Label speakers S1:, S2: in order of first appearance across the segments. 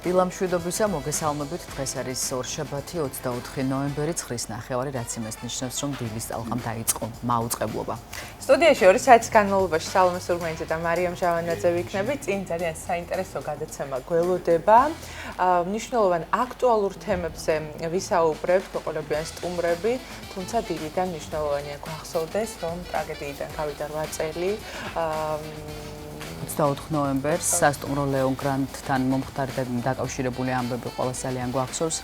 S1: დილამშვიდობისა მოგესალმებით. დღეს არის ორშაბათი 24 ნოემბერი ცხრის ნახევარი, რაც იმას ნიშნავს, რომ დილის წალღამ დაიწყო მაუწყებლობა.
S2: სტუდიაში 2 საათის განმავლობაში სალომე სურმენიძე და მარიამ ჟავანაძე ვიქნებით. წინ ძალიან საინტერესო გადაცემა გველოდება. მნიშვნელოვან აქტუალურ თემებზე ვისაუბრებთ, მოყოლებიან სტუმრები, თუმცა დილიდან მნიშვნელოვანია გვახსოვდეს, რომ ტრაგედიიდან გავიდა 8 წელი.
S1: 24 ნოემბერს სასტუმრო ლეონ გრანდთან მომხდარი და დაკავშირებული ამბები ყველას ძალიან გვახსოვს.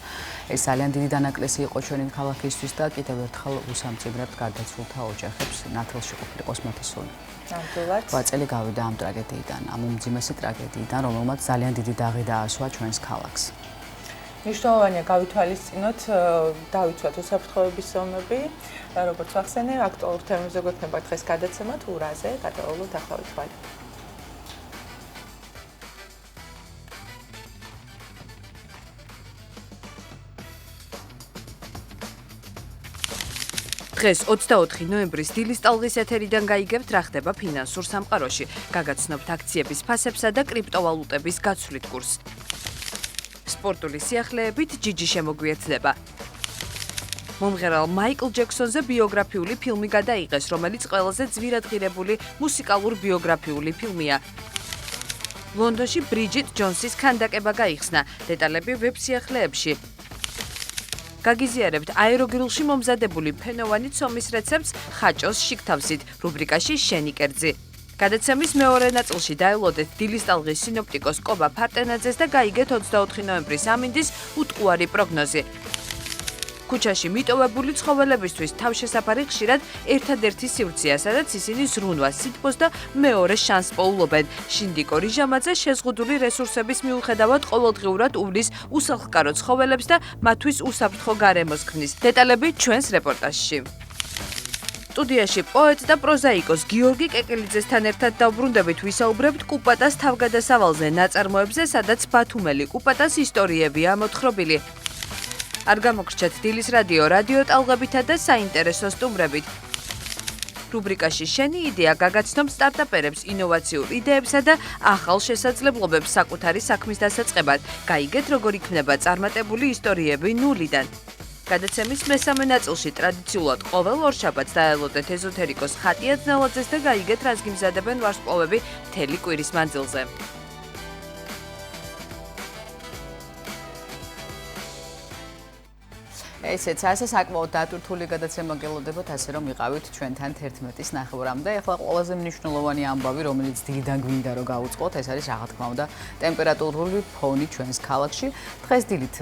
S1: ეს ძალიან დიდი დანაკლისი იყო ჩვენი ქალაქისთვის და კიდევ ერთხელ უსამძიმრებთ გარდაცვლილთა ოჯახებს, ნათელში ყოფილიყოს მათი სული.
S2: ნამდვილად.
S1: 8 წელი გავიდა ამ ტრაგედიიდან, ამ უმძიმესი ტრაგედიიდან, რომელმაც ძალიან დიდი დაღი დაასვა ჩვენს ქალაქს.
S2: მნიშვნელოვანია გავითვალისწინოთ, დავიცვათ უსაფრთხოების ზომები, როგორც ახსენე, აქტუალურ თემებზე გვექნება დღეს გადაცემა, თუ რაზე გადავალოთ ახალი თვალი.
S3: დღეს 24 ნოემბრის დილის ტალღის ეთერიდან გაიგებთ რა ხდება ფინანსურ სამყაროში. გაგაცნობთ აქციების ფასებსა და კრიპტოვალუტების გაცვლით კურსს. სპორტული სიახლეებით ჯიჯი შემოგვიერთდება. მომღერალ მაიკლ ჯექსონზე ბიოგრაფიული ფილმი გადაიღეს, რომელიც ყველაზე ძვირად ღირებული მუსიკალურ ბიოგრაფიული ფილმია. ლონდონში ბრიჯიტ ჯონსის ქანდაკება გაიხსნა. დეტალები ვებ-სიახლეებში. გაგიზიარებთ აეროგრილში მომზადებული ფენოვანი ცომის რეცეპტს ხაჭოს შიგთავსით რუბრიკაში შენი კერძი. გადაცემის მეორე ნაწილში დაელოდეთ დილის ტალღის სინოპტიკოს კობა ფარტენაძეს და გაიგეთ 24 ნოემბრის ამინდის უტყუარი პროგნოზი. ქუჩაში მიტოვებული ცხოველებისთვის თავშესაფარი ხშირად ერთადერთი სივრცეა, სადაც ისინი ზრუნვას, სითბოს და მეორე შანსს პოულობენ. შინდიკო რიჟამაძე შეზღუდული რესურსების მიუხედავად ყოველდღიურად უვლის უსახლკარო ცხოველებს და მათთვის უსაფრთხო გარემოს ქმნის. დეტალები ჩვენს რეპორტაჟში. სტუდიაში პოეტ და პროზაიკოს გიორგი კეკელიძესთან ერთად დავბრუნდებით, ვისაუბრებთ კუპატას თავგადასავალზე, ნაწარმოებზე, სადაც ბათუმელი კუპატას ისტორიებია მოთხრობილი. არ გამოგრჩეთ დილის რადიო, რადიო ტალღებითა და საინტერესო სტუმრებით. რუბრიკაში შენი იდეა გაგაცნობ სტარტაპერებს ინოვაციურ იდეებსა და ახალ შესაძლებლობებს საკუთარი საქმის დასაწყებად. გაიგეთ, როგორ იქნება წარმატებული ისტორიები ნულიდან. გადაცემის მესამე ნაწილში ტრადიციულად ყოველ ორშაბათს დაელოდეთ ეზოთერიკოს ხატია ძნელაძეს და გაიგეთ, რას გიმზადებენ ვარსკვლავები მთელი კვირის მანძილზე.
S1: ესეც ასე საკმაოდ დატვირთული გადაცემა გელოდებათ, ასე რომ იყავით ჩვენთან 11-ის ნახევრამდე. ახლა ყველაზე მნიშვნელოვანი ამბავი, რომელიც დილიდან გვინდა რომ გავუწყოთ, ეს არის რა თქმა უნდა ტემპერატურული ფონი ჩვენს ქალაქში. დღეს დილით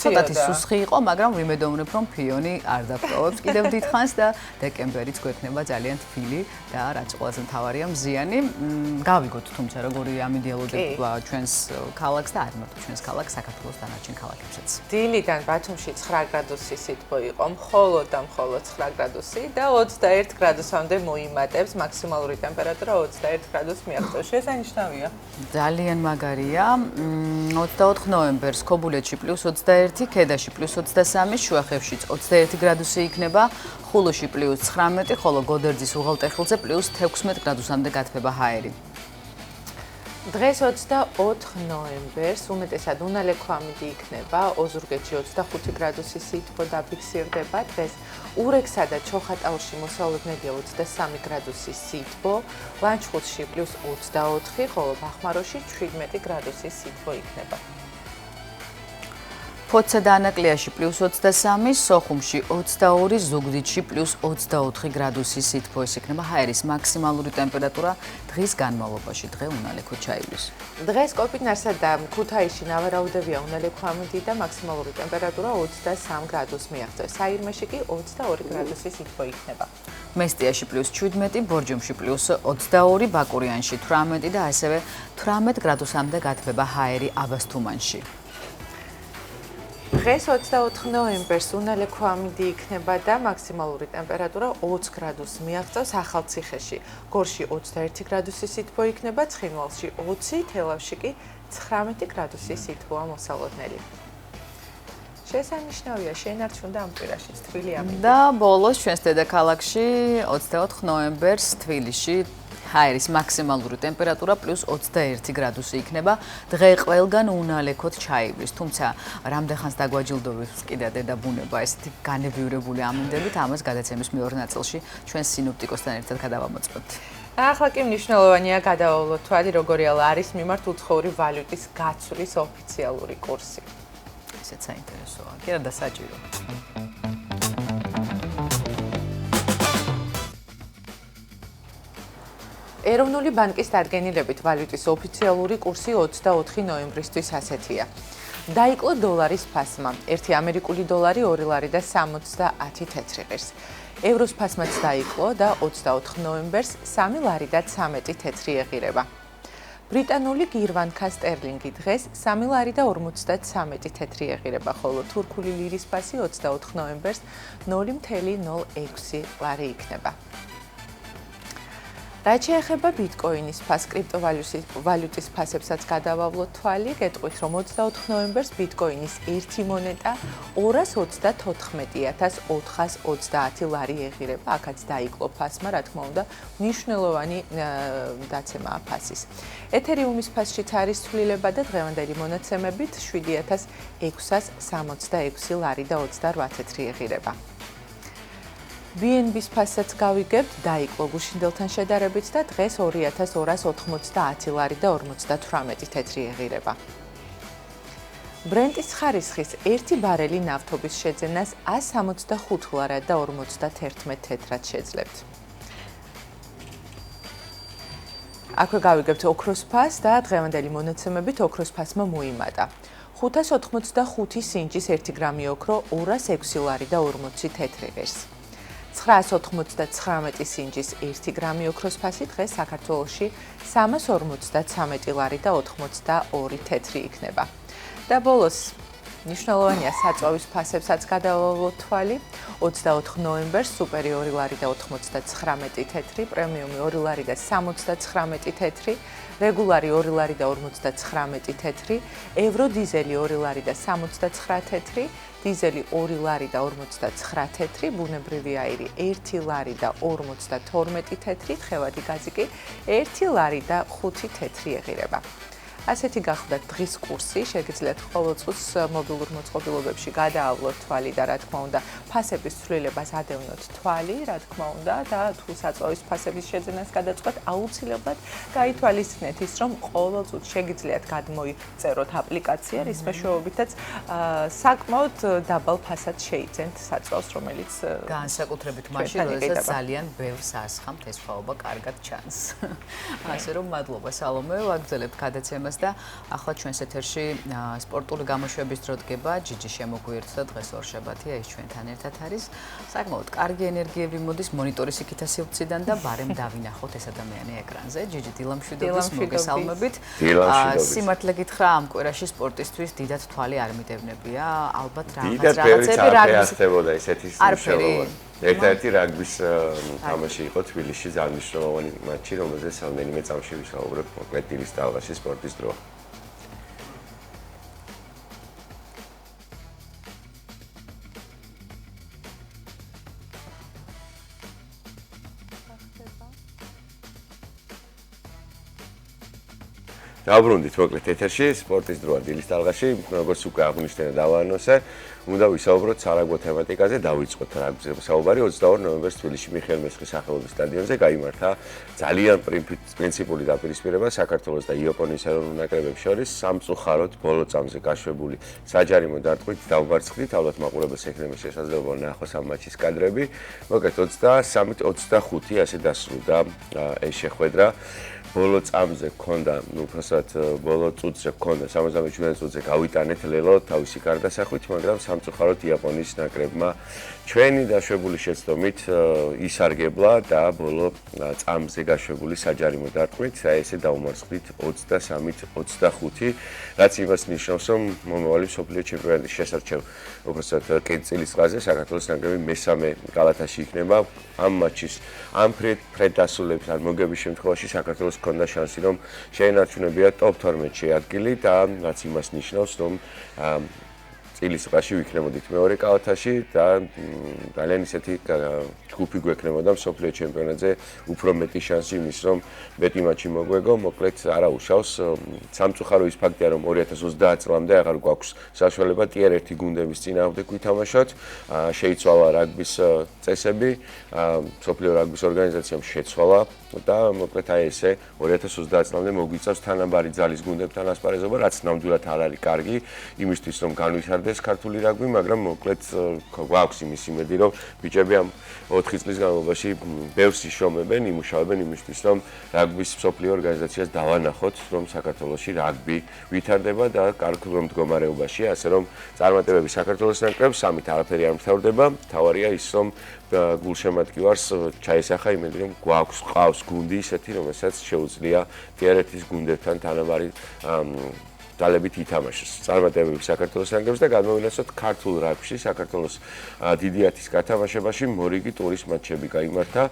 S1: ცოტათი სუსხი იყო, მაგრამ ვიმედოვნებ, რომ ფიონი არ დაგტოვებს კიდევ დიდხანს და დეკემბერიც გვექნება ძალიან თბილი და რაც ყველაზე მთავარია მზიანი. გავიგოთ თუმცა როგორი ამიდიალოდება ჩვენს ქალაქს და არ მარტო ჩვენს ქალაქს, საქართველოს დანარჩენ ქალაქებსაც.
S2: დილიდან ბათუმში 9 გრადუსი სითბო იყო, მხოლოდ 9 გრადუსი და 21 გრადუსამდე მოიმატებს, მაქსიმალური ტემპერატურა 21 გრადუსს მიაღწევს. შესანიშნავია.
S1: ძალიან მაგარია. 24 ნოემბერს ქობულეთში +21, ქედაში +23, შუახევშიც 21 გრადუსი იქნება, ხულოში +19, ხოლო გოდერძის უღელტეხილზე +16 გრადუსამდე გათბება ჰაერი.
S2: დღეს 24 ნოემბერს უმეტესად უნალექვამიდი იქნება, ოზურგეთში 25 გრადუსი სითბო დაფიქსირდება. დღეს ურექსა და ჩოხატაურში მოსალოდნელია 23 გრადუსი სითბო, ლანჩხუთში +24, ხოლო ბახმაროში 17 გრადუსი სითბო იქნება.
S1: ფოთსა და ანაკლიაში +23, სოხუმში 22, ზუგდიდში +24 გრადუსი სითბო ეს იქნება ჰაერის მაქსიმალური ტემპერატურა დღის განმავლობაში. დღე უნალექვით ჩაივლის.
S2: დღეს კოპინარსა და ქუთაისში ნავარაუდებია უნალექვამიდი და მაქსიმალური ტემპერატურა 23 გრადუსს მიაღწევს. საირმეში კი 22 გრადუსი სითბო იქნება.
S1: მესტიაში +17, ბორჯომში +22, ბაკურიანში 18 და ასევე 18 გრადუსამდე გათბება ჰაერი აბასთუმანში.
S2: დღეს 24 ნოემბერს უნალექვამიდი იქნება და მაქსიმალური ტემპერატურა 20 გრადუსს მიაღწევს ახალციხეში. გორში 21 გრადუსი სითბო იქნება, ცხინვალში 20, თელავში კი 19 გრადუსი სითბოა მოსალოდნელი. შესანიშნავია, შენარჩუნდა ამ კვირაშიც თბილი ამინდი.
S1: და ბოლოს ჩვენს დედაქალაქში 24 ნოემბერს თბილისში ჰაერის მაქსიმალური ტემპერატურა +21 გრადუსი იქნება. დღე ყველგან უნალექოდ ჩაივლის, თუმცა რამდენხანს დაგვაჯილდოვებს კიდე დედაბუნება ესეთი განებიურებული ამინდებით, ამას გადაცემის მეორე ნაწილში ჩვენ სინოპტიკოსთან ერთად გადავამოწმებთ.
S2: ახლა კი მნიშვნელოვანია გადავავლოთ თვალი, როგორი არის მიმართ უცხოური ვალუტის გაცვლის ოფიციალური კურსი.
S1: ესეც საინტერესოა, კი რა და საჭირო.
S2: ეროვნული ბანკის დადგენილებით ვალუტის ოფიციალური კურსი 24 ნოემბრისთვის ასეთია. დაიკლო დოლარის ფასმა, 1 ამერიკული დოლარი 2 ლარი და 70 თეთრი ღირს. ევროს ფასმაც დაიკლო და 24 ნოემბერს 3 ლარი და 13 თეთრი ეღირება. ბრიტანული გირვანქა სტერლინგი დღეს 3 ლარი და 53 თეთრი ეღირება, ხოლო თურქული ლირის ფასი 24 ნოემბერს 0.06 ლარი იქნება. რაც შეეხება ბიტკოინის ფასს, კრიპტოვალუტის ფასებსაც გადავავლოთ თვალი, გეტყვით, რომ 24 ნოემბერს ბიტკოინის 1 მონეტა 230,430 ლარი ეღირება, აქაც დაიკლო ფასმა, რა თქმა უნდა, მნიშვნელოვანი დაცემაა ფასის. ეთერიუმის ფასშიც არის ცვლილება და დღევანდელი მონაცემებით 7,666 ლარი და 28 თეთრი ეღირება. BNB-ს ფასსაც გავიგებთ, დაიკლო გუშინდელთან შედარებით და დღეს 2290 ლარი და 58 თეთრი ეღირება. ბრენტის ხარისხის 1 ბარელი ნავთობის შეძენას 165 ლარად და 51 თეთრად შეძლებთ. აქვე გავიგებთ ოქროს ფასს და დღევანდელი მონაცემებით ოქროს ფასმა მოიმატა. 585 სინჯის 1 გრამი ოქრო 206 ლარი და 40 თეთრი ღირს. 999 სინჯის 1 გრამი ოქროს ფასი დღეს საქართველოში 353 ლარი და 82 თეთრი იქნება. და ბოლოს მნიშვნელოვანია საწვავის ფასებსაც გადავავლოთ თვალი. 24 ნოემბერს სუპერი 2 ლარი და 99 თეთრი, პრემიუმი 2 ლარი და 79 თეთრი, რეგულარი 2 ლარი და 59 თეთრი, ევრო დიზელი 2 ლარი და 69 თეთრი, დიზელი 2 ლარი და 59 თეთრი, ბუნებრივი აირი 1 ლარი და 52 თეთრი, თხევადი გაზი კი 1 ლარი და 5 თეთრი ეღირება. ასეთი გახლდათ დღის კურსი, შეგიძლიათ ყოველ წუთს მობილურ მოწყობილობებში გადაავლოთ თვალი და რა თქმა უნდა, ფასების ცვლილებას ადევნოთ თვალი, რა თქმა უნდა, და თუ საწვავის ფასების შეძენას გადაწყვეტ, აუცილებლად გაითვალისწინეთ ის, რომ ყოველ წუთს შეგიძლიათ გადმოიწეროთ აპლიკაცია, რის მეშვეობითაც საკმაოდ დაბალ ფასად შეიძენთ საწვავს, რომელიც
S1: განსაკუთრებით მაშინ, როდესაც ძალიან ბევრს ასხამთ, ეს სხვაობა კარგად ჩანს. ასე რომ მადლობა სალომე, ვაგრძელებთ გადაცემას და ახლა ჩვენს ეთერში სპორტული გამოშვების დრო დგება. ჯიჯი შემოგვიერთდა დღეს ორშაბათია, ის ჩვენთან ერთად არის. საკმაოდ კარგი ენერგიები მოდის მონიტორის იქითა სივრციდან და ბარემ დავინახოთ ეს ადამიანი ეკრანზე. ჯიჯი დილამშვიდობის მოგესალმებით. სიმართლე გითხრა, ამ კვირაში სპორტისთვის დიდად თვალი არ მიდევნებია. ალბათ რაღაცები
S4: რაგბისებოდა ესეთი მნიშვნელოვანი. ერთ-ერთი რაგბის თამაში იყო თბილისში, ძალიან მნიშვნელოვანი მატჩი, რომელზეც რამდენიმე წამში ვისაუბრებ, მოკლედ დილის ტალღაში სპორტის დრო. დაბრუნდით მოკლედ ეთერში სპორტის დროა დილის ტალღაში, როგორც უკვე აღნიშნე დავაანონსე, უნდა ვისაუბროთ სარაგბო თემატიკაზე, დავიწყოთ რაგბიზე საუბარი. 22 ნოემბერს თბილისში მიხეილ მესხის სახელობის სტადიონზე გაიმართა ძალიან პრინციპული დაპირისპირება საქართველოს და იაპონიის ეროვნულ ნაკრებებს შორის სამწუხაროდ ბოლო წამზე გაშვებული საჯარიმო დარტყმით დავმარცხდით, ალბათ მაყურებელს ექნება შესაძლებლობა ნახოს ამ მატჩის კადრები. მოკლედ 23-25 ასე დასრულდა ეს შეხვედრა. ბოლო წამზე გქონდა, უბრალოდ ბოლო წუთზე გქონდა 77 წუთზე გავიტანეთ ლელო თავისი გარდასახვით, მაგრამ სამწუხაროდ იაპონიის ნაკრებმა ჩვენი დაშვებული შეცდომით ისარგებლა და ბოლო წამზე გაშვებული საჯარიმო დარტყმით ესე დაუმარცხდით 23-25, რაც იმას ნიშნავს, რომ მომავალი მსოფლიო ჩემპიონატის შესარჩევ უბრალოდ კენწილის ხაზზე საქართველოს ნაკრები მესამე კალათაში იქნება. ამ მატჩის ამ ფრედასრულების ან მოგების შემთხვევაში საქართველოს ჰქონდა შანსი, რომ შეენარჩუნებია ტოპ 12-ში ადგილი და რაც იმას ნიშნავს, რომ წილის წაში ვიქნებოდით მეორე კალათაში და ძალიან ისეთი ჯგუფი გვექნებოდა მსოფლიო ჩემპიონატზე უფრო მეტი შანსი იმის რომ მეტი მატჩი მოგვეგო, მოკლედ არა უშავს. სამწუხარო ის ფაქტია რომ 2030 წლამდე აღარ გვაქვს საშუალება ტიერ 1 გუნდების წინააღმდეგ ვითამაშოთ. შეიცვალა რაგბის წესები, მსოფლიო რაგბის ორგანიზაციამ შეცვალა და მოკლედ აი ესე 2030 წლამდე მოგვიწევს თანაბარი ძალის გუნდებთან ასპარეზობა, რაც ნამდვილად არ არის კარგი იმისთვის რომ განვითარდეს ქართული რაგბი, მაგრამ მოკლედ გვაქვს იმის იმედი რომ ბიჭები ამ 4 წლის განმავლობაში ბევრს იშრომებენ, იმუშავებენ იმისთვის რომ რაგბის მსოფლიო ორგანიზაციას დავანახოთ, რომ საქართველოში რაგბი ვითარდება და კარგ მდგომარეობაშია, ასე რომ წარმატებები საქართველოს ნაკრებს, ამით არაფერი არ მთავრდება. თავარია ის რომ გულშემატკივარს ჩაისახა იმედი რომ გვაქვს გუნდი ისეთი, რომელსაც შეუძლია ტიარ-1-ის გუნდებთან თანაბარი ძალებით ითამაშოს. წარმატებები საქართველოს ნაკრებს და გადმოვინაცოთ ქართულ რაგბში საქართველოს დიდი 10-ის გათამაშებაში მორიგი ტურის მატჩები გაიმართა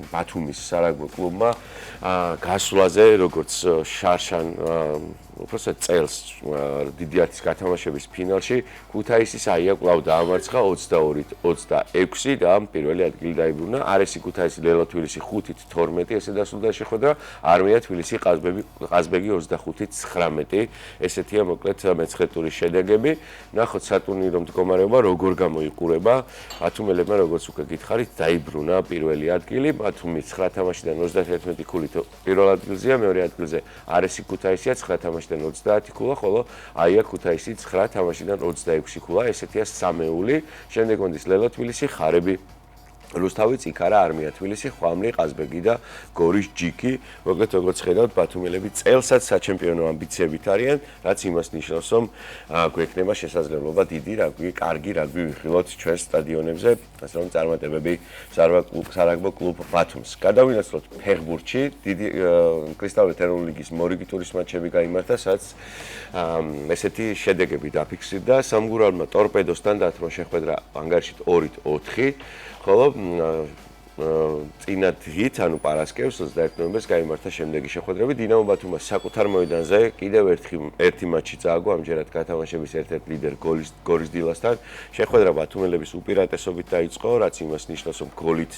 S4: ბათუმის სარაგბო კლუბმა გასვლაზე როგორც შარშან უბრალოდ წელს დიდი 10-ის გათამაშების ფინალში ქუთაისის აია კვლავ დაამარცხა 22-26 და პირველი ადგილი დაიბრუნა. არესი ქუთაისი ლელო თბილისი 5-12 ესე დასრულდა შეხვედრა. არმია თბილისი ყაზბეგი 25-19 ესეთია მოკლედ მე-9 ტურის შედეგები. ნახოთ სატურნირო მდგომარეობა როგორ გამოიყურება. ბათუმელებმა როგორც უკვე გითხარით დაიბრუნა პირველი ადგილი. ბათუმი 9 თამაშიდან 31 ქულით პირველ ადგილზეა, მეორე ადგილზე არესი ქუთაისია 9 თამაშიდან 30 ქულა, ხოლო აია ქუთაისი 9 თამაშიდან 26 ქულა. ესეთია სამეული. შემდეგ მონდის ლელო თბილისი, ხარები რუსთავი, წიქარა, არმია თბილისი, ხვამლი, ყაზბეგი და გორის ჯიქი. მოკლედ როგორც ხედავთ, ბათუმელები წელსაც საჩემპიონო ამბიციებით არიან, რაც იმას ნიშნავს, რომ გვექნება შესაძლებლობა დიდი რაგბი, კარგი რაგბი ვიხილოთ ჩვენ სტადიონებზე, ასე რომ წარმატებები სარაგბო კლუბ ბათუმს. გადავინაცვლოთ ფეხბურთში, დიდი კრისტალურ ეროვნული ლიგის მორიგი ტურის მატჩები გაიმართა, სადაც ესეთი შედეგები დაფიქსირდა. სამგურალმა ტორპედოსთან დათმო შეხვედრა ანგარიშით 2-4. ხოლო წინა დღით, ანუ პარასკევს 21 ნოემბერს გაიმართა შემდეგი შეხვედრები. დინამო ბათუმმა საკუთარ მოედანზე კიდევ ერთი მატჩი წააგო, ამჯერად გათამაშების ერთ-ერთ ლიდერ გორის დილასთან. შეხვედრა ბათუმელების უპირატესობით დაიწყო, რაც იმას ნიშნავს, რომ გოლით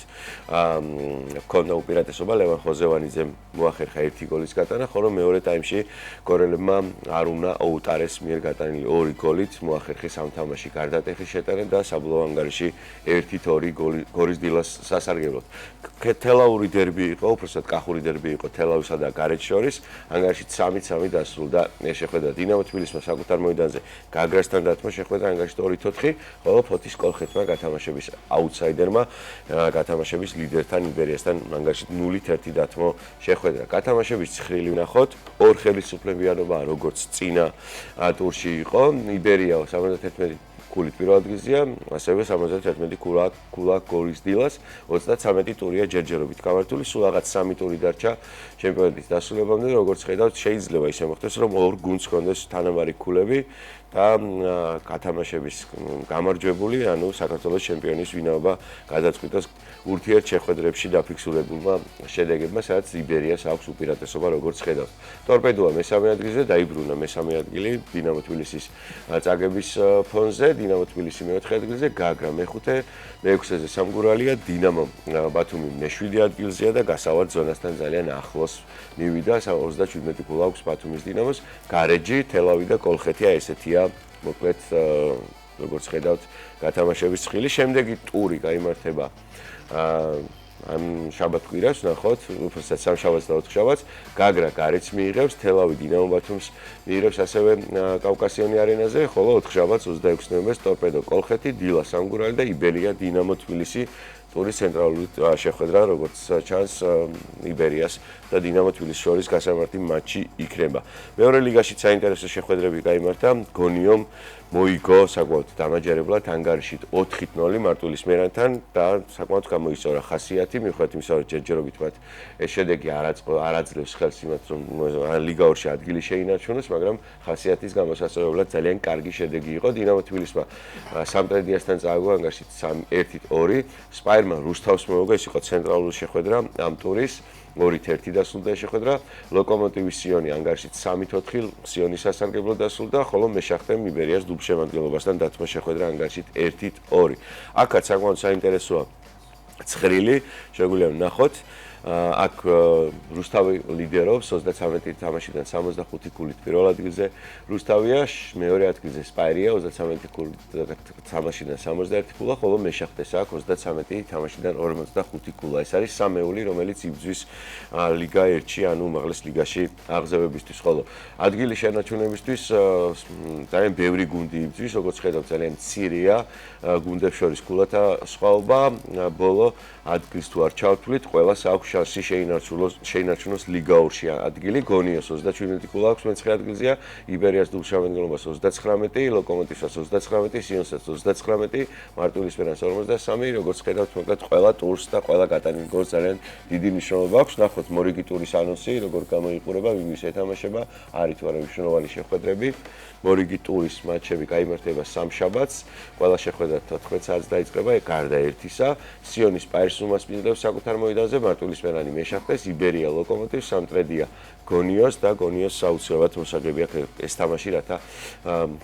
S4: ჰქონდა უპირატესობა. ლევან ხოზევანიძემ მოახერხა 1 გოლის გატანა, ხოლო მეორე ტაიმში გორელებმა არ უნდა ოუტარეს მიერ გატანილი 2 გოლით მოახერხეს ამ თამაში გარდატეხის შეტანა და საბოლოო ანგარიში 1-2 გორის დილას სასარგებლოდ. თელავური დერბი იყო, უბრალოდ კახური დერბი იყო თელავისა და გარეთ შორის. ანგარიში 3-3 დასრულდა ეს შეხვედრა. დინამო თბილისმა საკუთარ მოედანზე გაგრასთან დათმო შეხვედრა ანგარიშით 2-4, ხოლო ფოთის კოლხეთმა გათამაშების აუტსაიდერმა გათამაშების ლიდერთან იბერიასთან ანგარიშით 0-1 დათმო შეხვედრა. გათამაშების ცხრილი ვნახოთ, ორ ხელისუფლებიანობა როგორც წინა ტურში იყო. იბერია 71 ქულით პირველ ადგილზეა, ასევე 71 ქულა გორის დილას, 33 ტურია ჯერჯერობით გამართული, სულ რაღაც 3 ტური დარჩა ჩემპიონატის დასრულებამდე, როგორც ხედავთ, შეიძლება ისე მოხდეს, რომ ორ გუნდს ჰქონდეს თანაბარი ქულები და გათამაშების გამარჯვებული, ანუ საქართველოს ჩემპიონის ვინაობა გადაწყვიტოს ურთიერთ შეხვედრებში დაფიქსირებულმა შედეგებმა, სადაც იბერიას აქვს უპირატესობა, როგორც ხედავთ. ტორპედოა მესამე ადგილზე დაიბრუნა მესამე ადგილი დინამო თბილისის წაგების ფონზე, დინამო თბილისი მეოთხე ადგილზე, გაგრა მეხუთე, მეექვსეზე სამგურალია, დინამო ბათუმი მე-7 ადგილზეა და გასავართ ზონასთან ძალიან ახლოს მივიდა, 37 ქულა აქვს ბათუმის დინამოს, გარეჯი, თელავი და კოლხეთი ესეთია მოკლედ როგორც ხედავთ გათამაშების ცხრილი. შემდეგი ტური გაიმართება ამ შაბათ-კვირას, ნახოთ, უბრალოდ სამშაბათს და ოთხშაბათს, გაგრა გარეთს მიიღებს, თელავი დინამო ბათუმს მიიღებს ასევე კავკასიონი არენაზე, ხოლო ოთხშაბათს 26 ნოემბერს ტორპედო კოლხეთი, დილა სამგურალი და იბერია დინამო თბილისი ტურის ცენტრალური შეხვედრა, როგორც ჩანს იბერიას და დინამო თბილისის შორის გასამართი მატჩი იქნება. მეორე ლიგაში საინტერესო შეხვედრები გაიმართა, გონიომ მოიგო საკმაოდ დამაჯერებლად ანგარიშით 4-0 მარტვილის მერანთან და საკმაოდ გამოიწორა ხასიათი, მიუხედავად იმისა, რომ ჯერჯერობით მათ ეს შედეგი არ აძლევს ხელს იმათ, რომ ლიგა 2-ში ადგილი შეინარჩუნოს, მაგრამ ხასიათის გამოსასწორებლად ძალიან კარგი შედეგი იყო. დინამო თბილისმა სამტრედიასთან წააგო ანგარიშით 1-2, სპაირმა რუსთავს მოუგო, ეს იყო ცენტრალური შეხვედრა ამ ტურის. 2-1 დასრულდა შეხვედრა. ლოკომოტივის სიონი ანგარიშით 3-4 სიონის სასარგებლოდ დასრულდა, ხოლო მეშახტემ იბერიას დუბლშემადგენლობასთან დათმო შეხვედრა ანგარიშით 1-2. აქაც საკმაოდ საინტერესოა ცხრილი, შეგვიძლია ვნახოთ. აქ რუსთავი ლიდერობს 33 თამაშიდან 65 გოლით პირველ ადგილზე რუსთავია, მეორე ადგილზე სპაიერია 33 გოლით თამაშიდან 61 გოლა, ხოლო მეშახტეს აქვს 33 თამაშიდან 45 გოლა. ეს არის სამეული, რომელიც იბრძვის ლიგა 1-ში, ანუ უმაღლეს ლიგაში აღზევებისთვის, ხოლო ადგილი შენარჩუნებისთვის ძალიან ბევრი გუნდი იბრძვის, როგორც ხედავთ, ძალიან მცირეა გუნდებს შორის გულათა სხვაობა, ბოლო ადგილს თუ არ ჩავთვლით, ყველას აქვს შანსი შეინარჩუნოს ლიგა 2-ში ადგილი. გონიოს 37 გოლა აქვს, მე-9 ადგილზეა, იბერიას დუბლშემადგენლობას 39, ლოკომოტივსაც 39, სიონსაც 39, მარტვილისპირას 53, როგორც ხედავთ, მოკლედ ყველა ტურს და ყველა გატანილ გოლს ძალიან დიდი მნიშვნელობა აქვს. ნახოთ მორიგი ტურის ანონსი, როგორ გამოიყურება, ვინ ეთამაშება, არის თუ არა მნიშვნელოვანი შეხვედრები. მორიგი ტურის მატჩები გაიმართება სამშაბათს, ყველა შეხვედრა 14 საათს დაიწყება, გარდა ერთისა. სიონის პაერს უმასპინძლებს საკუთარ მოედანზე, მარტვილისპირანი მეშახტეს, იბერია ლოკომოტივს, სამტრედია გონიოს და გონიოს აუცილებლად მოსაგები აქვს ეს თამაში, რათა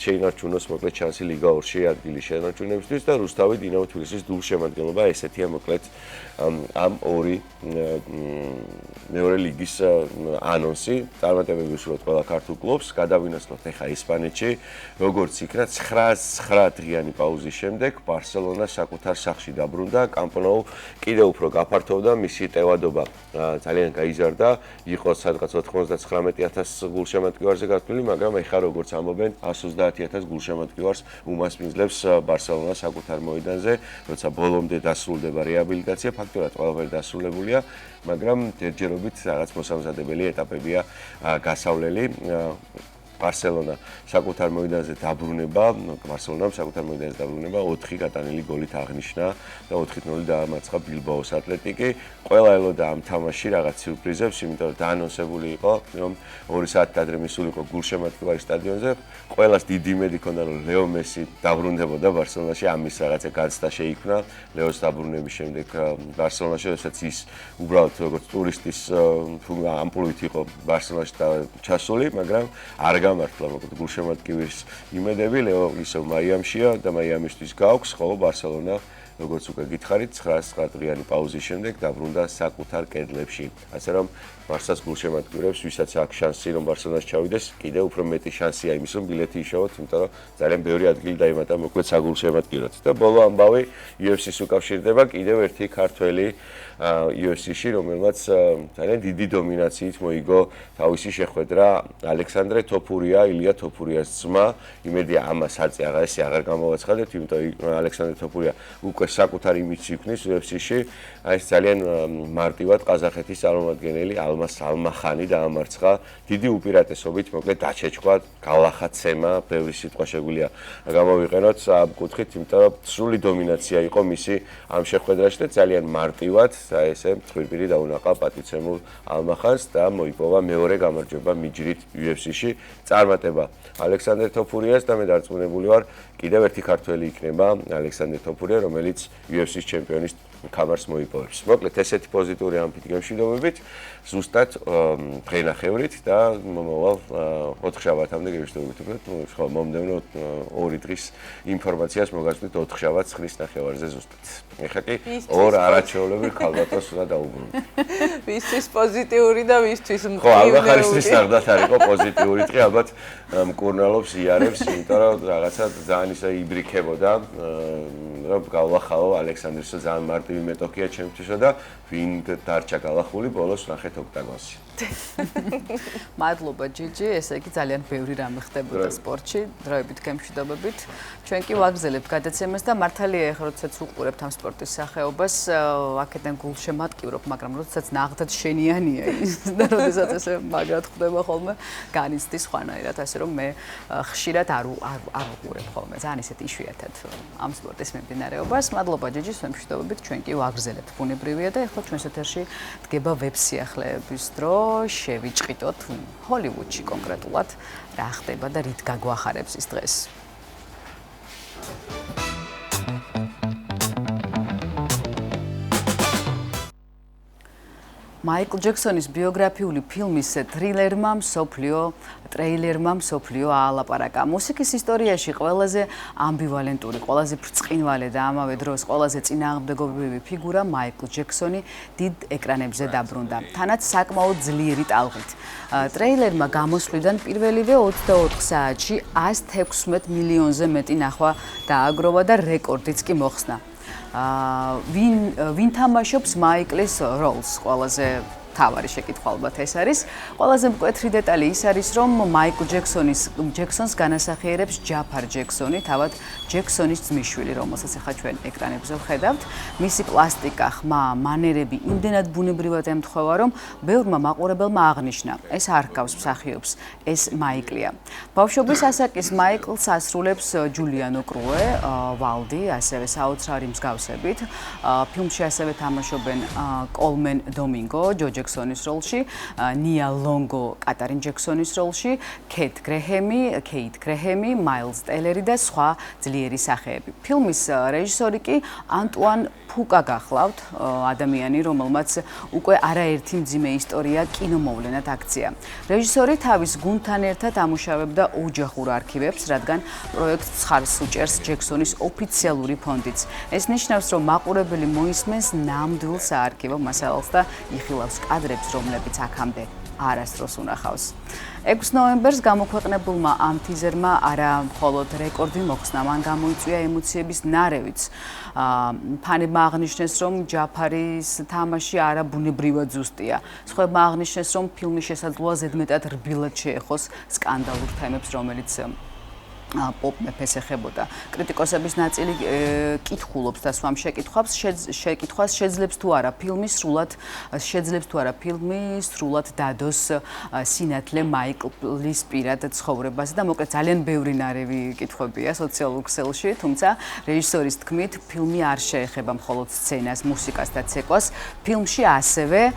S4: შეინარჩუნოს მოკლედ შანსი ლიგა 2-ში ადგილის შენარჩუნებისთვის და რუსთავი დინამო თბილისის დუბლშემადგენლობა, ესეთია მოკლედ ამ ორი მეორე ლიგის ანონსი. წარმატებები ვუსურვოთ ყველა ქართულ კლუბს, გადავინაცვლოთ ახლა ესპანეთში, როგორც იქნა 9 დღიანი პაუზის შემდეგ ბარსელონა საკუთარ სახლში დაბრუნდა, კამპ-ნოუ კიდევ უფრო გაფართოვდა, მისი ტევადობა ძალიან გაიზარდა, იყო სადღაც 99,000 გულშემატკივარზე გათვლილი, მაგრამ ეხლა როგორც ამბობენ 130,000 გულშემატკივარს უმასპინძლებს ბარსელონა საკუთარ მოედანზე, როცა ბოლომდე დასრულდება რეაბილიტაცია, ფაქტობრივად ყველაფერი დასრულებულია, მაგრამ ჯერჯერობით რაღაც მოსამზადებელი ეტაპებია გასავლელი. ბარსელონა საკუთარ მოედანზე დაბრუნება, ბარსელონამ საკუთარ მოედანზე დაბრუნება 4 გატანილი გოლით აღნიშნა და 4-0 დაამარცხა ბილბაოს ატლეტიკი. ყველა ელოდა ამ თამაში რაღაც სიურპრიზებს, იმიტომ რომ დაანონსებული იყო, რომ 2 საათი ადრე მისულიყო გულშემატკივარი სტადიონზე. ყველას დიდი იმედი ჰქონდა, რომ ლეო მესი დაბრუნდებოდა ბარსელონაში, ამის რაღაცა განცდა შეიქმნა. ლეოს დაბრუნების შემდეგ ბარსელონაში, როდესაც ის უბრალოდ როგორც ტურისტის ამპლუით იყო ბარსელონაში ჩასული, მაგრამ არ გამართლა მოკლედ გულშემატკივის იმედები, ლეო ისევ მაიამშია და მაიამისთვის გააქვს, ხოლო ბარსელონა როგორც უკვე გითხარით, 9 დღიანი პაუზის შემდეგ დაბრუნდა საკუთარ კედლებში. ასე რომ ბარსას გულშემატკივრებს, ვისაც აქვს შანსი, რომ ბარსელონაში ჩავიდეს, კიდევ უფრო მეტი შანსია იმის, რომ ბილეთი იშოვოთ, იმიტომ რომ ძალიან ბევრი ადგილი დაემატა მოკლედ საგულშემატკივრად. და ბოლო ამბავი UFC-ს უკავშირდება კიდევ ერთი ქართველი UFC-ში, რომელმაც ძალიან დიდი დომინაციით მოიგო თავისი შეხვედრა ალექსანდრე თოფურია, ილია თოფურიას ძმა. იმედია ამას აღარ გამოვაცხადებთ, იმიტომ რომ ალექსანდრე თოფურია უკვე საკუთარ იმიჯს იქნის UFC-ში. ეს ძალიან მარტივად ყაზახეთის წარმომადგენელი ალმას ალმახანი დაამარცხა დიდი უპირატესობით, მოკლედ დაჩეჩქვა, გალახაცემა, ბევრი სიტყვა შეგვიძლია გამოვიყენოთ ამ კუთხით, იმიტომ რომ სრული დომინაცია იყო მისი ამ შეხვედრაში და ძალიან მარტივად ესე მწვირპირი დაუნაყა პატიცემულ ალმახანს და მოიპოვა მეორე გამარჯვება მიჯრით UFC-ში. წარმატება ალექსანდრე თოფურიას და მე დარწმუნებული ვარ, კიდევ ერთი ქართველი იქნება ალექსანდრე თოფურია, რომელიც UFC-ს ჩემპიონის კამარს მოიპოვებს. მოკლედ ესეთი პოზიტიური ამბით გემშვიდობებით, ზუსტად დღენახევრით და მომავალ 4 შაბათამდე გემშვიდობებით. უფრო მომდევნო 2 დღის ინფორმაციას მოგაცნით 4 შაბათს 9:30-ზე ზუსტად. ეხლა კი ორ არაჩვეულებრივ ქალბატონს უნდა დაუბრუნდეთ.
S2: ვისთვის პოზიტიური და ვისთვის მყივი.
S4: ხო, ალბათ ნახდათ არ იყო პოზიტიური დღე, ალბათ მკურნალობს იარებს, იმიტომ რომ რაღაცა ძალიან ისე იბრიქებოდა, რომ გავახალო ალექსანდრესო ძალიან მარტივი მეტოქია ჩემთვისო და ვინ დარჩა გალახული ბოლოს ნახეთ ოქტაგონში.
S1: მადლობა ჯიჯი, ესე იგი ძალიან ბევრი რამე ხდებოდა სპორტში, დროებით გემშვიდობებით. ჩვენ კი ვაგრძელებთ გადაცემას და მართალია ეხლა როდესაც უყურებთ ამ სპორტის სახეობას, აქედან გულშემატკივრობ, მაგრამ როდესაც ნახდათ შენიანია ის და როდესაც ესე მაგრად ხდება ხოლმე, განიცდის სხვანაირად, ასე რომ მე ხშირად არ უყურებ ხოლმე, ძალიან ისეთ იშვიათად ამ სპორტის მიმდინარეობას. მადლობა ჯიჯი, გემშვიდობებით, ჩვენ კი ვაგრძელებთ ბუნებრივია და ეხლა ჩვენს ეთერში დგება ვებ-სიახლეების დრო. შევიჭყიდოთ ჰოლივუდში კონკრეტულად რა ხდება და რით გაგვახარებს ის დღეს. მაიკლ ჯექსონის ბიოგრაფიული ფილმის ტრილერმა მსოფლიო აალაპარაკა. მუსიკის ისტორიაში ყველაზე ამბივალენტური, ყველაზე ბრწყინვალე და ამავე დროს ყველაზე წინააღმდეგობრივი ფიგურა მაიკლ ჯექსონი დიდ ეკრანებზე დაბრუნდა. თანაც საკმაოდ ძლიერი ტალღით. ტრეილერმა გამოსვლიდან პირველივე 24 საათში 116 მილიონზე მეტი ნახვა დააგროვა და რეკორდიც კი მოხსნა. ვინ თამაშობს მაიკლის როლს? ყველაზე თავარი შეკითხვა ალბათ ეს არის. ყველაზე მკვეთრი დეტალი ის არის, რომ მაიკლ ჯექსონს განასახიერებს ჯაფარ ჯექსონი, თავად ჯექსონის ძმისშვილი, რომელსაც ახლა ჩვენ ეკრანებზე ვხედავთ. მისი პლასტიკა, ხმა, მანერები იმდენად ბუნებრივად ემთხვევა, რომ ბევრმა მაყურებელმა აღნიშნა, ეს არ ჰგავს მსახიობს, ეს მაიკლია. ბავშვობის ასაკის მაიკლს ასრულებს ჯულიანო კრუე, ვალდი, ასევე საოცარი მსგავსებით. ფილმში ასევე თამაშობენ კოლმენ დომინგო, ჯო ჯექსონის როლში, ნია ლონგო კატარინ ჯექსონის როლში, კეით გრეჰემი, მაილზ ტელერი და სხვა ძლიერი სახეები. ფილმის რეჟისორი კი ანტუან ფუკა გახლავთ, ადამიანი, რომელმაც უკვე არაერთი მძიმე ისტორია კინომოვლენად აქცია. რეჟისორი თავის გუნდთან ერთად ამუშავებდა ოჯახურ არქივებს, რადგან პროექტს ხარს უჭერს ჯექსონის ოფიციალური ფონდიც. ეს ნიშნავს, რომ მაყურებელი მოისმენს ნამდვილ საარქივო მასალას და იხილავს კადრებს, რომლებიც აქამდე არასდროს უნახავს. 6 ნოემბერს გამოქვეყნებულმა ამ ტიზერმა არა მხოლოდ რეკორდი მოხსნა, მან გამოიწვია ემოციების ნარევიც. ფანებმა აღნიშნეს, რომ ჯაფარის თამაში არაბუნებრივად ზუსტია. სხვებმა აღნიშნეს, რომ ფილმი შესაძლოა ზედმეტად რბილად შეეხოს სკანდალურ თემებს, რომელიც პოპ მეფეს ეხებოდა. კრიტიკოსების ნაწილი კითხულობს და სვამ შეკითხვას შეძლებს თუ არა ფილმი სრულად დადოს სინათლე მაიკლის პირად ცხოვრებაზე და მოკლედ ძალიან ბევრი ნარევი კითხვებია სოციალურ ქსელში, თუმცა რეჟისორის თქმით, ფილმი არ შეეხება მხოლოდ სცენას, მუსიკას და ცეკვას. ფილმში ასევე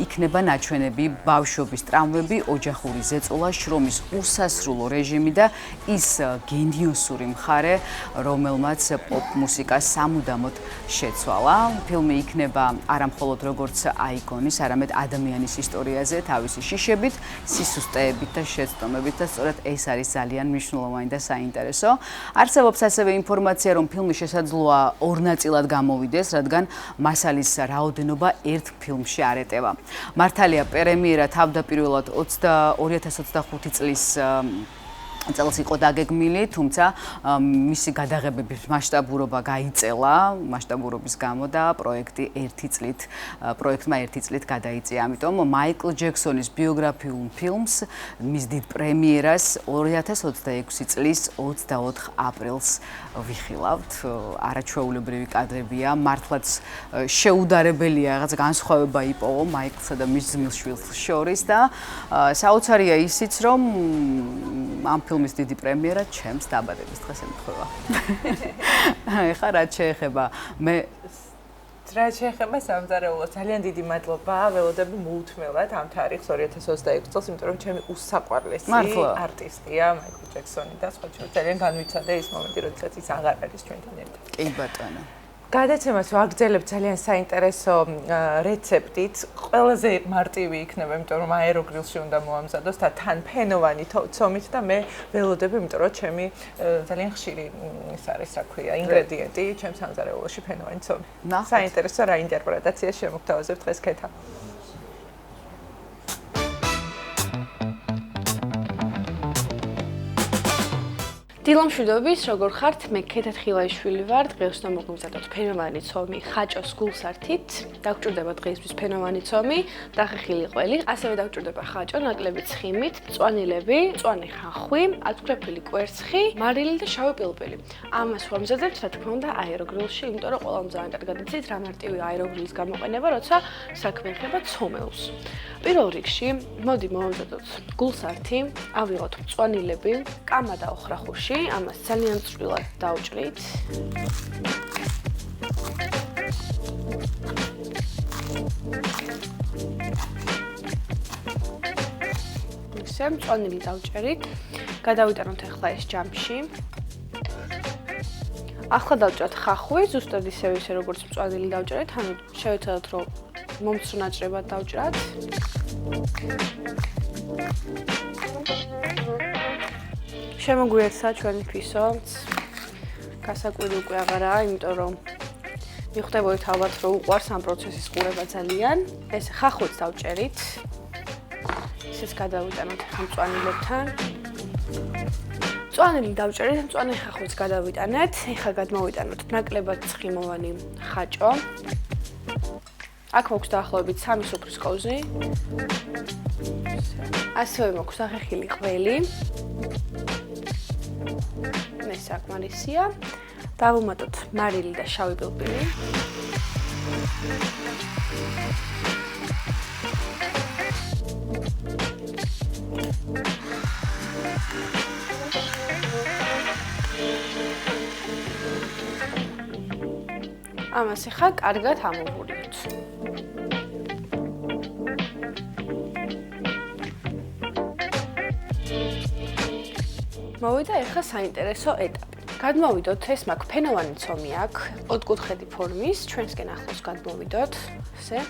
S1: იქნება ნაჩვენები ბავშვობის ტრავმები, ოჯახური ზეწოლა, შრომის უსასრულო რეჟიმი და ის გენიოსური მხარე, რომელმაც პოპ მუსიკას სამუდამოდ შეცვალა. ფილმი იქნება არა მხოლოდ როგორც აიკონის, არამედ ადამიანის ისტორიაზე, თავისი შიშებით, სისუსტეებით და შეცდომებით და სწორედ ეს არის ძალიან მნიშვნელოვანი და საინტერესო. არსებობს ასევე ინფორმაცია, რომ ფილმი შესაძლოა ორ ნაწილად გამოვიდეს, რადგან მასალის რაოდენობა ერთ ფილმში არ ეტევა. მართალია, პრემიერა თავდაპირველად 2025 წელს იყო დაგეგმილი, თუმცა მისი გადაღებების მასშტაბურობა გაიწელა, მასშტაბურობის გამო და პროექტმა ერთი წლით გადაიწია. ამიტომ მაიკლ ჯექსონის ბიოგრაფიულ ფილმს, მის დიდ პრემიერას 2026 წლის 24 აპრილს ვიხილავთ. არაჩვეულებრივი კადრებია, მართლაც შეუდარებელია, რაღაც განსხვავება იპოვა მაიკლსა და მის ძმისშვილს შორის და საოცარია ისიც, რომ ამ ფილმის დიდი პრემიერა ჩემს დაბადების დღეს ემთხვევა. ეხლა რაც შეეხება სამზარეულოს, ძალიან დიდი მადლობა, ველოდები მოუთმელად ამ თარიღს 2026 წელს, იმიტომ რომ ჩემი უსაყვარლესი არტისტია მაიკლ ჯექსონი და სხვა ძალიან განვიცადა ის მომენტი, როდესაც ის აღარ არის ჩვენთან ერთად. კი ბატონო. გადაცემას ვაგრძელებთ ძალიან საინტერესო რეცეპტით. ყველაზე მარტივი იქნება, იმიტომ რომ აეროგრილში უნდა მოამზადოს და თან ფენოვანი ცომით და მე ველოდები, იმიტომ რომ ჩემი ძალიან ხშირი ის არის, რა ქვია, ინგრედიენტი ჩემს სამზარეულოში ფენოვანი ცომი. საინტერესო რა ინტერპრეტაცია შემოგთავაზებთ დღეს ქეთა.
S5: დილამშვიდობის, როგორ ხართ? მე ქეთა თხილაიშვილი ვარ. დღეს უნდა მოგმზადოთ ფენოვანი ცომი ხაჭოს გულსართით. დაგჭირდება დღეისთვის ფენოვანი ცომი, დახეხილი ყველი, ასევე დაგჭირდება ხაჭო ნაკლები ცხიმით, მწვანილები, მწვანე ხახვი, აწვრთნილი კვერცხი, მარილი და შავი პილპილი. ამას ვამზადებთ, რა თქმა უნდა, აეროგრილში, იმიტომ რომ ყველამ ძალიან კარგად იცით, რა მარტივი აეროგრილის გამოყენება, როცა საქმე ეხება ცომელს. პირველ რიგში, მოდი მოვამზადოთ გულსართი, ავიღოთ მწვანილები, კამა და ოხრახუში. ამას ძალიან წვრილად დავჭრით. ისე მწვანილი დავჭერით. გადავიტანოთ ახლა ეს ჯამში. ახლა დავჭერთ ხახვი, ზუსტად ისე როგორც მწვანილი დავჭერით, ანუ შევეცადოთ რომ მომცრო ნაჭრებად დავჭრათ. შემოგვიერთდა ჩვენი ფისოც. გასაკვირი უკვე აღარაა, იმიტომ რომ მიხვდებოდით ალბათ რომ უყვარს ამ პროცესის ყურება ძალიან. ეს ხახვიც დავჭერით. ისიც გადავიტანოთ მწვანილებთან. მწვანილი დავჭერით, მწვანე ხახვიც გადავიტანეთ. ეხლა გადმოვიტანოთ ნაკლებად ცხიმოვანი ხაჭო. აქ მოგვს დაახლოებით 3 სუფრის კოვზი. ასევე მოგვს ახეხილი ყველი. მე საკმარისია. დავუმატოთ მარილი და შავი პილპილი. ამას ახლა კარგად ამოვურიოთ. მოვიდა ახლა საინტერესო ეტაპი. გადმოვიდოთ, ეს მაქვს ფენოვანი ცომი აქვს, ოთხკუთხედი ფორმის, ჩვენსკენ ახლოს გადმოვიდოთ, ესე.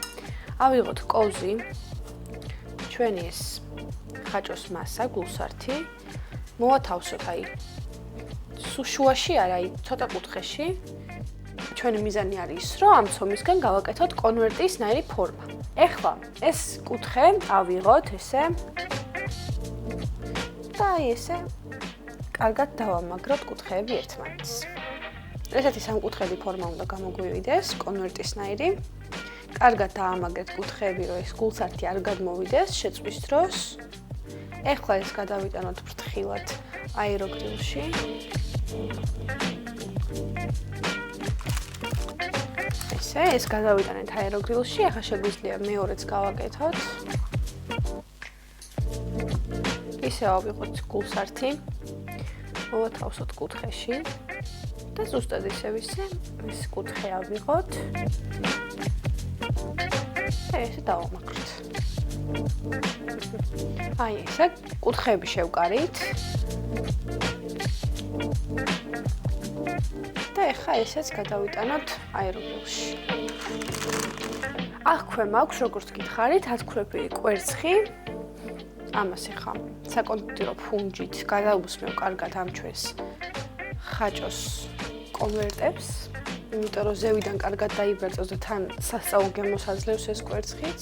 S5: ავიღოთ კოვზი, ჩვენი ეს ხაჭოს მასა, გულსართი, მოვათავსოთ აი შუაში არა, აი ცოტა კუთხეში. ჩვენი მიზანი არის ის, რომ ამ ცომისგან გავაკეთოთ კონვერტისნაირი ფორმა. ეხლა ეს კუთხე ავიღოთ ესე და აი ესე კარგად დავამაგროთ კუთხეები ერთმანეთს. ესეთი სამკუთხედი ფორმა უნდა გამოგვივიდეს, კონვერტისნაირი. კარგად დაამაგრეთ კუთხეები, რომ ეს გულსართი არ გადმოვიდეს შეწვის დროს. ეხლა ეს გადავიტანოთ ფრთხილად აეროგრილში. ეს გადავიტანეთ აეროგრილში, ახლა შეგვიძლია მეორეც გავაკეთოთ. ისე ავიღოთ გულსართი, მოვათავსოთ კუთხეში და ზუსტად ისევ ეს კუთხე ავიღოთ და ესე დავამაგროთ. აი ესე კუთხეები შევკარით და ახლა ესეც გადავიტანოთ აეროგრილში. აქვე მაქვს, როგორც გითხარით, ათქვეპილი კვერცხი. ამას ახლა საკონდიტრო ფუნჯით გადავუსმევ კარგად ამ ჩვენს ხაჭოს კონვერტებს, იმიტომ რომ ზევიდან კარგად დაიბერწოს და თან სასწაულ გემოს აძლევს ეს კვერცხიც.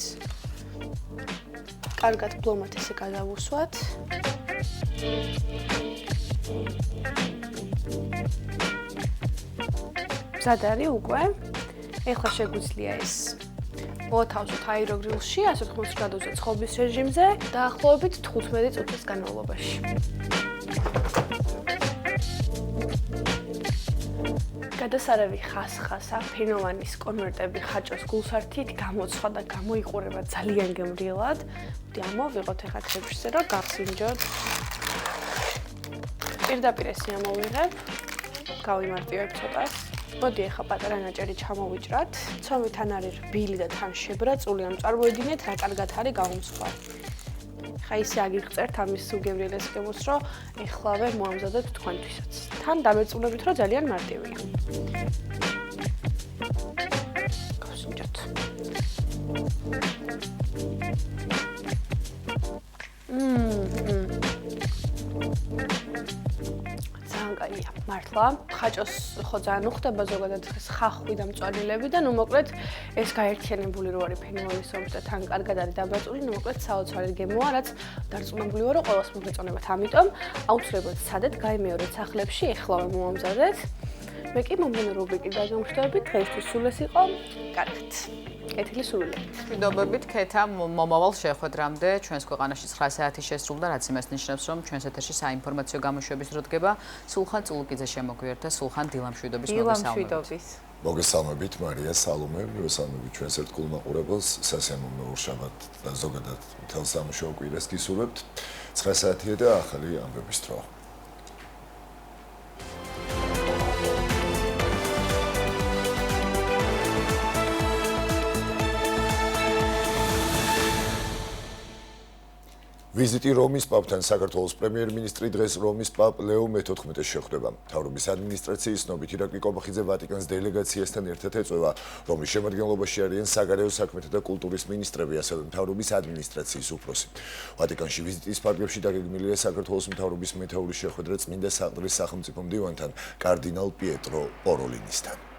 S5: კარგად ბლომად ესე გადავუსვათ. მზად არის უკვე. ეხლა შეგვიძლია ეს მოვათავსოთ აეროგრილში 180 გრადუსზე ცხობის რეჟიმზე დაახლოებით 15 წუთის განმავლობაში. გადასარევი ხასხასა, ფენოვანის კონვერტები ხაჭოს გულსართით გამოცხვა და გამოიყურება ძალიან გემრიელად. მოდი ამოვიღოთ ახლა თებშზე, რომ გავსინჯოთ. პირდაპირ ესე ამოვიღებ. გავიმარტივებ ცოტას. მოდი ახლა პატარა ნაჭერი ჩამოვიჭრათ. ცომიდან არის რბილი და თან შებრაწული, ამ წარმოედინეთ რა კარგად არის გაუმსხვარი. ხა ისე აგიღწერთ ამის უგემრიელეს გემოს, რომ ეხლავე მოამზადოთ თქვენთვისაც. თან დამერწმუნებით, რომ ძალიან მარტივია. გავსინჯოთ. კაია, მართლა, ხაჭოს ხო ძალიან უხდება ზოგადად ხახვი და მწვანილები და ნუ მოკლედ ეს გაერთიანებული რო არის ფენოვანის ცომი და თან კარგად არის დაბაწული, ნუ მოკლედ საოცარი გემოა, რაც დარწმუნებული ვარ, რომ ყველას მოგეწონებათ. ამიტომ აუცილებლად სცადეთ, გაიმეორეთ სახლებში, ეხლავე მოამზადეთ. მე კი მომდევნო რუბრიკით დაგემშვიდობებით, დღეისთვის სულ ეს იყო. კარგად. კეთილი სულელებით.
S1: მშვიდობებით, ქეთა მომავალ შეხვედრამდე ჩვენს ქვეყანაში 9 საათი შესრულდა, რაც იმას ნიშნავს, რომ ჩვენს ეთერში საინფორმაციო გამოშვების დრო დგება. სულხან წულუკიძე შემოგვიერთდა, სულხან დილამშვიდობის
S2: მოგესალმებით.
S6: მოგესალმებით, მარია, სალომე, მოგესალმებით ჩვენს ერთგულ მაყურებელს, სასიამოვნო ორშაბათ და ზოგადად მთელ სამუშაო კვირას გისურვებთ. 9 საათია და ახალი ამბების დრო. ვიზიტი რომის პაპთან საქართველოს პრემიერ-მინისტრი დღეს რომის პაპ ლეო მე-14-ს შეხვდება. მთავრობის ადმინისტრაციის ცნობით ირაკლი კობახიძე ვატიკანს დელეგაციასთან ერთად ეწვევა, რომლის შემადგენლობაში არიან საგარეო საქმეთა და კულტურის მინისტრები, ასევე მთავრობის ადმინისტრაციის უფროსი. ვატიკანში ვიზიტის ფარგლებში დაგეგმილია საქართველოს მთავრობის მეთაურის შეხვედრა წმინდა საყდრის სახელმწიფო მდივანთან, კარდინალ პიეტრო პოროლინისთან.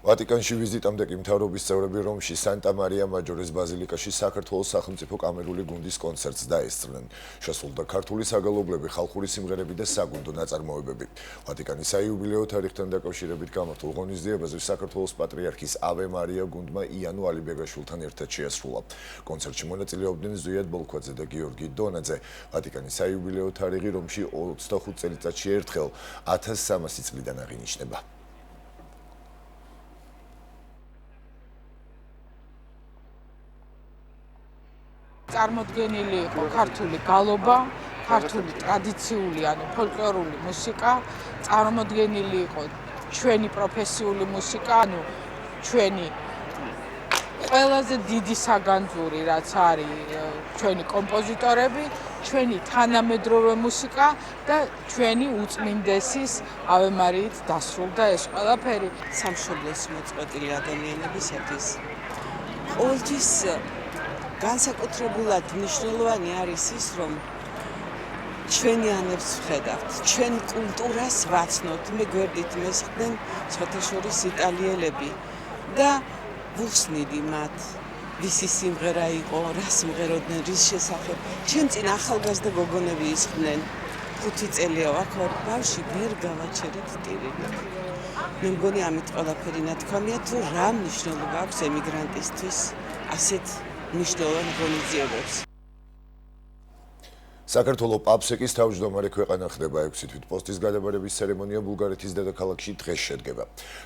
S6: ვატიკანში ვიზიტამდე კი მთავრობის წევრები რომში სანტა-მარია მაჯორეს ბაზილიკაში საქართველოს სახელმწიფო კამერული გუნდის კონცერტს დაესწრნენ. შესრულდა ქართული საგალობლები, ხალხური სიმღერები და საგუნდო ნაწარმოებები. ვატიკანის საიუბილეო თარიღთან დაკავშირებით გამართულ ღონისძიებაზე საქართველოს პატრიარქის ავე მარია გუნდმა იანუ ალიბეგაშვილთან ერთად შეასრულა. კონცერტში მონაწილეობდნენ ზვიად ბოლქვაძე და გიორგი დონაძე. ვატიკანის საიუბილეო თარიღი რომში 25 წელიწადში ერთხელ 1300 წლიდან აღინიშნება.
S7: წარმოდგენილი იყო ქართული გალობა, ქართული ტრადიციული, ანუ ფოლკლორული მუსიკა, წარმოდგენილი იყო ჩვენი პროფესიული მუსიკა, ანუ ჩვენი ყველაზე დიდი საგანძური, რაც არის ჩვენი კომპოზიტორები, ჩვენი თანამედროვე მუსიკა და ჩვენი უწმინდესის ავე მარიით დასრულდა ეს ყველაფერი.
S8: სამშობლოს მოწყვეტილი ადამიანებისათვის ყოველთვის განსაკუთრებულად მნიშვნელოვანი არის ის, რომ ჩვენიანებს ვხედავთ, ჩვენ კულტურას ვაცნობთ, მე გვერდით მესხდნენ სხვათაშორის იტალიელები და ვუხსნიდი მათ, ვისი სიმღერა იყო, რა სიმღეროდნენ, რის შესახებ. ჩემ წინ ახალგაზრდა გოგონები ისხდნენ, 5 წელია ვარ, ბავში ვერ გავაჩერეთ ტირილი. მე მგონი ამით ყველაფერი ნათქვამია, თუ რა მნიშვნელობა აქვს ემიგრანტისთვის ასეთ მნიშვნელოვან ღონისძიებებს.
S6: საქართველოს პაპსეკის თავმჯდომარე ქვეყანა ხდება 6 თვითპოსტის გადაბარების ცერემონია ბულგარეთის დედაქალაქში დღეს შედგება.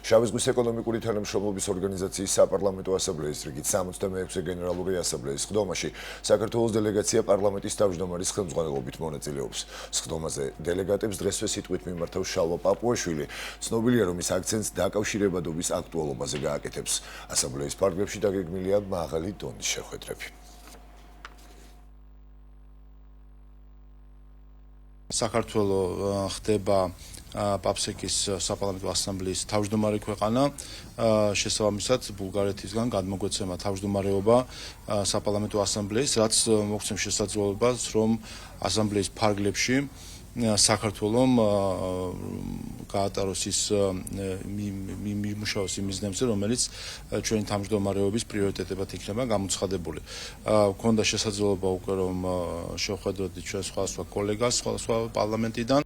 S6: შავი ზღვის ეკონომიკური თანამშრომლობის ორგანიზაციის საპარლამენტო ასამბლეის რიგით 66 გენერალური ასამბლეის სხდომაში საქართველოს დელეგაცია პარლამენტის თავმჯდომარის ხელმძღვანელობით მონაწილეობს. სხდომაზე დელეგატებს დღესვე სიტყვით მიმართავ შალვა პაპუაშვილი. ცნობილია, რომ ის აქცენტს დაკავშირებადობის აქტუალობაზე გააკეთებს. ასამბლეის ფარგლებში დაგეგმილია მაღალი დონის შეხვედრები.
S9: საქართველოს ხდება პაპსეკის საპარლამენტო ასამბლეის თავმჯდომარე ქვეყანა, შესაბამისად ბულგარეთისგან გადმოგვეცემა თავმჯდომარეობა საპარლამენტო ასამბლეის, რაც მოგცემს შესაძლებლობას, რომ ასამბლეის ფარგლებში საქართველოს გაატაროს ის მიმუშაოს იმ მიზნებზე, რომელიც ჩვენი თავმჯდომარეობის პრიორიტეტებად იქნება გამოცხადებული. Ქონდა შესაძლებლობა უკვე რომ შევხვედროდით ჩვენ სხვა კოლეგას სხვა პარლამენტიდან.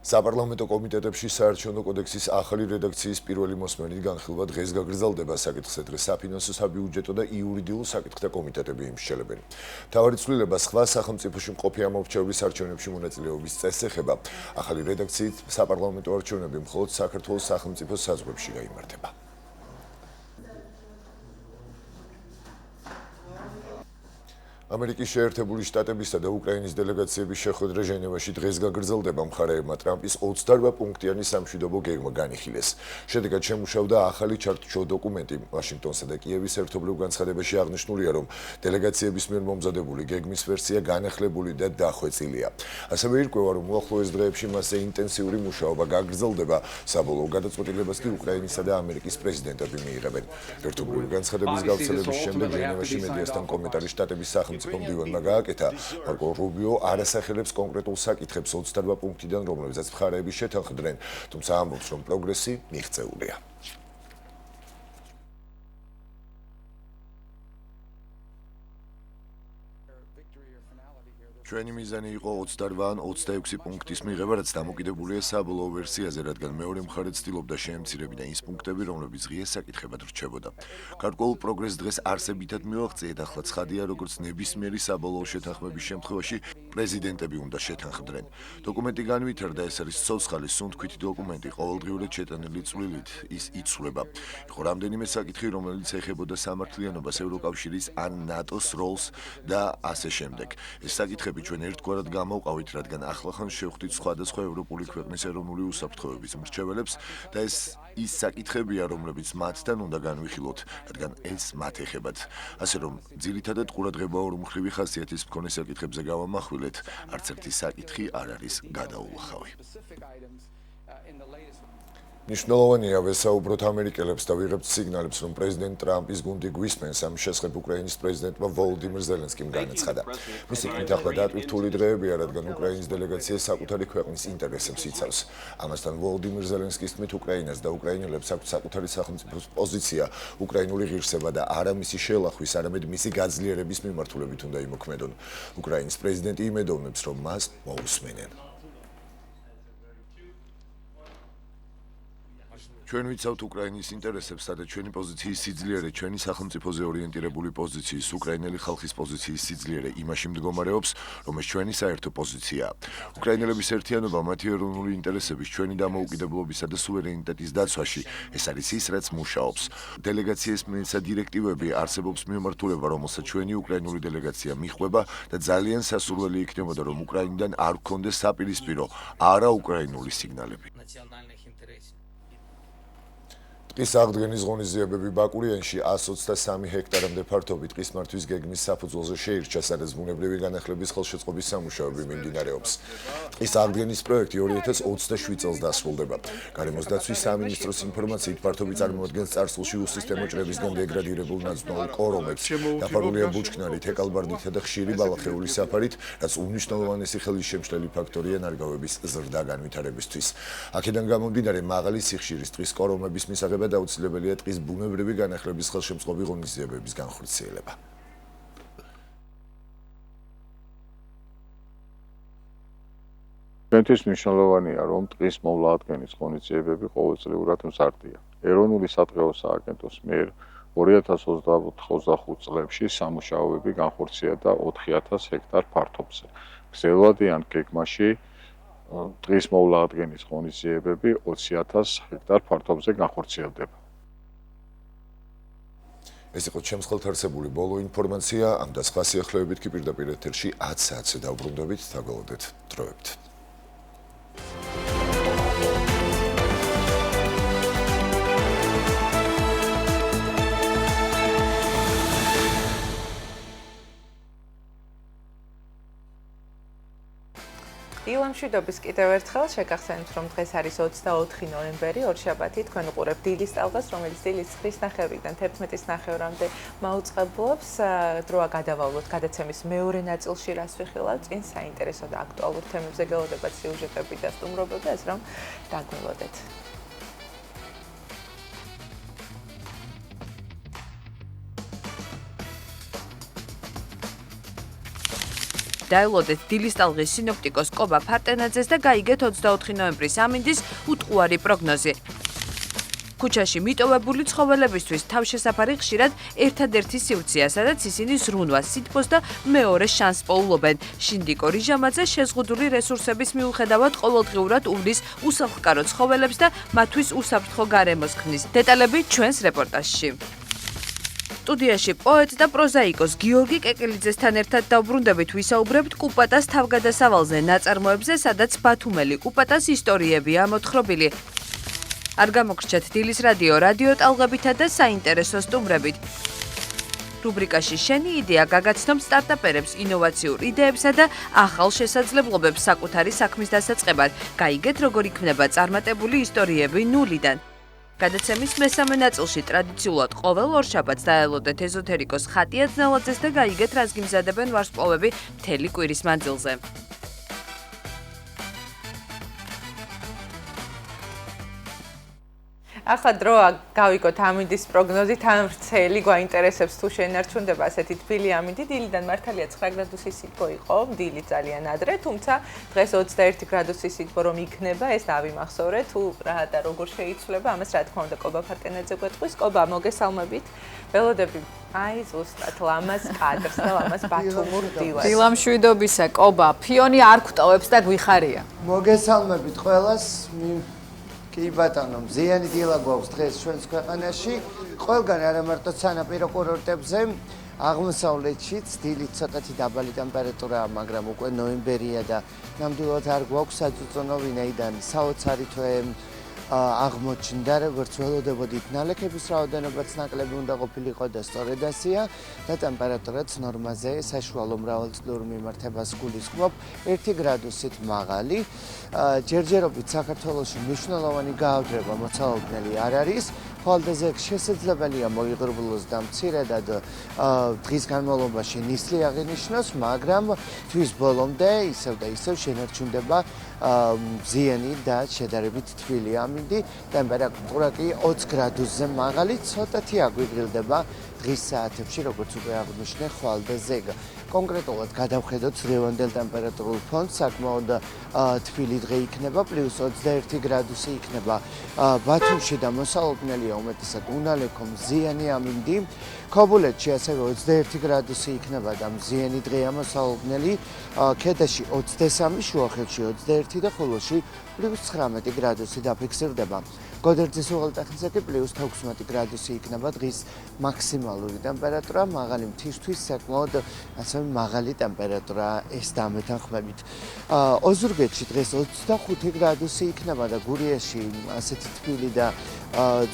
S6: საპარლამენტო კომიტეტებში საარჩევნო კოდექსის ახალი რედაქციის პირველი მოსმენით განხილვა დღეს გაგრძელდება. საკითხზე დღეს საფინანსო, საბიუჯეტო და იურიდიულ საკითხთა კომიტეტები იმსჯელებენ. მთავარი ცვლილება სხვა სახელმწიფოში მყოფი ამორჩეულის არჩევნებში მონაწილეობის წესს ეხება. ახალი რედაქციით საპარლამენტო არჩევნები მხოლოდ საქართველოს სახელმწიფო საზღვრებში გაიმართება. ამერიკის შეერთებული შტატებისა და უკრაინის დელეგაციების შეხვედრა ჟენევაში დღეს გაგრძელდება. მხარეებმა ტრამპის 28 პუნქტიანი სამშვიდობო გეგმა განიხილეს. შედეგად შემუშავდა ახალი ჩართო დოკუმენტი. ვაშინგტონსა და კიევის ერთობლივ განცხადებაში აღნიშნულია, რომ დელეგაციების მიერ მომზადებული გეგმის ვერსია განახლებული და დახვეწილია. ასევე ირკვევა, რომ უახლოეს დღეებში მასზე ინტენსიური მუშაობა გაგრძელდება. საბოლოო გადაწყვეტილებას კი უკრაინისა და ამერიკის პრეზიდენტები მიიღებენ. ერთობლივი განცხადების გავრცელების შემდეგ ჟენევაში მედიასთან კომენტარი შტატების სახელმწიფო მდივანმა გააკეთა. მარკო რუბიო არასახელებს კონკრეტულ საკითხებს 28 პუნქტიდან, რომლებზეც მხარეები შეთანხმდნენ, თუმცა ამბობს, რომ პროგრესი მიღწეულია. ჩვენი მიზანი იყო 28 ან 26 პუნქტის მიღება, რაც დამოკიდებულია საბოლოო ვერსიაზე, რადგან მეორე მხარე ცდილობდა შეემცირებინა ის პუნქტები, რომლებიც ღია საკითხებად რჩებოდა. გარკვეულ პროგრესს დღეს არსებითად მივაღწიეთ, ახლა ცხადია, როგორც ნებისმიერი საბოლოო შეთანხმების შემთხვევაში პრეზიდენტები უნდა შეთანხმდნენ. დოკუმენტი განვითარდა, ეს არის ცოცხალი სუნთქვითი დოკუმენტი, ყოველდღიურად შეტანილი წვლილით ის იცვლება. იყო რამდენიმე საკითხი, რომელიც ეხებოდა სამართლიანობას, ევროკავშირის ან ნატოს როლს და ასე შემდეგ. ეს საკითხები ჩვენ ერთგვარად გამოვყავით, რადგან ახლახან შევხვდით სხვადასხვა ევროპული ქვეყნის ეროვნული უსაფრთხოების მრჩეველებს და ეს ის საკითხებია, რომლებიც მათთან უნდა განვიხილოთ, რადგან ეს მათ ეხებათ. ასე რომ, ძირითადად ყურადღება ორმხრივი ხასიათის მქონე საკითხებზე გავამახვილეთ, არც ერთი საკითხი არ არის გადაულახავი. მნიშვნელოვანია ვესაუბროთ ამერიკელებს და ვიღებთ სიგნალებს, რომ პრეზიდენტ ტრამპის გუნდი გვისმენს, ამ შესახებ უკრაინის პრეზიდენტმა ვოლოდიმირ ზელენსკიმ განაცხადა. მისი თქმით, ახლა დატვირთული დღეებია, რადგან უკრაინის დელეგაცია საკუთარი ქვეყნის ინტერესებს იცავს. ამასთან ვოლოდიმირ ზელენსკის თქმით, უკრაინას და უკრაინელებს აქვს საკუთარი სახელმწიფოს პოზიცია, უკრაინული ღირსება და არა მისი შელახვის, არამედ მისი გაძლიერების მიმართულებით უნდა იმოქმედონ. უკრაინის პრეზიდენტი იმედოვნებს, რომ მას მოусმენენ. ჩვენ ვიცავთ უკრაინის ინტერესებსა და ჩვენი პოზიციის სიძლიერე, ჩვენი სახელმწიფოზე ორიენტირებული პოზიციის, უკრაინელი ხალხის პოზიციის სიძლიერე იმაში მდგომარეობს, რომ ეს ჩვენი საერთო პოზიციაა. უკრაინელების ერთიანობა, მათი ეროვნული ინტერესების, ჩვენი დამოუკიდებლობისა და სუვერენიტეტის დაცვაში, ეს არის ის, რაც მუშაობს. დელეგაციის მენსა დირექტივები არსებობს მიმართულება, რომელსაც ჩვენი უკრაინული დელეგაცია მიხვება და ძალიან სასურველი იქნებოდა, რომ უკრაინიდან არ გქონდეს საპირისპირო არაუკრაინული სიგნალები. ტყის აღდგენის ღონისძიებები ბაკურიანში 123 ჰექტარამდე ფართობით ტყის მართვის გეგმის საფუძველზე შეირჩა, სადაც ბუნებრივი განახლების ხელშეწყობის სამუშაოები მიმდინარეობს. ტყის აღდგენის პროექტი 2027 წელს დასრულდება. გარემოს დაცვის სამინისტროს ინფორმაციით, ფართობი წარმოადგენს წარსულში უსისტემო ჭრებისგან დეგრადირებულ ნაძვნოურ კორომებს. დაფარულია ბუჩქნარით, ეკალბარდითა და ხშირი ბალახეული საფარით, რაც უმნიშვნელოვანესი ხელისშემშლელი ფაქტორია ნარგავების ზრდა განვითარებისთვის. აქედან გამომდინარე, მაღალი სიხშირის ტყის კორომების მისაღებად აუცილებელია ტყის ბუნებრივი განახლების ხელშემწყობი ღონისძიებების განხორციელება.
S10: ჩვენთვის მნიშვნელოვანია, რომ ტყის მოვლა-ადგენის ღონისძიებები ყოველწლიურად მზარდია. ეროვნული სატყეო სააგენტოს მიერ 2024-25 წლებში სამუშაოები განხორციელდა 4000 ჰექტარ ფართობზე. გრძელვადიან გეგმაში ტყის მოვლა-ადგენის ღონისძიებები 20000 ჰექტარ ფართობზე განხორციელდება.
S6: ეს იყო ჩემს ხელთ არსებული ბოლო ინფორმაცია, ამ და სხვა სიახლეებით კი პირდაპირ ეთერში 10 საათზე დავბრუნდებით, დაგვალოდეთ დროებით.
S2: დილამშვიდობის კიდევ ერთხელ შეგახსენებთ, რომ დღეს არის 24 ნოემბერი, ორშაბათი, თქვენ უყურებთ დილის ტალღას, რომელიც დილის 9:30-დან 11:30-მდე მაუწყებლობს. დროა გადავალოთ გადაცემის მეორე ნაწილში, რას ვიხილავთ, წინ საინტერესო და აქტუალურ თემებზე გელოდებათ სიუჟეტები და სტუმრობები, ასე რომ დაგმილოდეთ.
S3: დაელოდეთ დილის ტალღის სინოპტიკოს კობა ფარტენაძეს და გაიგეთ 24 ნოემბრის ამინდის უტყუარი პროგნოზი. ქუჩაში მიტოვებული ცხოველებისთვის თავშესაფარი ხშირად ერთადერთი სივრცეა, სადაც ისინი ზრუნვას, სითბოს და მეორე შანსს პოულობენ. შინდიკო რიჟამაძე შეზღუდული რესურსების მიუხედავად ყოველდღიურად უვლის უსახლკარო ცხოველებს და მათთვის უსაფრთხო გარემოს ქმნის. დეტალები ჩვენს რეპორტაჟში. სტუდიაში პოეტ და პროზაიკოს გიორგი კეკელიძესთან ერთად დავბრუნდებით, ვისაუბრებთ კუპატას თავგადასავალზე, ნაწარმოებზე, სადაც ბათუმელი კუპატას ისტორიებია მოთხრობილი. არ გამოგრჩათ დილის რადიო, რადიო ტალღებითა და საინტერესო სტუმრებით. რუბრიკაში შენი იდეა გაგაცნობთ სტარტაპერებს ინოვაციურ იდეებსა და ახალ შესაძლებლობებს საკუთარი საქმის დასაწყებად. გაიგეთ, როგორ იქმნება წარმატებული ისტორიები ნულიდან. გადაცემის მესამე ნაწილში ტრადიციულად ყოველ ორშაბათს დაელოდეთ ეზოთერიკოს ხატია ძნელაძეს და გაიგეთ, რას გიმზადებენ ვარსკვლავები მთელი კვირის მანძილზე.
S2: ახლა დროა გავიგოთ ამინდის პროგნოზით, ამ ვრცელი გვაინტერესებს თუ შენარჩუნდება ასეთი თბილი ამინდი. დილიდან მართალია 9 გრადუსი სითბო იყო, დილით ძალიან ადრე, თუმცა დღეს 21 გრადუსი სითბო რომ იქნება, ეს დავიმახსოვრე, თუ რა და როგორ შეიცვლება, ამას რა თქმა უნდა კობა ფარტენაძე გვეტყვის. კობა, მოგესალმებით. ველოდები აი ზუსტად ლამაზ კადრს და ლამაზ ბათუმურ დილას.
S1: დილამშვიდობისა, კობა, ფიონი არ გვტოვებს და გვიხარია.
S11: მოგესალმებით ყველას. კი ბატონო, მზიანი დილა გვაქვს დღეს ჩვენს ქვეყანაში. ყველგან არა მარტო სანაპირო კურორტებზე, აღმოსავლეთში დილით ცოტათი დაბალი ტემპერატურაა, მაგრამ უკვე ნოემბერია და ნამდვილად არ გვაქვს საწუწუნო, ვინაიდან საოცარი თვე აღმოჩნდა, როგორც ველოდებოდით, ნალექების რაოდენობაც ნაკლები უნდა ყოფილიყო და სწორედ ასეა და ტემპერატურაც ნორმაზე საშუალო მრავალწლიურ მიმართებას გულისხმობ 1 გრადუსით მაღალი. ჯერჯერობით საქართველოში მნიშვნელოვანი გააგრძელა მოცალობნელი არ არის. ხვალდაზე შესაძლებელია მოიღრბულოს და მცირედად დღის განმავლობაში ნისლი აღინიშნოს, მაგრამ თვის ბოლომდე ისევ და ისევ შენარჩუნდება მზიანი და შედარებით თბილი ამინდი. ტემპერატურა კი 20 გრადუსზე მაღალი, ცოტათი აგვიგრილდება დღის საათებში, როგორც უკვე აღნიშნე ხვალდაზე. კონკრეტულად გადავხედოთ დღევანდელ ტემპერატურულ ფონს, საკმაოდ თბილი დღე იქნება, +21 გრადუსი იქნება ბათუმში და მოსალოდნელია უმეტესად უნალექო მზიანი ამინდი. ქობულეთში ასევე 21 გრადუსი იქნება და მზიანი დღეა მოსალოდნელი, ქედაში 23, შუახევში 21 და ხულოში +19 გრადუსი დაფიქსირდება. გოდერძის უღელტეხილზე კი +16 გრადუსი იქნება დღის მაქსიმალური ტემპერატურა, მაღალი მთისთვის საკმაოდ ასევე მაღალი ტემპერატურა ეს დამეთანხმებით. ოზურგეთში დღეს 25 გრადუსი იქნება და გურიაში ასეთი თბილი და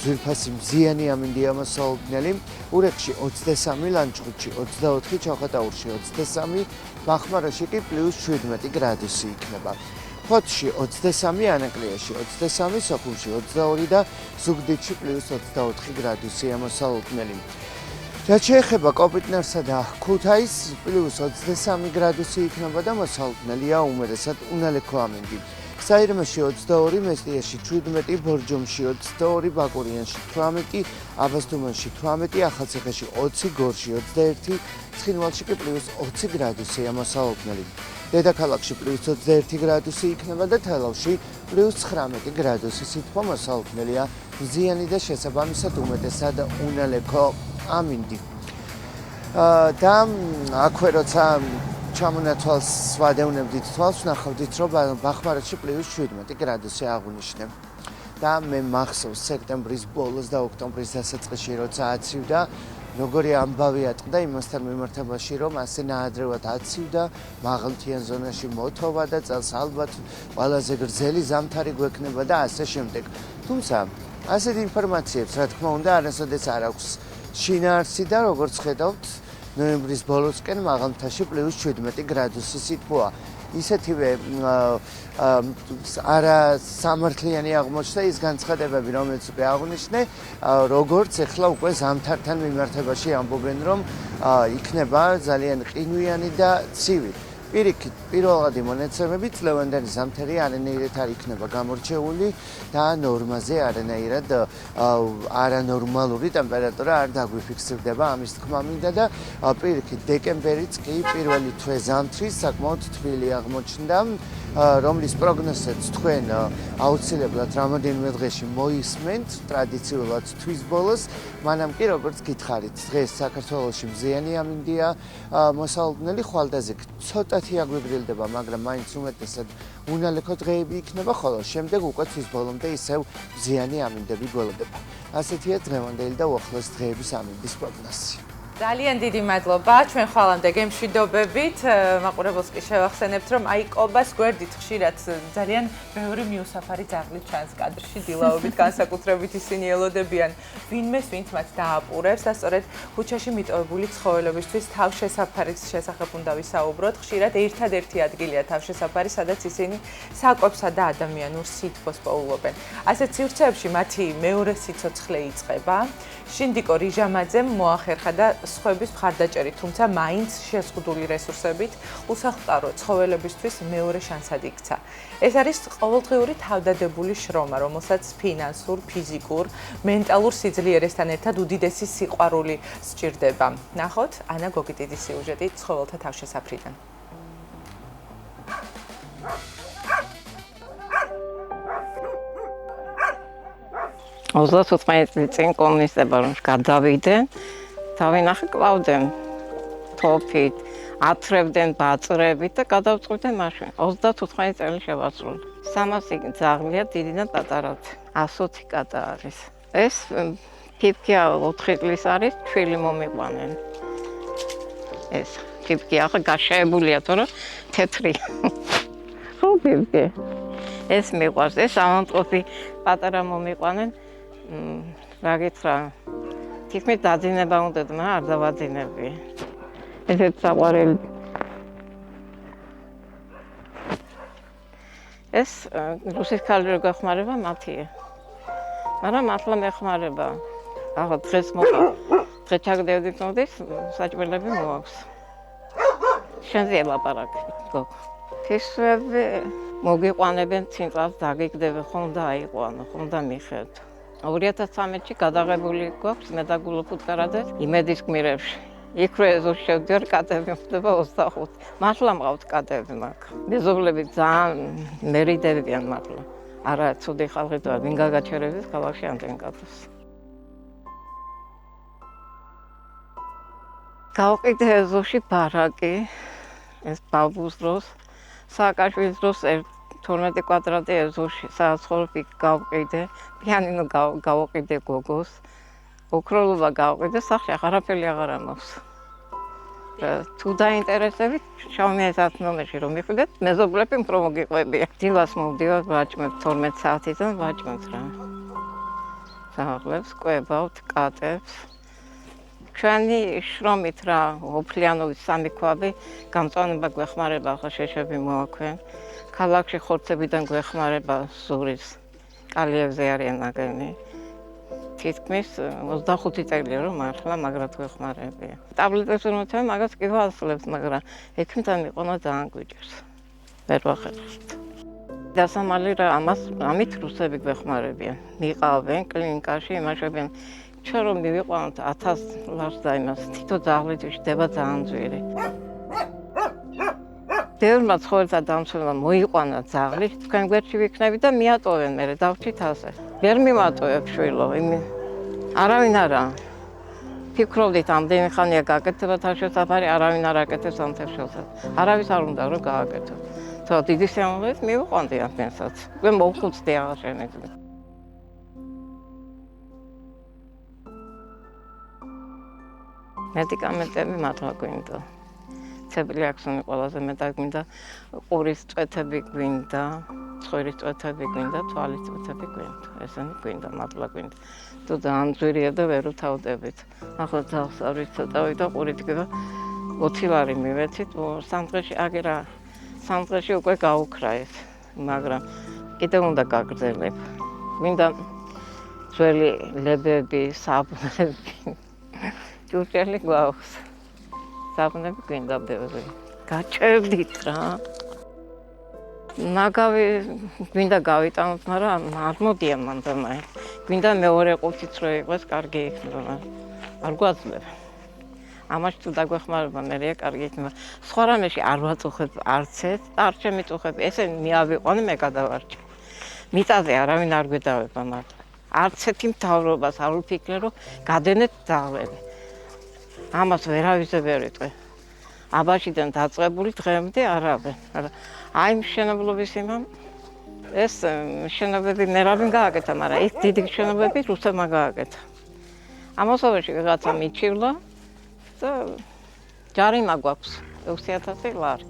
S11: ძვირფასი მზიანი ამინდია მოსალოდნელი. ურეკში 23, ლანჩხუთში 24, ჩოხატაურში 23, ბახმაროში კი +17 გრადუსი იქნება. ფოთში 23, ანაკლიაში 23, სოხუმში 22 და ზუგდიდში +24 გრადუსია მოსალოდნელი. რაც შეეხება კოპიტნერსა და ქუთაისს, +23 გრადუსი იქნება და მოსალოდნელია უმეტესად უნალექო ამინდი. საირმეში 22, მესტიაში 17, ბორჯომში 22, ბაკურიანში 18, აბასთუმანში 18, ახალციხეში 20, გორში 21, ცხინვალში კი +20 გრადუსია მოსალოდნელი. დედაქალაქში +21 გრადუსი იქნება და თელავში +19 გრადუსი სითბო მოსალოდნელია მზიანი და შესაბამისად უმეტესად უნალექო ამინდი. და აქვე როცა ჩამონათვალს ვადევნებდით თვალს, ვნახავდით, რომ ბახმარეთში +17 გრადუსი აღვნიშნებ. და მე მახსოვს სექტემბრის ბოლოს და ოქტომბრის დასაწყისში როცა აცივდა, როგორი ამბავი ატყდა იმასთან მიმართებაში, რომ ასე ნაადრევად აცივდა, მაღალმთიან ზონაში მოთოვა და წელს ალბათ ყველაზე გრძელი ზამთარი გვექნება და ასე შემდეგ. თუმცა, ასეთ ინფორმაციებს, რა თქმა უნდა, არასოდეს არ აქვს შინაარსი და როგორც ხედავთ, ნოემბრის ბოლოსკენ მაღალმთაში +17 გრადუსი სითბოა. ისეთივე არა სამართლიანი აღმოჩნდა ის განცხადებები, რომელიც უკვე აღვნიშნე, როგორც ახლა უკვე ზამთართან მიმართებაში ამბობენ, რომ იქნება ძალიან ყინვიანი და ცივი. პირიქით, პირველადი მონაცემებით წლევანდელი ზამთარი არანაირად არ იქნება გამორჩეული და ნორმაზე არანაირად არანორმალური ტემპერატურა არ დაგვიფიქსირდება, ამის თქმა მინდა და პირიქით, დეკემბერიც კი პირველი თვე ზამთრის საკმაოდ თბილი აღმოჩნდა, რომლის პროგნოზსაც თქვენ აუცილებლად რამოდენიმე დღეში მოისმენთ, ტრადიციულად თვის ბოლოს, მანამ კი როგორც გითხარით, დღეს საქართველოში მზიანი ამინდია მოსალოდნელი, ხვალდაზე ცოტათი აგვიგრილდება, მაგრამ მაინც უმეტესად უნალექო დღეები იქნება, ხოლო შემდეგ უკვე თვის ბოლომდე ისევ მზიანი ამინდები გველოდება. ასეთია დღევანდელი და უახლოეს დღეების ამინდის პროგნოზი.
S2: ძალიან დიდი მადლობა ჩვენ ხვალამდე გემშვიდობებით. მაყურებელს კი შევახსენებთ, რომ აი კობას გვერდით ხშირად ძალიან ბევრი მიუსაფარი ძაღლი ჩანს კადრში, დილაობით განსაკუთრებით ისინი ელოდებიან ვინმეს, ვინც მათ დააპურებს და სწორედ ქუჩაში მიტოვებული ცხოველებისთვის თავშესაფარის შესახებ უნდა ვისაუბროთ. ხშირად ერთადერთი ადგილია თავშესაფარი, სადაც ისინი საკვებსა და ადამიანურ სითბოს პოულობენ. ასეთ სივრცეებში მათი მეორე სიცოცხლე იწყება. შინდიკო რიჟამაძემ მოახერხა და სხვების მხარდაჭერით, თუმცა მაინც შეზღუდული რესურსებით უსახლკარო ცხოველებისთვის მეორე შანსად იქცა. ეს არის ყოველდღიური თავდადებული შრომა, რომელსაც ფინანსურ, ფიზიკურ, მენტალურ სიძლიერესთან ერთად უდიდესი სიყვარული სჭირდება. ნახოთ ანა გოგიტიძის სიუჟეტი ცხოველთა თავშესაფრიდან.
S12: 35 წლის წინ კომუნისტებმა რომ გადავიდნენ, დავინახე კლავდნენ თოფით, ათრევდნენ ბაწრებით და გადავწყვიტე მაშინ. 35 წელი შევასრულე. 300 ძაღლია დიდიდან პატარად. 120 კატა არის. ეს ფიფქია 4 წლის არის, ჩვილი მომიყვანენ. ეს ფიფკი ახლა გაშეებულია, თორემ თეთრი. ხო, ფიფკი. ეს მიყვარს, ეს ავანტყოფი პატარა მომიყვანენ. რა გითხრა? თითქმის დაძინება უნდა, მაგრამ არ დავაძინებია. ესეც საყვარელი. ეს რუსის ქალი რო გახმარება მათია. მაგრამ მართლა მეხმარება. ახლა დღეს მოყვა. დღე ჩაგდევდით მოდის, საჭმელები მოაქვს. შენზე ლაპარაკი, გოგო. ფისვები მოგიყვანებენ წინწალს დაგიგდები, ხომ და აიყვანო, ხომ და მიხედო. 2013-ში გადაღებული გვაქვს მე და გულო ფუტკარაძე იმედის გმირებში. იქ რო ეზოში შევდივარ, კატები ხდება 25. მართლა მყავთ კატები მაგ. მეზობლები ძალიან მერიდებიან მართლა. არა, ცუდი ხალხი თუ არ ვინ გაგაჩერებს ქალაქში ამდენ კატოს. გავყიდე ეზოში ბარაკი, ეს ბაბუს დროს, სააკაშვილის დროს 12 კვადრატი ეზოში საცხოვრებ იქ გავყიდე, პიანინო გავყიდე გოგოს, ოქროლობა გავყიდე, სახლში აღარაფერი აღარ მაქვს. თუ დაინტერესებით, შავმიაზათ ნომერში რომ მიხვიდეთ, მეზობლები უფრო მოგიყვებია. დილას მოვდივარ ვაჭმებ 12 საათიდან ვაჭმებ რა. სახლებს კვებავთ კატებს. ჩვენი შრომით რა, ოფლიანოვის სამი ქვაბი გამწვანება გვეხმარება, ახლა შეშები მოაქვენ. ქალაქში ხორცებიდან გვეხმარება ზურის კალიებზე არიან ნაგები. თითქმის 25 წელია რომ მართლა მაგრად გვეხმარებია. ტაბლეტებს რომ მოწევ, მაგას კი ვასწავლებს, მაგრამ ექიმთან მიყონა ძალიან გვიჭირს. ვერ ვახერხებთ. დასამალი რა, ამით რუსები გვეხმარებიან. მიყავენ კლინიკაში, იმაშებიან ჩვენ რომ მივიყვანოთ 1000 ლარს და იმას თითო ძაღლით ვიშდება ძალიან ძვირი. ბევრმა ცხოველთა დამცველმა მოიყვანა ძაღლი, თქვენ გვერდში ვიქნებით და მიატოვენ მერე დავჭით ასე. ვერ მივატოვებ შვილო, არავინ არა. ფიქრობდით ამდენი ხანია გაკეთება თავშესაფარი, არავინ არ აკეთებს ამ თავშესაფარს. არავის არ უნდა რომ გააკეთო. თო დიდი სიამოვნებით მივიყვანდი ამენსაც. მე მოვხუცდი აღარ შენეძლო. მედიკამენტები მართლა გვინდა. ცებრილი აქსონი ყველაზე მეტად გვინდა, ყურის წვეთები გვინდა, ცხვირის წვეთები გვინდა, თვალის წვეთები გვინდა. ესენი გვინდა, მართლა გვინდა. თუ ძალიან ძვირია და ვერ უთავდებით. ახლა თავს არ ვიცი ცოტავი და ყური დგება 20 ლარი მივეცით, 3 დღეში აგერა 3 დღეში უკვე გაუქრა ეს, მაგრამ კიდევ უნდა გაგრძელებ. გვინდა ძველი ლებები, საბუნები. ჭურჭელი გვაქვს. საბუნები გვინდა ბევრი. გაჩერდით რა. ნაგავი გვინდა გავიტანოთ, მაგრამ არ მოდია მანდ მაინც. გვინდა მეორე ყუთიც რო იყოს, კარგი იქნება. არ გვაძლევ. ამაში თუ დაგვეხმარება, მერეა კარგი იქნება. სხვა რამეში არ ვაწუხებ არც ეს, არ შემიწუხებ. ესე მიავიყვანე, მე გადავარჩე. მიწაზე არავინ არ გვედავება მართლა. არც ერთი მთავრობას არ ვფიქრე, რომ გადენეთ ძაღლები. ამას ვერავიზე ვერ ვიტყვი. აბაშიდან დაწყებული დღემდე არავინ. აი მშენებლობის იმამ ეს შენობები მე რამე გააკეთა, მაგრამ ეს დიდი შენობები რუსებმა გააკეთა. ამასობაში ვიღაცა მიჩივლა და ჯარიმა გვაქვს 6000 ლარი.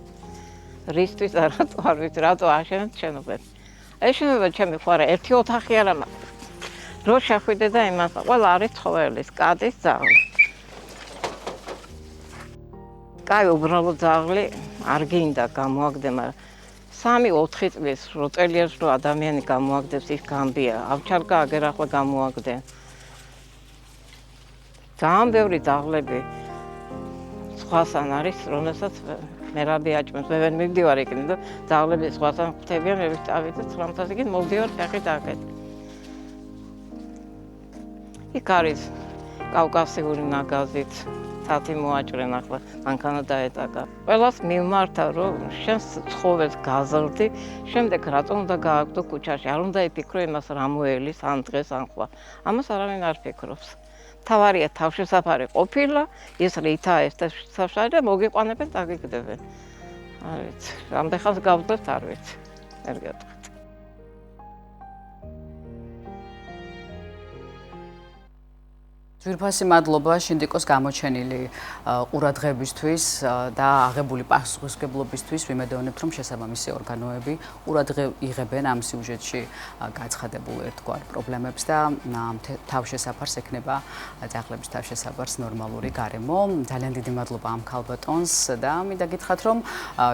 S12: რისთვის რატო არ ვიცი, რატო აშენეთ შენობები. ეს შენება ჩემი ხوارა ერთი ოთახი არა მაქვს. რო შეხვიდე და იმას ყველა არის ცხოველის, კატის, ძაღლის. კაი, უბრალოდ ძაღლი არ გინდა გამოაგდე, მაგრამ 3-4 წლის რო წელიერს რო ადამიანი გამოაგდებს, ის გამბია. ავჩარკა აგერ ახლა გამოაგდე. ძალიან ბევრი ძაღლები სხვასთან არის, რომელსაც მე რაბი აჭმევს, მე ვერ მივდივარ იქიდან და ძაღლები სხვასთან ხვდებიან, მე ვიწავიდე 900 იქით მოვდივარ ფეხით აქეთ. იქ არის კავკასიური ნაგაზით. თათი მოაჭრენ ახლა, მანქანა დაეტაკა. ყველას მიმართა, რომ შენს ცხოველს გაზრდი, შემდეგ რატომ უნდა გააგდო ქუჩაში, არ უნდა იფიქრო იმას რა მოელის, ან დღეს, ან ხვალ. ამას არავინ არ ფიქრობს. თავარია თავშესაფარი ყოფილა, ეს რითაა ეს თავშესაფარი და მოგიყვანებენ, დაგიგდებენ. არ ვიცი, რამდენ ხანს გავძლებთ, არ ვიცი. ვერ გეტყვით.
S1: ძვირფასი მადლობა შინდიკოს გამოჩენილი ყურადღებისთვის და აღებული პასუხისმგებლობისთვის. ვიმედოვნებთ, რომ შესაბამისი ორგანოები ყურადღებას იღებენ ამ სიუჟეტში გაცხადებულ ერთგვარ პრობლემებს და თავშესაფარს ექნება ძაღლების თავშესაფარს ნორმალური გარემო. ძალიან დიდი მადლობა ამ ქალბატონს და მინდა გითხრათ, რომ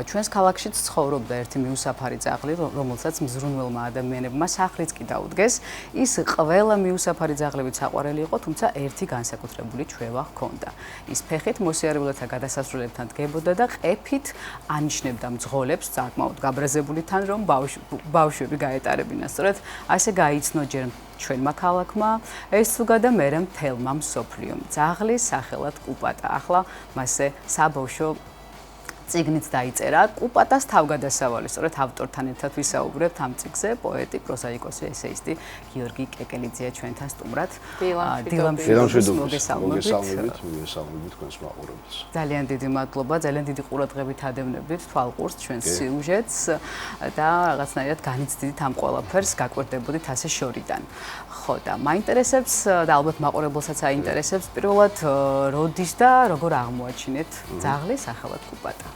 S1: ჩვენს ქალაქშიც ცხოვრობდა ერთი მიუსაფარი ძაღლი, რომელსაც მზრუნველმა ადამიანებმა სახლიც კი დაუდგეს. ის ყველა მიუსაფარი ძაღლებით საყვარელი იყო, თუმცა ერთი განსაკუთრებული ჩვევა ჰქონდა. ის ფეხით მოსიარულეთა გადასასვლელებთან დგებოდა და ყეფით ანიშნებდა მძღოლებს, საკმაოდ გაბრაზებული თან, რომ ბავშვები გაეტარებინათ. სწორედ ასე გაიცნო ჯერ ჩვენმა ქალაქმა ეს ზუგა და მერე მთელმა მსოფლიომ. ძაღლის სახელად კუპატა. ახლა მასზე საბავშვო წიგნიც დაიწერა კუპატას თავგადასავალი. სწორედ ავტორთან ერთად ვისაუბრებთ ამ წიგნზე პოეტი, პროზაიკოსი, ესეისტი გიორგი კეკელიძეა ჩვენთან სტუმრად.
S13: დილამშვიდობის მოგესალმებით თქვენს მაყურებელს.
S1: ძალიან დიდი მადლობა, ძალიან დიდი ყურადღებით ადევნებდით თვალყურს ჩვენს სიუჟეტს და რაღაცნაირად განიცდით ამ ყველაფერს, გაკვირდებოდით ასე შორიდან. ხო და მაინტერესებს და ალბათ მაყურებელსაც აინტერესებს პირველად როდის და როგორ აღმოაჩინეთ ძაღლის სახელად კუპატა.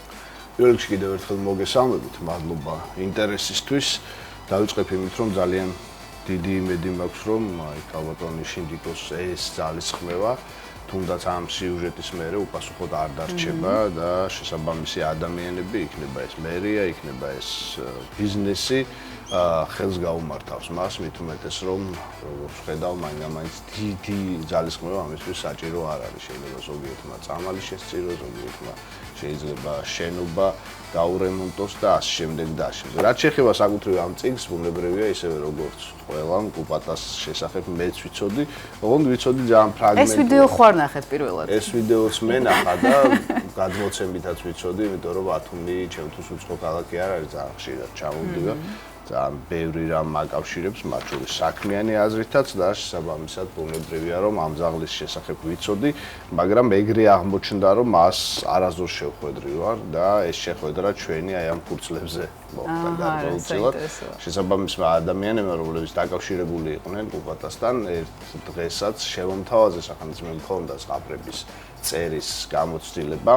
S13: პირველ რიგში კიდევ ერთხელ მოგესალმებით, მადლობა ინტერესისთვის. დავიწყებ იმით, რომ ძალიან დიდი იმედი მაქვს, რომ ქალბატონი შინდიკოს ეს ძალისხმევა თუნდაც ამ სიუჟეტის მერე უპასუხოდ არ დარჩება და შესაბამისი ადამიანები, იქნება ეს მერია, იქნება ეს ბიზნესი ხელს გაუმართავს მას, მით უმეტეს რომ როგორც ხედავ, მაინც დიდი ძალისხმევა ამისთვის საჭირო არ არის. შეიძლება ზოგიერთმა წამალი შესწიროს, ზოგიერთმა შეიძლება შენობა გაურემონტოს და ასე შემდეგ და ასე. რაც შეეხება საკუთრივ ამ წიგნს, ბუნებრივია ისევე როგორც ყველამ კუპატას შესახებ მეც ვიცოდი, ოღონდ ვიცოდი ძალიან ფრაგმენტულად.
S1: ეს ვიდეო ხوار ნახეთ პირველად.
S13: ეს ვიდეოც მე ნახა და გადმოცემითაც ვიცოდი, იმიტომ რომ ბათუმი ჩემთვის უცხო ქალაქი არ არის, ძალიან ხშირად ჩამოვდივარ. ძალიან ბევრი რამ აკავშირებს, მათ შორის საქმიანი აზრითაც და შესაბამისად ბუნებრივია რომ ამ ძაღლის შესახებ ვიცოდი, მაგრამ ეგრე აღმოჩნდა რომ მას არასდროს შევხვედრი ვარ და ეს შეხვედრა ჩვენი აი ამ ფურცლებზე მოხდა გარკვეულწილად. შესაბამისმა ადამიანებმა, რომლებიც დაკავშირებული იყვნენ კუპატასთან, ერთ დღესაც შევამთავაზე სახელმწიფო მქონდა ზღაპრების წერის გამოცდილება.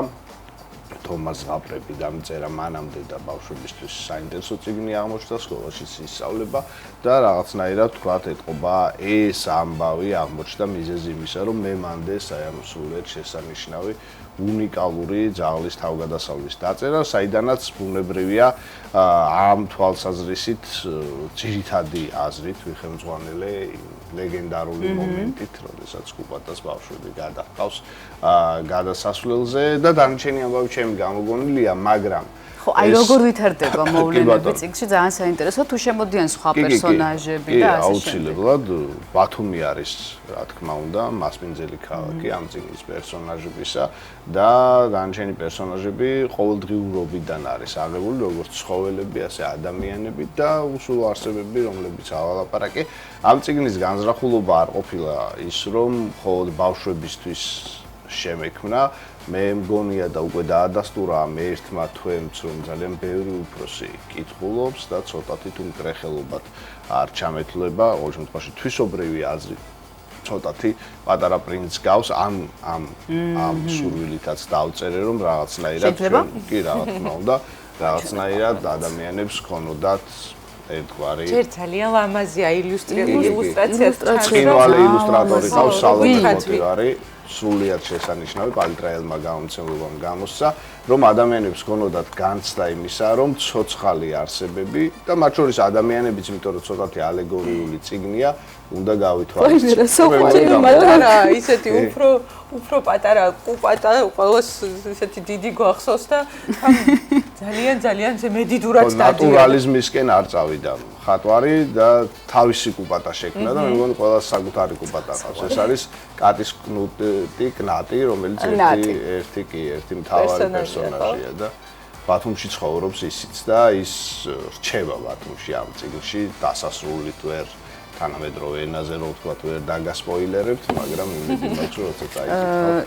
S13: თომას ზღაპრები დამწერა მანამდე და ბავშვებისთვის საინტერესო წიგნი აღმოჩნდა, სკოლაშიც ისწავლება და რაღაცნაირად თქვათ ეთყობა ეს ამბავი აღმოჩნდა მიზეზი იმისა, რომ მე მანდე სრულიად შესანიშნავი უნიკალური ძაღლის თავგადასავლის დაწერა, საიდანაც ბუნებრივია ამ თვალსაზრისით ძირითადი აზრით ვიხელმძღვანელე ლეგენდარული მომენტით, როდესაც კუპატას ბავშვები გადაჰყავს გადასასვლელზე და დანარჩენი ამბავი ჩემი გამოგონილია, მაგრამ
S1: ხო, აი როგორ ვითარდება მოვლენები წიგნში, ძალიან საინტერესო, თუ შემოდიან სხვა პერსონაჟები და ასე შემდეგ.
S13: აუცილებლად ბათუმი არის, რა თქმა უნდა, მასპინძელი ქალაქი ამ წიგნის პერსონაჟებისა და დანარჩენი პერსონაჟები ყოველდღიურობიდან არის აღებული, როგორც ცხოველები, ასე ადამიანები და უსულო არსებები, რომლებიც ავალაპარაკე. ამ წიგნის განზრახულობა არ ყოფილა ის, რომ მხოლოდ ბავშვებისთვის შემექმნა, მე მგონია და უკვე დაადასტურა ამ ერთმა თვემც, რომ ძალიან ბევრი უფროსი კითხულობს და ცოტათი თუ მკრეხელობად არ ჩამეთვლება, ყოველ შემთხვევაში თვისობრივი აზრი ცოტათი პატარა პრინცს გავს ამ სურვილითაც დავწერე, რომ რაღაცნაირად კი რა თქმა უნდა, რაღაცნაირად ადამიანებს ქონოდათ ერთგვარი
S2: ჯერ ძალიან ლამაზია ილუსტრაციას
S13: ჩინვალე ილუსტრატორი ყავს სალომე მოტივარი სრულიად შესანიშნავი პალტრაელმა გამომცემლობამ გამოსცა, რომ ადამიანებს ქონოდათ განცდა იმისა, რომ ცოცხალი არსებები და მათ შორის ადამიანებიც, იმიტომ რომ ცოტათი ალეგორიული წიგნია, უნდა გავითვალისწინოთ.
S2: მაგრამ ისეთი უფრო პატარა კუპატა ყოველს ისეთი დიდი გვახსოვს და ძალიან მედიდურად დადიოდა.
S13: ნატურალიზმისკენ არ წავიდა ხატვარი და თავისი კუპატა შექმნა და მე მგონი ყველა საკუთარი კუპატა ყავს. ეს არის კატის კნატი, რომელიც ერთი მთავარი პერსონაჟია და ბათუმში ცხოვრობს ისიც და ის რჩება ბათუმში ამ წიგნში დასასრულით ვერ თანამედროვე ენაზე რო ვთქვათ ვერ დაგასპოილერებთ, მაგრამ იმედი მაქვს რომ როცა წაიკითხავთ.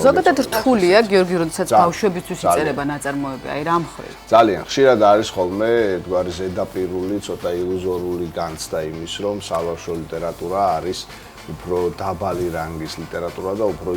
S1: ზოგადად რთულია გიორგი, როდესაც ბავშვებისთვის იწერება ნაწარმოები, აი რა მხრივ?
S13: ძალიან ხშირად არის ხოლმე ერთგვარი ზედაპირული, ცოტა ილუზორული განცდა იმის, რომ საბავშვო ლიტერატურა არის უფრო დაბალი რანგის ლიტერატურა და უფრო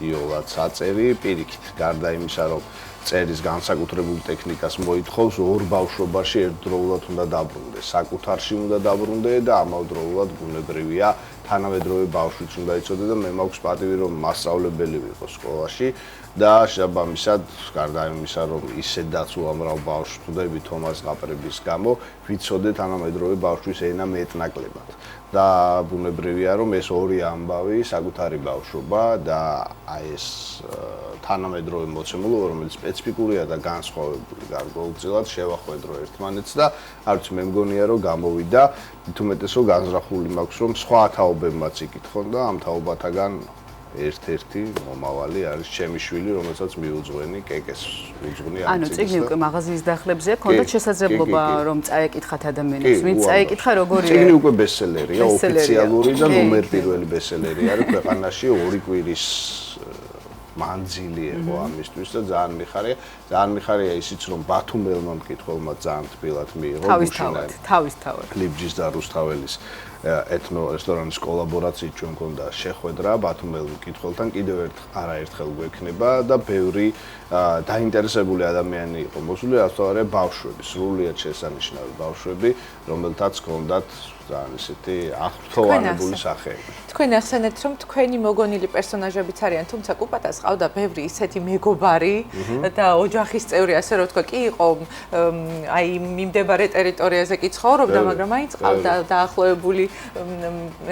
S13: იოლად საწერი პირიქით. გარდა იმისა, რომ წერის განსაკუთრებულ ტექნიკას მოითხოვს, ორ ბავშვობაში ერთდროულად უნდა დაბრუნდეს. საკუთარში უნდა დაბრუნდე და ამავდროულად ბუნებრივია თანამედროვე ბავშვიც უნდა იცოდე და მე მაქვს პატივი რომ მასწავლებელი ვიყო სკოლაში და შესაბამისად გარდა იმისა რომ ისედაც უამრავ ბავშვს ვხვდები თომას გაყრების გამო ვიცოდე თანამედროვე ბავშვის ენა მეტნაკლებად და ბუნებრივია რომ ეს ორი ამბავი საკუთარი ბავშვობა და აი ეს თანამედროვე მოცემულობა რომელიც სპეციფიკურია და განსხვავებული გარკვეულწილად შევახვედრო ერთმანეთს და არც მე მგონია რომ გამოვიდა თუმეტესო განზრახული მაქვს რომ სხვა თაობებმაც იკითხონ და ამ თაობათაგან ერთ-ერთი მომავალი არის ჩემი შვილი, რომელსაც მიუძღვენი კეკეს უძღვნი ამ
S1: ანუ წიგნი უკვე მაღაზიის დახლებზე ქონდათ შესაძლებლობა რომ წაეკითხათ ადამიანებს, ვინც წაეკითხა როგორია.
S13: წიგნი უკვე ბესტსელერია, ოფიციალური და ნომერ პირველი ბესტსელერი არის ქვეყანაში 2 კვირის მანძილი იყო ამისთვის და ძალიან მიხარია ისიც რომ ბათუმელმა მკითხველმა ძალიან თბილად მიიღო
S1: თავისთავად
S13: კლიბჯის და რუსთაველის ეთნო რესტორანის კოლაბორაციით ჩვენ მქონდა შეხვედრა ბათუმელ მკითხველთან კიდევ არაერთხელ გვექნება და ბევრი დაინტერესებული ადამიანი იყო მოსული ასე ბავშვები სრულიად შესანიშნავი ბავშვები რომელთაც ჰქონდათ ძალიან ისეთი აღფრთოვანებული სახეები.
S2: თქვენ ახსენეთ რომ თქვენი მოგონილი პერსონაჟებიც არიან, თუმცა კუპატას ყავდა ბევრი ისეთი მეგობარი და ოჯახის წევრი, ასე რომ თქვა, კი იყო აი მიმდებარე ტერიტორიაზე კი ცხოვრობდა, მაგრამ აიც ყავდა დაახლოებული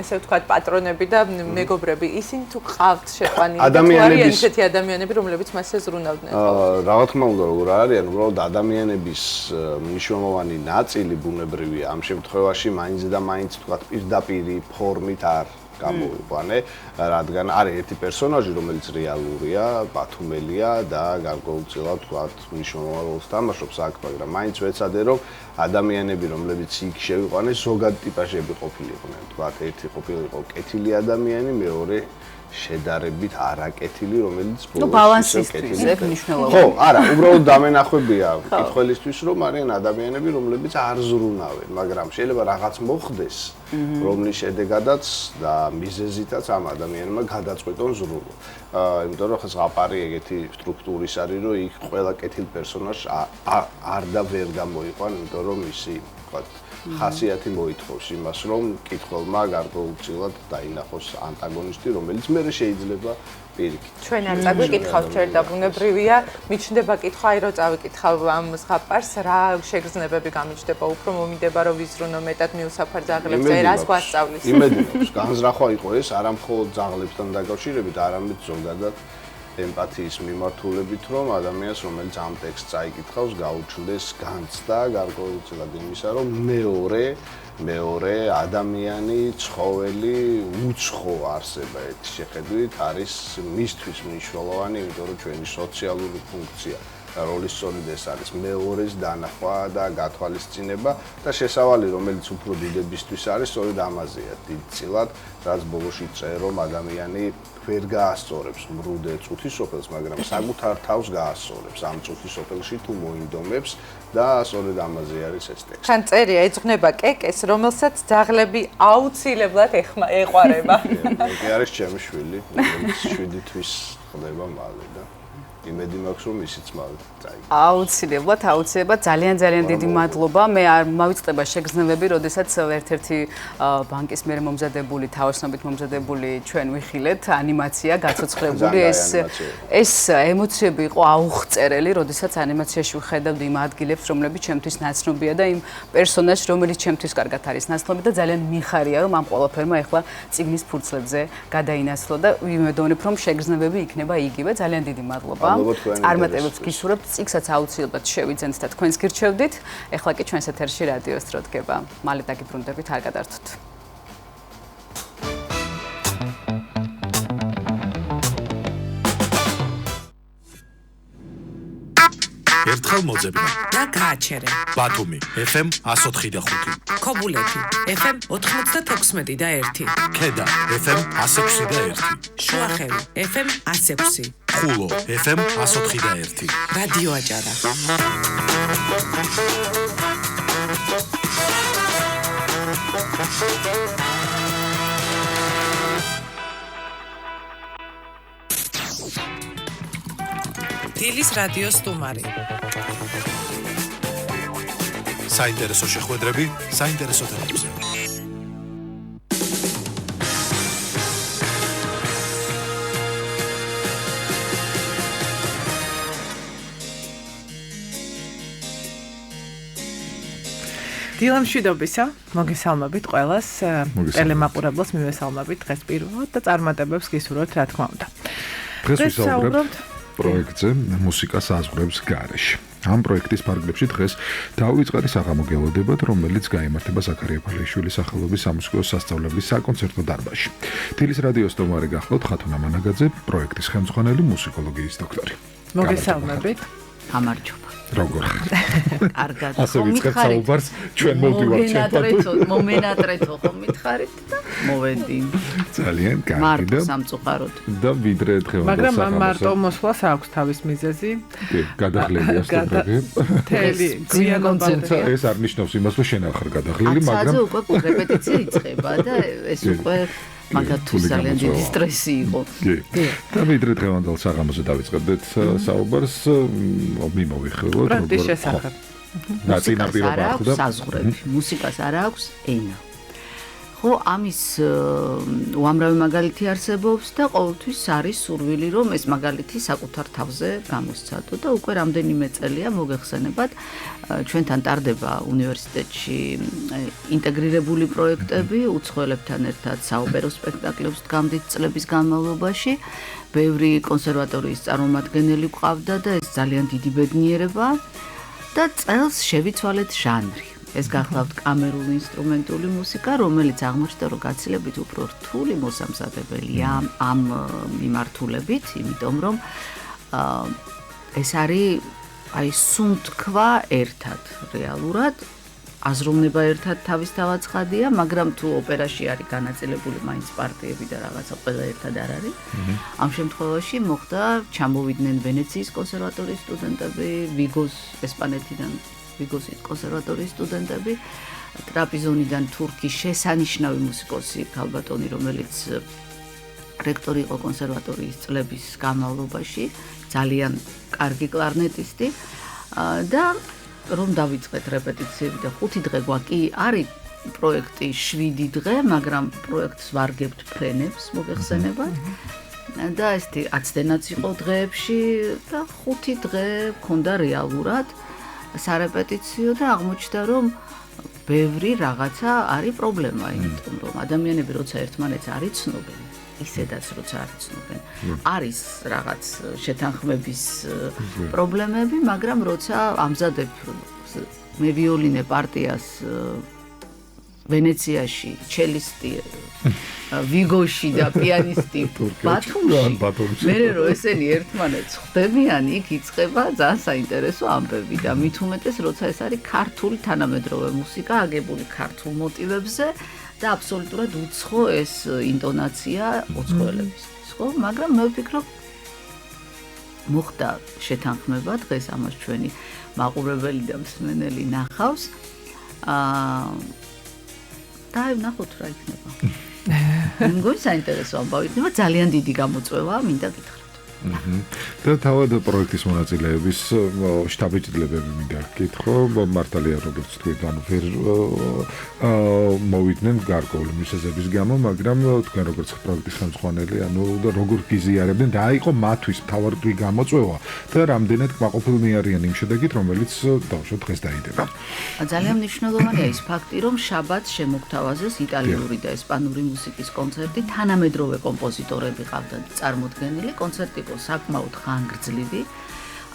S2: ესე ვთქვათ პატრონები და მეგობრები. ისინი თუ ყავთ შეყვანილი, არიან ისეთი ადამიანები, რომლებიც მას ეზრუნავდნენ.
S13: რა თქმა უნდა, როგორ არიან, უბრალოდ ადამიანების მნიშვნელოვანი ნაწილი ბუნებრივია ამ შემთხვევაში მაინც და მაინც თქვა პირდაპირი ფორმით არ გამოვიყვანე, რადგან არის ერთი პერსონაჟი, რომელიც რეალურია, ბათუმელია და გარკვეულწილად თქვა მნიშვნელოვან როლს თამაშობს აქ, მაგრამ მაინც ვეცადე რომ ადამიანები, რომლებიც იქ შევიყვანე, ზოგად ტიპაჟები ყოფილიყვნენ. თქვა ერთი ყოფილიყო კეთილი ადამიანი, მეორე შედარებით არაკეთილი, რომელიც
S1: ბალანსისთვის ეგ მნიშვნელოვანია.
S13: ხო, არა, უბრალოდ დამენახვებია მკითხველისთვის, რომ არიან ადამიანები, რომლებიც არ ზრუნავენ, მაგრამ შეიძლება რაღაც მოხდეს, რომლის შედეგადაც და მიზეზითაც ამ ადამიანმა გადაწყვეტონ ზრუნვა. იმიტომ რომ ხა ზღაპარი ეგეთი სტრუქტურის არის, რომ იქ ყველა კეთილ პერსონაჟს არ და ვერ გამოიყვან, იმიტომ რომ ისი, ვთქვათ, ხასიათი მოითხოვს იმას, რომ მკითხველმა გარკვეულწილად დაინახოს ანტაგონისტი, რომელიც მე შეიძლება პირიქით.
S2: ჩვენ არ წაგვიკითხავთ ჯერ და ბუნებრივია, მიჩნდება კითხვა, აი რომ წავიკითხავ ამ ზღაპარს, რა შეგრძნებები გამიჩნდება, უფრო მომინდება რომ ვიზრუნო მეტად მიუსაფარ ძაღლებს, აი რას გვასწავლის.
S13: იმედი მაქვს, განზრახვა იყო ეს არა მხოლოდ ძაღლებთან დაკავშირებით, არამედ ზოგადად ემპათიის მიმართულებით, რომ ადამიანს, რომელიც ამ ტექსტს წაიკითხავს, გაუჩნდეს განცდა გარკვეულწილად იმისა, რომ მეორე ადამიანი, ცხოველი, უცხო არსება ერთი შეხედვით არის მისთვის მნიშვნელოვანი, იმიტომ რომ ჩვენი სოციალური ფუნქცია და როლის სწორედ ეს არის მეორეს დანახვა და გათვალისწინება და შესავალი, რომელიც უფრო დიდებისთვის არის, სწორედ ამაზეა დიდწილად, რაც ბოლოში წერო, რომ ადამიანი ვერ გაასწორებს მრუდე წუთის სოფელს, მაგრამ საკუთარ თავს გაასწორებს ამ წუთის სოფელში თუ მოინდომებს და სწორედ ამაზე არის ეს ტექსტი.
S2: ხან წერია ეძღვნება კეკეს, რომელსაც ძაღლები აუცილებლად ეყვარება.
S13: კი არის ჩემი შვილი, რომელიც 7 თვის ხდება მალე და იმედი მაქვს რომ ისიც მალე წაიგებს.
S1: აუცილებლად ძალიან დიდი მადლობა. მე არ მავიწყდება შეგრძნებები, როდესაც ერთ-ერთი ბანკის მიერ მომზადებული, თავისნობით მომზადებული ჩვენ ვიხილეთ ანიმაცია გაცოცხლებული. ეს ემოციები იყო აუღწერელი, როდესაც ანიმაციაში ვხედავდი იმ ადგილებს, რომლებიც ჩემთვის ნაცნობია და იმ პერსონაჟს, რომელიც ჩემთვის კარგად არის ნაცნობი და ძალიან მიხარია, რომ ამ ყველაფერმა ახლა წიგნის ფურცლებზე გადაინაცვლა და ვიმედოვნებ, რომ შეგრძნებები იქნება იგივე. ძალიან დიდი მადლობა. წარმატებებს გისურვებთ, წიგნსაც აუცილებლად შევიძენთ და თქვენს გირჩევდით. ეხლა კი ჩვენს ეთერში რადიოს დრო დგება. მალე დაგიბრუნდებით, არ გადართოთ.
S14: ერთხელ მოძებნა
S15: და გააჩერე.
S14: ბათუმი FM 104.5.
S15: ქობულეთი FM 96 და 1.
S14: ქედა FM 106 და 1.
S15: შუახევი FM 106.
S14: ხულო FM 104 და 1.
S15: რადიო აჭარა. დილის რადიო სტუმარი.
S14: საინტერესო შეხვედრები, საინტერესო თემებზე.
S2: დილამშვიდობისა, მოგესალმებით ყველას, ტელემაყურებლებს მივესალმებით დღეს პირველად და წარმატებებს გისურვებთ, რა თქმა უნდა.
S16: დღეს ვისაუბრებთ პროექტზე მუსიკას აზღვრებს გარეშე. ამ პროექტის ფარგლებში დღეს დავიწყარი საღამო გელოდებათ, რომელიც გაიმართება ზაქარია ფალეიშვილის სახელობის სამუსიკო სასწავლებლის საკონცერტო დარბაზში. დილის რადიოს სტუმარი გახლავთ ხათუნა მანაგაძე, პროექტის ხელმძღვანელი, მუსიკოლოგიის დოქტორი.
S2: მოგესალმებით.
S1: გამარჯობა.
S16: როგორ ხარ?
S1: კარგად.
S16: ასე ვიწყებ საუბარს, ჩვენ მოვდივართ ჩემთან.
S1: მომენატრეთო ხომ მითხარით და მოვედი.
S16: ძალიან კარგი და
S1: მარტო სამწუხაროდ.
S16: და ვიდრე დღევანდელ
S2: მაგრამ ამ
S16: საღამოს.
S2: მარტო მოსვლას აქვს თავის მიზეზი.
S16: კი, გადაღლილია სტუმრები.
S2: თელი გვიან
S16: თუმცა ეს არ ნიშნავს იმას, რომ შენ არ ხარ გადაღლილი, მაგრამ
S1: აცაზე უკვე რეპეტიცია იწყება და ეს უკვე მაგათთვის ძალიან დიდი სტრესი იყო.
S16: კი. და ვიდრე დღევანდელ საღამოზე დავიწყებდეთ საუბარს, მიმოვიხილოთ
S2: პროექტის შესახებ.
S16: ნაწინაპირობა
S1: აქვს საზღვრები, მუსიკას არ აქვს ენა. ხო, ამის უამრავი მაგალითი არსებობს და ყოველთვის არის სურვილი, რომ ეს მაგალითი საკუთარ თავზე გამოსცადო და უკვე რამდენიმე წელია მოგეხსენებათ ჩვენთან ტარდება უნივერსიტეტში ინტეგრირებული პროექტები უცხოელებთან ერთად საოპერო სპექტაკლებს დგამდით წლების განმავლობაში. ბევრი კონსერვატორიის წარმომადგენელი გვყავდა და ეს ძალიან დიდი ბედნიერება და წელს შევიცვალეთ ჟანრი. ეს გახლავთ კამერული ინსტრუმენტული მუსიკა, რომელიც აღმოჩნდა, რომ გაცილებით უფრო რთული მოსამზადებელია ამ მიმართულებით, იმიტომ რომ ეს არის აი სუნთქვა ერთად რეალურად, აზროვნება ერთად თავისთავად ცხადია, მაგრამ თუ ოპერაში არის განაწილებული მაინც პარტიები და რაღაცა ყველა ერთად არ არის. ამ შემთხვევაში მოხდა, ჩამოვიდნენ ვენეციის კონსერვატორიის სტუდენტები, ვიგოს ესპანეთიდან ვიგოსის კონსერვატორიის სტუდენტები, ტრაპიზონიდან თურქის შესანიშნავი მუსიკოსი ქალბატონი, რომელიც რექტორი იყო კონსერვატორიის წლების განმავლობაში, ძალიან კარგი კლარნეტისტი და რომ დავიწყეთ რეპეტიციები და 5 დღე გვაქვს, არის პროექტი 7 დღე, მაგრამ პროექტს ვარგებთ ფრენებს, მოგეხსენებათ. და ესეთი აცდენაც იყო დღეებში და 5 დღე მქონდა რეალურად სარეპეტიციო და აღმოჩნდა, რომ ბევრი რაღაცა არის პრობლემა, იმიტომ რომ ადამიანები როცა ერთმანეთს არ იცნობენ, ისედაც როცა არ იცნობენ, არის რაღაც შეთანხმების პრობლემები, მაგრამ როცა ამზადებ მე ვიოლინე პარტიას ვენეციაში, ჩელისტი ვიგოში და პიანისტი ბათუმში. მე რო ესენი ერთმანეთს ხვდებიან, იქ იწყება ძალიან საინტერესო ამბები და მით უმეტეს, როცა ეს არის ქართული თანამედროვე მუსიკა, აგებული ქართულ მოტივებზე და აბსოლუტურად უცხო ეს ინტონაცია უცხოელებისთვის, ხო? მაგრამ მე ვფიქრობ, მოხდა შეთანხმება, დღეს ამას ჩვენი მაყურებელი და მსმენელი ნახავს. და ნახოთ რა იქნება. მგონი საინტერესო ამბავი იქნება, ძალიან დიდი გამოწვევაა, მინდა გითხრათ.
S16: და თავად პროექტის მონაწილეების შტაბ-ჭრილებები მინდა გითხო, მართალია როგორც თქვით, ანუ ვერ მოვიდნენ გარკვეული მიზეზების გამო, მაგრამ თქვენ როგორც პროექტის ხელმძღვანელი, ანუ როგორ გიზიარებდნენ და აიყო მათთვის მთავარი გამოწვევა და რამდენად კმაყოფილნი არიან იმ შედეგით, რომელიც დავუშვათ დღეს დაიდება.
S1: ძალიან მნიშვნელოვანია ის ფაქტი, რომ შაბათს შემოგთავაზეს იტალიური და ესპანური მუსიკის კონცერტი, თანამედროვე კომპოზიტორები ყავდათ წარმოდგენილი, კონცერტი იყო საკმაოდ ხანგრძლივი.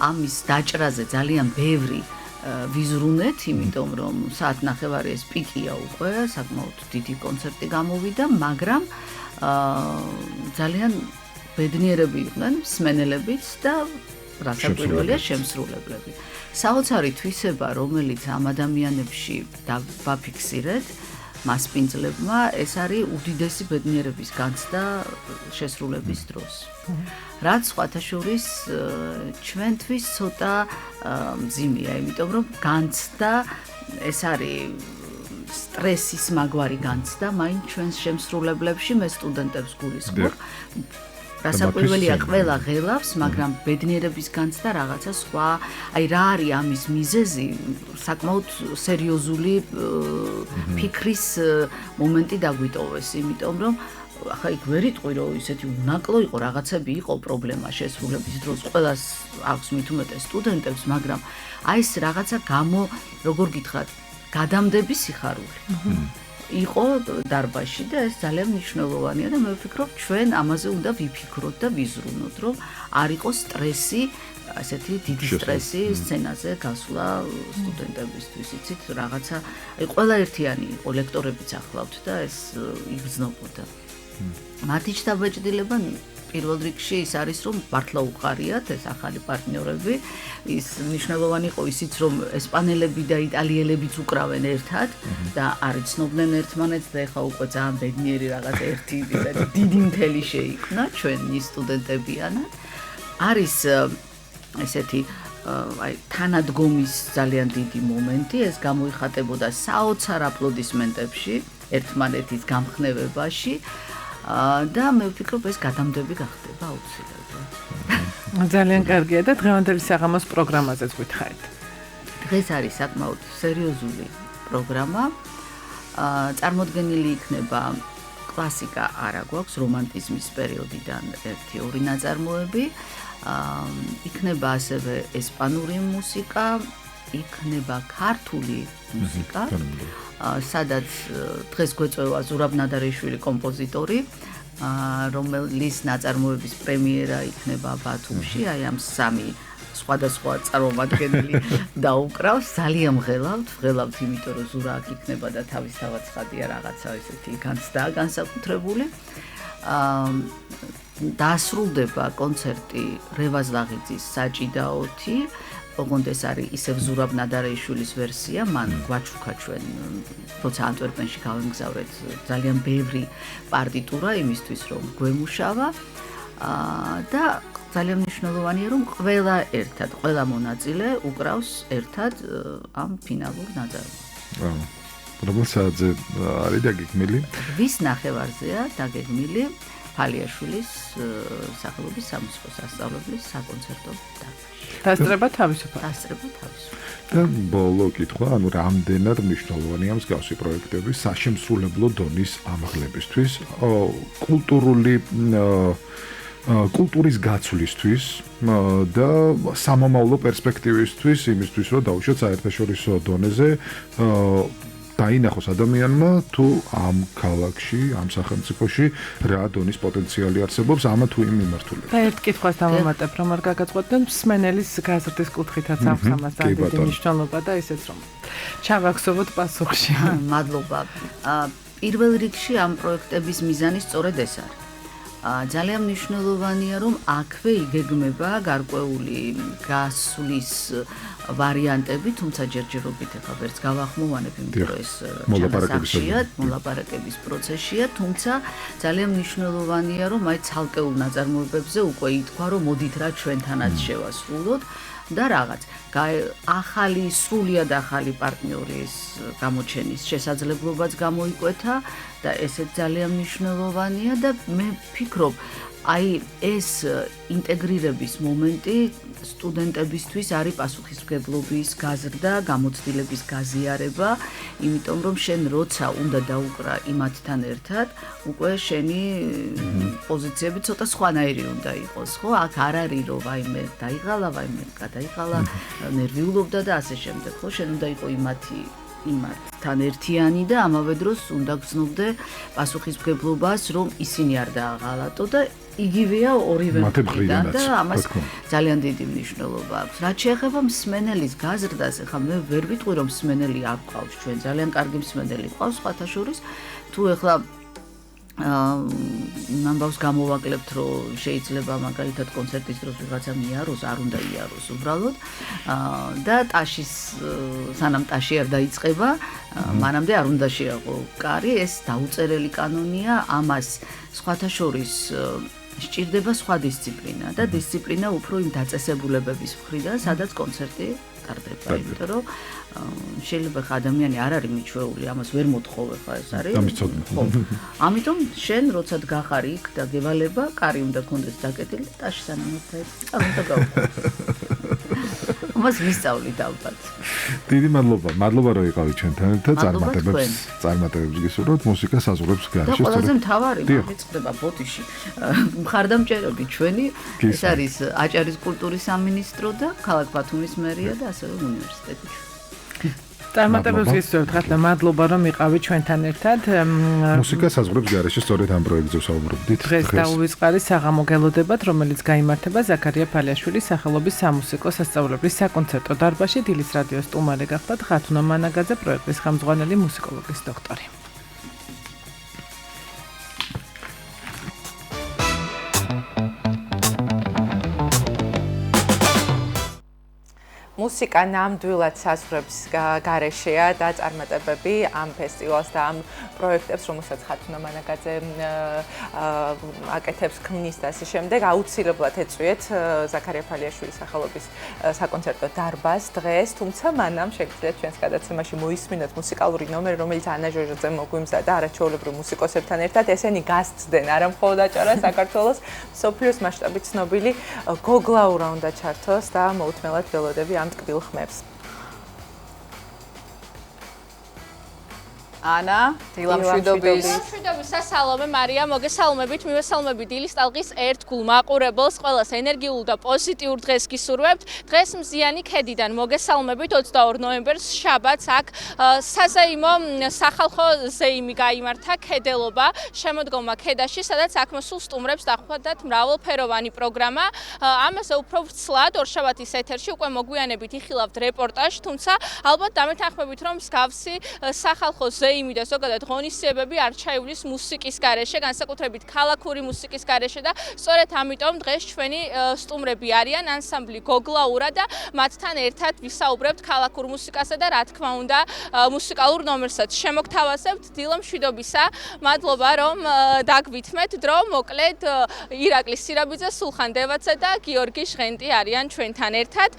S1: ამის დაჭრაზე ძალიან ბევრი ვიზრუნეთ, იმიტომ რომ საათნახევარი ეს პიკია უკვე, საკმაოდ დიდი კონცერტი გამოვიდა, მაგრამ ძალიან ბედნიერები იყვნენ მსმენელებიც და რასაკვირველია შემსრულებლები. საოცარი თვისება, რომელიც ამ ადამიანებში ვაფიქსირეთ, მასპინძლებმა, ეს არის უდიდესი ბედნიერების განცდა შესრულების დროს. რაც სხვათა შორის ჩვენთვის ცოტა მძიმეა, იმიტომ რომ განცდა ეს არის სტრესის მაგვარი განცდა, მაინც ჩვენს შემსრულებლებში მე სტუდენტებს გულისხმობ.
S17: რასაკვირველია ყველა ღელავს, მაგრამ ბედნიერების განცდა რაღაცა სხვა, აი რა არის ამის მიზეზი, საკმაოდ სერიოზული ფიქრის მომენტი დაგვიტოვეს, იმიტომ რომ ახლა იქ ვერ იტყვი რომ ისეთი უნაკლო იყო რაღაცები იყო პრობლემა შესრულების დროს ყველას აქვს მით უმეტეს სტუდენტებს, მაგრამ აი ეს რაღაცა როგორ გითხრათ, გადამდების სიხარული. იყო დარბაზში და ეს ძალიან მნიშვნელოვანია და მე ვფიქრობ ჩვენ ამაზე უნდა ვიფიქროთ და ვიზრუნოთ, რომ არ იყოს სტრესი, ასეთი დიდი სტრესი სცენაზე გასვლა სტუდენტებისთვის, იცით, რაღაცა, აი ყველა ერთიანი იყო, ლექტორებიც ახლავთ და ეს იგრძნობოდა. მათი შთაბეჭდილება პირველ რიგში ის არის, რომ მართლა უყარიათ ეს ახალი პარტნიორები, ის მნიშვნელოვანი იყო ისიც, რომ ესპანელები და იტალიელებიც უკრავენ ერთად და არ იცნობდნენ ერთმანეთს და ეხლა უკვე ძალიან ბედნიერი რაღაც ერთი დიდი მთელი შეიქმნა ჩვენი სტუდენტებიანად. არის ესეთი აი თანადგომის ძალიან დიდი მომენტი, ეს გამოიხატებოდა საოცარ აპლოდისმენტებში, ერთმანეთის გამხნევებაში. და მე ვფიქრობ ეს გადამდები გახდება აუცილებლად.
S2: ძალიან კარგია და დღევანდელი საღამოს პროგრამაზეც გითხარით.
S17: დღეს არის საკმაოდ სერიოზული პროგრამა. წარმოდგენილი იქნება კლასიკა არა გვაქვს, რომანტიზმის პერიოდიდან 1-2 ნაწარმოები. იქნება ასევე ესპანური მუსიკა, იქნება ქართული მუსიკა. სადაც დღეს გვეწევა ზურაბ ნადარეიშვილი კომპოზიტორი, რომელიც ნაწარმოების პრემიერა იქნება ბათუმში, აი ამ 3 სხვადასხვა წარმომადგენელი დაუკრავს, ძალიან ვღელავთ, იმიტომ რომ ზურა აქ იქნება და თავისთავად ცხადია რაღაცა ესეთი განცდა განსაკუთრებული. დასრულდება კონცერტი რევაზ ლაღიძის საჭიდაოთი. ოღონდ ეს არის ისევ ზურაბ ნადარეიშვილის ვერსია, მან გვაჩუქა ჩვენ, როცა ანტვერპენში გავემგზავრეთ ძალიან ბევრი პარტიტურა იმისთვის, რომ გვემუშავა და ძალიან მნიშვნელოვანია, რომ ყველა მონაწილე უკრავს ერთად ამ ფინალურ ნაწარმოებს.
S16: რომელ საათზე არის დაგეგმილი?
S17: ვის ნახევარზეა დაგეგმილი ფალიაშვილის სახელობის სამუსიკო სასწავლებლის საკონცერტო დარბაზში.
S2: დასწრება თავისუფლად.
S16: და ბოლო კითხვა, ანუ რამდენად მნიშვნელოვანია მსგავსი პროექტები საშემსრულებლო დონის ამაღლებისთვის, კულტურის გაცვლისთვის და სამომავლო პერსპექტივისთვის, იმისთვის, რომ დაუშვათ საერთაშორისო დონეზე დაინახოს ადამიანმა თუ ამ ქალაქში, ამ სახელმწიფოში რა დონის პოტენციალი არსებობს ამა თუ იმ მიმართულებით.
S2: და ერთ კითხვას დავამატებ, რომ არ გაგაწყვეტენ, მსმენელის გაზრდის კუთხითაც აქვს ამას ძალიან დიდი მნიშვნელობა და ისეც რომ ჩავახსოვოთ პასუხში.
S17: მადლობა. პირველ რიგში ამ პროექტების მიზანი სწორედ ეს არის. ძალიან მნიშვნელოვანია, რომ აქვე იგეგმება გარკვეული გასვლის ვარიანტები, თუმცა ჯერჯერობით ახლა ვერც გავახმოვანებ, იმიტომ რომ ეს მოლაპარაკების პროცესია, თუმცა ძალიან მნიშვნელოვანია, რომ აი ცალკეულ ნაწარმოებებზე უკვე ითქვა, რომ მოდით რა ჩვენთანაც შევასრულოთ და რაღაც ახალი სრულიად ახალი პარტნიორის გამოჩენის შესაძლებლობაც გამოიკვეთა და ესეც ძალიან მნიშვნელოვანია და მე ვფიქრობ, აი ეს ინტეგრირების მომენტი სტუდენტებისთვის არის პასუხისმგებლობის გაზრდა, გამოცდილების გაზიარება, იმიტომ რომ შენ როცა უნდა დაუკრა იმათთან ერთად, უკვე შენი პოზიციები ცოტა სხვანაირი უნდა იყოს, ხო? აქ არ არის რომ ვაიმე დაიღალა, ვაიმე გადაიღალა, ნერვიულობდა და ასე შემდეგ, ხო? შენ უნდა იყო იმათთან ერთიანი და ამავე დროს უნდა გრძნობდე პასუხისმგებლობას, რომ ისინი არ დააღალატო და იგივეა ორივე მხრიდან და ამას ძალიან დიდი მნიშვნელობა აქვს. რაც შეეხება მსმენელის გაზრდას, ახლა მე ვერ ვიტყვი რომ მსმენელი არ ყავს ჩვენ, ძალიან კარგი მსმენელი ყავს სხვათა შორის, თუ ახლა ამბავს გამოვაკლებთ, რომ შეიძლება მაგალითად კონცერტის დროს ვიღაცა მიაროს, არ უნდა იაროს უბრალოდ და სანამ ტაში არ დაიწყება, მანამდე არ უნდა შეაყო კარი, ეს დაუწერელი კანონია, ამას სხვათა შორის სჭირდება სხვა დისციპლინა და დისციპლინა უფრო იმ დაწესებულებების მხრიდან, სადაც კონცერტი
S18: ტარდება, იმიტომ რომ შეიძლება ხა ადამიანი არ არის მიჩვეული, ამას ვერ მოთხოვე ხა ეს არის.
S16: ამის ცოდნა.
S18: ხო. ამიტომ შენ როცა გახარ იქ და გევალება, კარი უნდა კონდეს დაკეტილი, ტაში სანამოთაი, წავიდა გავყო. მას ვისწავლით ალბათ.
S16: დიდი მადლობა რომ იყავით ჩვენთან და წარმატებებს გისურვებთ მუსიკას საზღვრებს გარშე.
S18: და ყველაზე მთავარი მოგიწდება ბოდიში. მხარდამჭერები ჩვენი ეს არის აჭარის კულტურის სამინისტრო და ქალაქ ბათუმის მერია და ასევე უნივერსიტეტი.
S2: წარმატებებს გისურვებთ ხათლა მადლობა რომ იყავით ჩვენთან ერთად.
S16: მუსიკას საზღვრებს გარშე სწორედ ამ პროექტზე ვსაუბრობდით.
S2: დღეს დაუვიწყარი საღამო გელოდებათ, რომელიც გაიმართება ზაქარია ფალიაშვილის სახელობის სამუსიკო სასწავლებლის საკონცერტო დარბაზში. დილის რადიოს სტუმარი გახდათ ხათუნა მანაგაძე, პროექტის ხელმძღვანელი, მუსიკოლოგიის დოქტორი. მუსიკა ნამდვილად საზღვრებს გარეშეა და წარმატებები ამ ფესტივალს და ამ პროექტებს, რომელსაც ხათუნა მანაგაძე აკეთებს, ქმნის და ასე შემდეგ, აუცილებლად ეწვიეთ ზაქარია ფალიაშვილის სახელობის საკონცერტო დარბაზს დღეს, თუმცა მანამ შეგიძლიათ ჩვენს გადაცემაში მოისმინოთ მუსიკალური ნომერი, რომელიც ანა ჟოჟოძე მოგვიმზადა არაჩვეულებრივ მუსიკოსებთან ერთად. ესენი გასცდნენ არა მხოლოდ აჭარა საქართველოს, მსოფლიოს მასშტაბით ცნობილი გოგლაურა უნდა ჩართოს და მოუთმელად ველოდები ამ ტკბილ ხმებს.
S19: ანა, დილამშვიდობის.
S5: დილამშვიდობის, სასალომე მარია, მოგესალმებით, მივესალმებით დილის ტალღის ერთგულ მაყურებელს, ყველას ენერგიულ და პოზიტიურ დღეს გისურვებთ. დღეს მზიანი ქედიდან მოგესალმებით 22 ნოემბერს შაბათს აქ საზეიმო სახალხო ზეიმი გაიმართა ქედელობა შემოდგომა ქედაში, სადაც აქ მოსულ სტუმრებს დახვდათ მრავალფეროვანი პროგრამა. ამაზე უფრო ვრცლად ორშაბათის ეთერში უკვე მოგვიანებით იხილავთ რეპორტაჟი, თუმცა ალბათ დამეთანხმებით, რომ მსგავსი სახალხო ზეიმი და ზოგადად ღონისძიებები არ ჩაივლის მუსიკის გარეშე, განსაკუთრებით ქალაქური მუსიკის გარეშე და სწორედ ამიტომ დღეს ჩვენი სტუმრები არიან ანსამბლი გოგლაურა და მათთან ერთად ვისაუბრებთ ქალაქურ მუსიკასა და რა თქმა უნდა მუსიკალურ ნომერსაც. შემოგთავაზებთ დილამშვიდობისა. მადლობა რომ დაგვითმეთ დრო, მოკლედ ირაკლი სირაბიძე, სულხან დევაცა და გიორგი ჟღენტი არიან ჩვენთან ერთად.